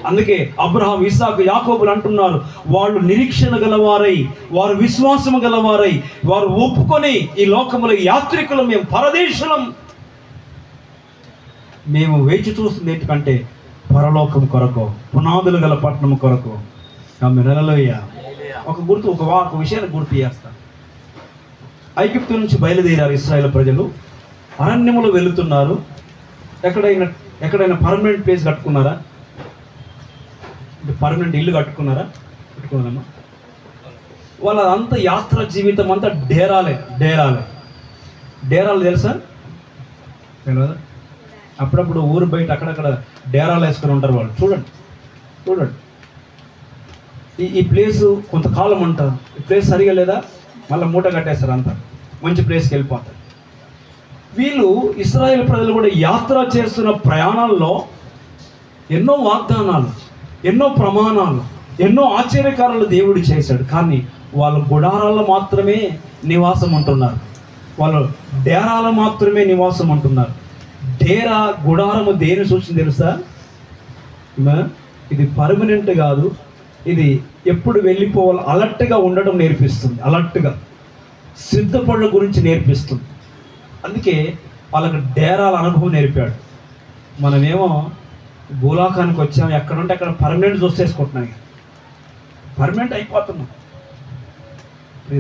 అందుకే అబ్రహాం, ఇస్సాకు, యాకోబులు అంటున్నారు, వాళ్ళు నిరీక్షణ గలవారై, వారు విశ్వాసము గలవారై, వారు ఒప్పుకొని ఈ లోకములో యాత్రికులు, మేము పరదేశులం, మేము వేచి చూస్తుంది ఏంటంటే పరలోకం కొరకు, పునాదులు గల పట్టణం కొరకు. ఆమె హల్లెలూయా. ఒక విషయాన్ని గుర్తు చేస్తాను. ఐగుప్తు నుంచి బయలుదేరారు ఇశ్రాయేలు ప్రజలు, అరణ్యములో వెళుతున్నారు. ఎక్కడైనా పర్మనెంట్ ప్లేస్ కట్టుకున్నారా? పర్మనెంట్ ఇల్లు కట్టుకున్నారా? కట్టుకున్నారమ్మా. వాళ్ళ అంత యాత్ర జీవితం అంతా డేరాలే. డేరాలు తెలుసా? తెలియదా? అప్పుడప్పుడు ఊరు బయట అక్కడక్కడ డేరాలు వేసుకొని ఉంటారు వాళ్ళు. చూడండి ఈ ప్లేసు కొంతకాలం ఉంటారు. ఈ ప్లేస్ సరిగా లేదా మళ్ళీ మూట కట్టేస్తారు, అంతా మంచి ప్లేస్కి వెళ్ళిపోతారు. వీళ్ళు ఇశ్రాయేలు ప్రజలు కూడా యాత్ర చేస్తున్న ప్రయాణాల్లో ఎన్నో వాగ్దానాలు, ఎన్నో ప్రమాణాలు, ఎన్నో ఆశ్చర్యకారాలు దేవుడు చేశాడు. కానీ వాళ్ళు గుడారాల్లో మాత్రమే నివాసం ఉంటున్నారు. వాళ్ళు డేరాలు మాత్రమే నివాసం ఉంటున్నారు. డేరా, గుడారము దేని సూచన తెలుసా? ఇది పర్మనెంట్ కాదు. ఇది ఎప్పుడు వెళ్ళిపోవాలి, అలర్ట్గా ఉండడం నేర్పిస్తుంది. అలర్ట్గా సిద్ధపడడం గురించి నేర్పిస్తుంది. అందుకే వాళ్ళకి డేరాల అనుభవం నేర్పాడు. మనమేమో భూలోకానికి వచ్చాము, ఎక్కడుంటే అక్కడ పర్మనెంట్ చూసేసుకుంటున్నాం, పర్మనెంట్ అయిపోతున్నాం.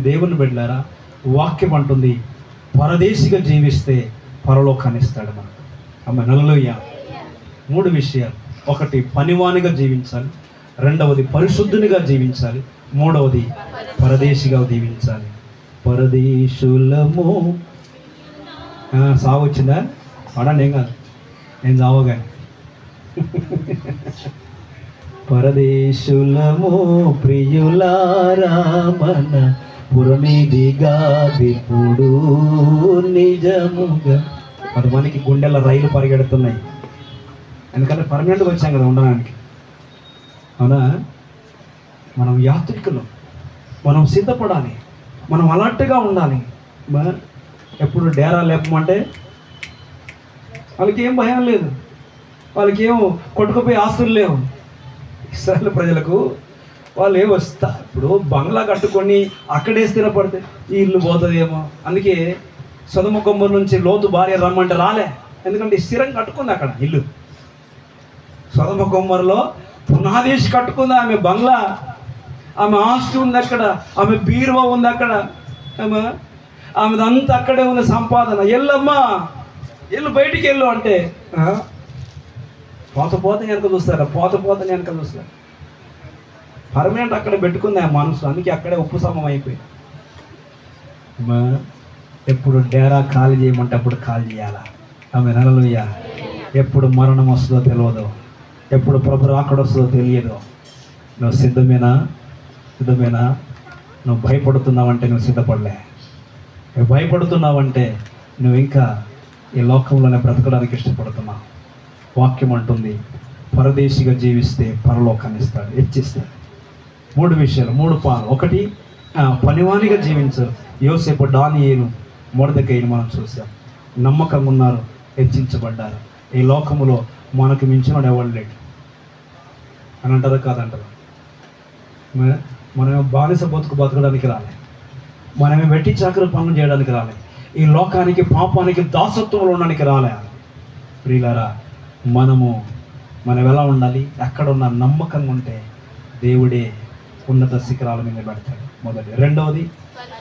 దేవుని బిడ్డలారా, వాక్యం అంటుంది పరదేశిగా జీవిస్తే పరలోకాన్ని ఇస్తాడు మనకు. అమ్మ హల్లెలూయా. 3 విషయాలు. 1 పనివానిగా జీవించాలి, 2వది పరిశుద్ధునిగా జీవించాలి, 3వది పరదేశిగా జీవించాలి. పరదేశులము. సాగు వచ్చిందా? పడండి, ఏం కాదు, నేను సావగాని. పరదేశులము ప్రియులారా, మన పురమిదిగా దిప్పుడు నిజముగా. 10 మందికి గుండెల రైలు పరిగెడుతున్నాయి, ఎందుకంటే పర్మనెంట్గా వచ్చాం కదా ఉండడానికి. అవునా? మనం యాత్రికులు, మనం సిద్ధపడాలి, మనం అలర్ట్గా ఉండాలి. ఎప్పుడు డేరా లేపమంటే వాళ్ళకి ఏం భయం లేదు, వాళ్ళకి ఏం కొట్టుకుపోయి ఆస్తులు లేవు. ఇశ్రాయేలు ప్రజలకు వాళ్ళు ఏం వస్తా, ఇప్పుడు బంగ్లా కట్టుకొని అక్కడే స్థిరపడితే ఈ ఇల్లు పోతుందేమో. అందుకే సొదొమ గొమొర్రా నుంచి లోతు భార్య రమ్మంటే రాలే, ఎందుకంటే స్థిరం కట్టుకుంది అక్కడ ఇల్లు. సొదొమ గొమొర్రాలో పునాదేశి కట్టుకుంది ఆమె బంగ్లా, ఆమె ఆస్తి ఉంది అక్కడ, ఆమె బీరువా ఉంది అక్కడ, ఆమెదంతా అక్కడే ఉంది సంపాదన. ఎల్లమ్మా ఎల్లు, బయటికి వెళ్ళు అంటే పోత వెనక చూస్తారా? పోత వెనక చూస్తారు. పర్మనెంట్ అక్కడ పెట్టుకుంది ఆ మనసు, అందుకే అక్కడే ఉపశమనం అయిపోయింది. ఎప్పుడు డేరా ఖాళీ చేయమంటే అప్పుడు ఖాళీ చేయాలా? ఆమె హల్లెలూయా. ఎప్పుడు మరణం వస్తుందో తెలియదు, ఎప్పుడు ప్రభు రాకడ వస్తుందో తెలియదు. నువ్వు సిద్ధమేనా? నువ్వు భయపడుతున్నావంటే నువ్వు సిద్ధపడలే. నువ్వు భయపడుతున్నావంటే నువ్వు ఇంకా ఈ లోకంలోనే బ్రతకడానికి ఇష్టపడుతున్నావు. వాక్యం అంటుంది పరదేశిగా జీవిస్తే పరలోకాన్ని ఇస్తాడు, హెచ్చిస్తాడు. 3 విషయాలు, 3 పాలు. 1 పనివానిగా జీవించారు. యోసేపు, దానియేలు, మొర్దెకైని మనం చూసాం. నమ్మకంగా ఉన్నారు, హెచ్చించబడ్డారు. ఈ లోకములో మనకు మించినోడు ఎవరు లేడు అని అంటారా? కాదంటారు. మనమే బానిస బతకడానికి రాలే, మనమే వెట్టి చాకరి పనులు చేయడానికి రాలే, ఈ లోకానికి పాపానికి దాసత్వంలో ఉండడానికి రాలే. ప్రియులారా, మనం ఎలా ఉండాలి? ఎక్కడున్న నమ్మకంగా ఉంటే దేవుడే ఉన్నత శిఖరాల మీద పెడతాడు. మొదటి. రెండవది,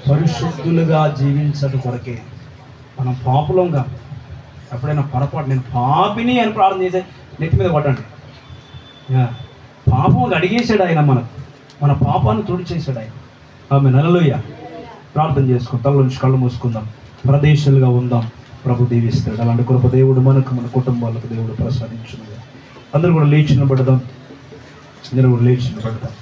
పరిశుద్ధులుగా జీవించడం కొరకే. మనం పాపులంగా ఎప్పుడైనా పొరపాటు నేను పాపిని అని ప్రార్థన చేసే నెత్తి మీద కొట్టండి. పాపం అడిగేసాడు ఆయన, మన పాపాన్ని తుడిచేసాడు ఆయన. ఆమె హల్లెలూయ. ప్రార్థన చేసుకుందాం, తల నుంచి కళ్ళు మూసుకుందాం, ప్రదేశాలుగా ఉందాం. ప్రభు దీవిస్తాడు. అలాంటి కృప దేవుడు మనకు, మన కుటుంబాలకు దేవుడు ప్రసాదించునుగా. అందరూ కూడా లేచి నిలబడదాం. అందరూ కూడా లేచి నిలబడదాం.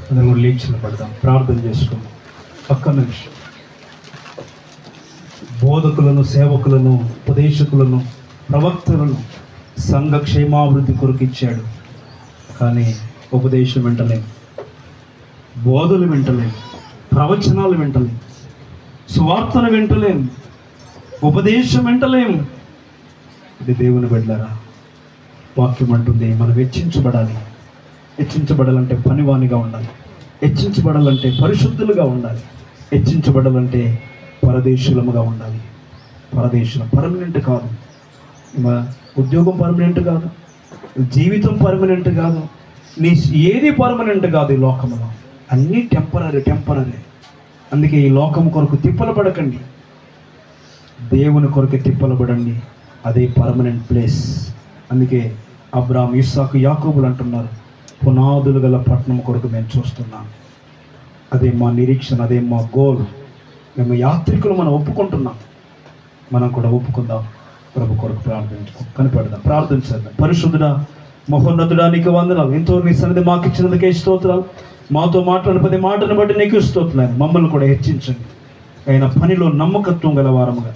అందరూ కూడా లేచి నిలబడదాం. ప్రార్థన చేసుకుందాం. ఒక్క నిమిషం. బోధకులను, సేవకులను, ఉపదేశకులను, ప్రవక్తలను సంఘ క్షేమాభివృద్ధి కొరకు ఇచ్చాడు. కానీ ఉపదేశం వింటలేము, బోధలు వింటలేము, ప్రవచనాలు వింటలేము, సువార్తను వింటలేము, ఉపదేశం వింటలేము. ఇది దేవుని బిడ్డలారా, వాక్యం అంటుంది మనం హెచ్చించబడాలి. హెచ్చించబడాలంటే పనివానిగా ఉండాలి, హెచ్చించబడాలంటే పరిశుద్ధులుగా ఉండాలి, హెచ్చించబడాలంటే పరదేశులముగా ఉండాలి. పరదేశులం పర్మనెంట్ కాదు, ఉద్యోగం పర్మనెంట్ కాదు, జీవితం పర్మనెంట్ కాదు, నీ ఏది పర్మనెంట్ కాదు. ఈ లోకంలో అన్నీ టెంపరరీ. అందుకే ఈ లోకం కొరకు తిప్పలు పడకండి, దేవుని కొరకు తిప్పలు పడండి. అదే పర్మనెంట్ ప్లేస్. అందుకే అబ్రాహాము, ఇస్సాకు, యాకోబులు అంటున్నారు, పునాదులు గల పట్టణం కొరకు మేము చూస్తున్నాం. అదే మా నిరీక్షణ, అదే మా గోల్. మేము యాత్రికులు మనం ఒప్పుకుంటున్నాం. మనం కూడా ఒప్పుకుందాం. ప్రభు కొరకు కనిపెడదాం, ప్రార్థించేద్దాం. పరిశుద్ధుడా, మహోన్నతుడా, నీకు వందనాలు. ఎంతో నీ సన్నిధి మాకు ఇచ్చినందుకే స్తోత్రాలు. మాతో మాట్లాడిన 10 మాటలను బట్టి నీకు స్తోత్రాలు. మమ్మల్ని కూడా హెచ్చించండి. ఆయన పనిలో నమ్మకత్వం గలవారముగా,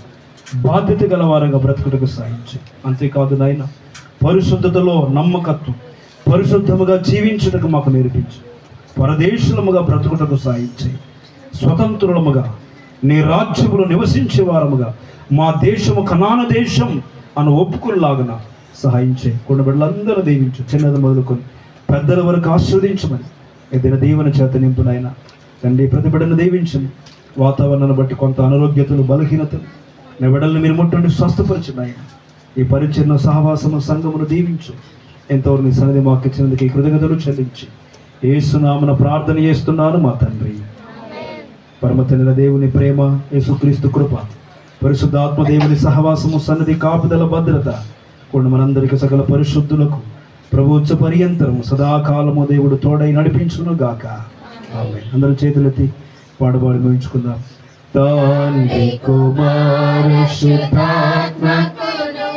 బాధ్యత గలవారంగా బ్రతుకుటకు సాయించి. అంతేకాదు నాయన, పరిశుద్ధతలో నమ్మకత్వం, పరిశుద్ధముగా జీవించుటకు మాకు నేర్పించి, పరదేశులముగా బ్రతుకుటకు సాయించి, స్వతంత్రులముగా నీ రాజ్యములో నివసించే వారముగా మా దేశము కనాను దేశం అని ఒప్పుకునేలాగున సహాయం చేయి. కొన్ని బిడ్డలందరూ దీవించు, చిన్నది మొదలుకొని పెద్దల వరకు ఆస్వాదించమని ఏదైనా దీవెన చేత నింపునైనా తండ్రి. ప్రతి బిడ్డను దీవించండి. వాతావరణాన్ని బట్టి కొంత అనారోగ్యతలు, బలహీనతలు నా బిడ్డలను మీరు ముట్టండి, స్వస్థపరిచిన ఆయన. ఈ పరిచర్ణ సహవాసము సంఘమును దీవించు. ఎంతవరకు నీ సన్నిధి మాకు ఇచ్చినందుకు ఈ కృతజ్ఞతలు చెల్లించి యేసునామమున ప్రార్థన చేస్తున్నాను మా తండ్రి. పరమ తండ్రి దేవుని ప్రేమ, యేసుక్రీస్తు కృప, పరిశుద్ధాత్మ దేవుని సహవాసము, సన్నిధి, కాపుదల, భద్రత కూడా మనందరికీ సకల పరిశుద్ధులకు ప్రభుత్వ పర్యంతరము సదాకాలము దేవుడు తోడై నడిపించును గాక. ఆమేన్. అందరూ చేతులెత్తి పాడుబాడి ముగించుకుందాం. తండ్రి కుమార శుద్ధాత్మకును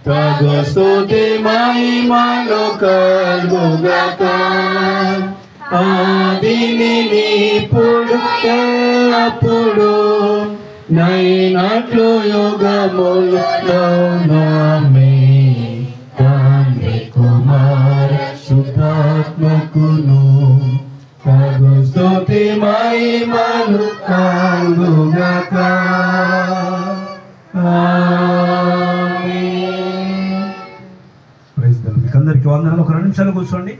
తగు స్తుతి మహిమలు కలుగుగాక. ఆదిని ఇప్పుడు ఎల్లప్పుడు నైనట్లు యుగములలో ఆమేన్. తండ్రి కుమార శుద్ధాత్మకును తగు స్తుతి మహిమలు కలుగుగాక. ఆమేన్. Praise the lord. మీకు అందరికీ వందనాలు. ఒక 2 నిమిషాలు కూర్చోండి.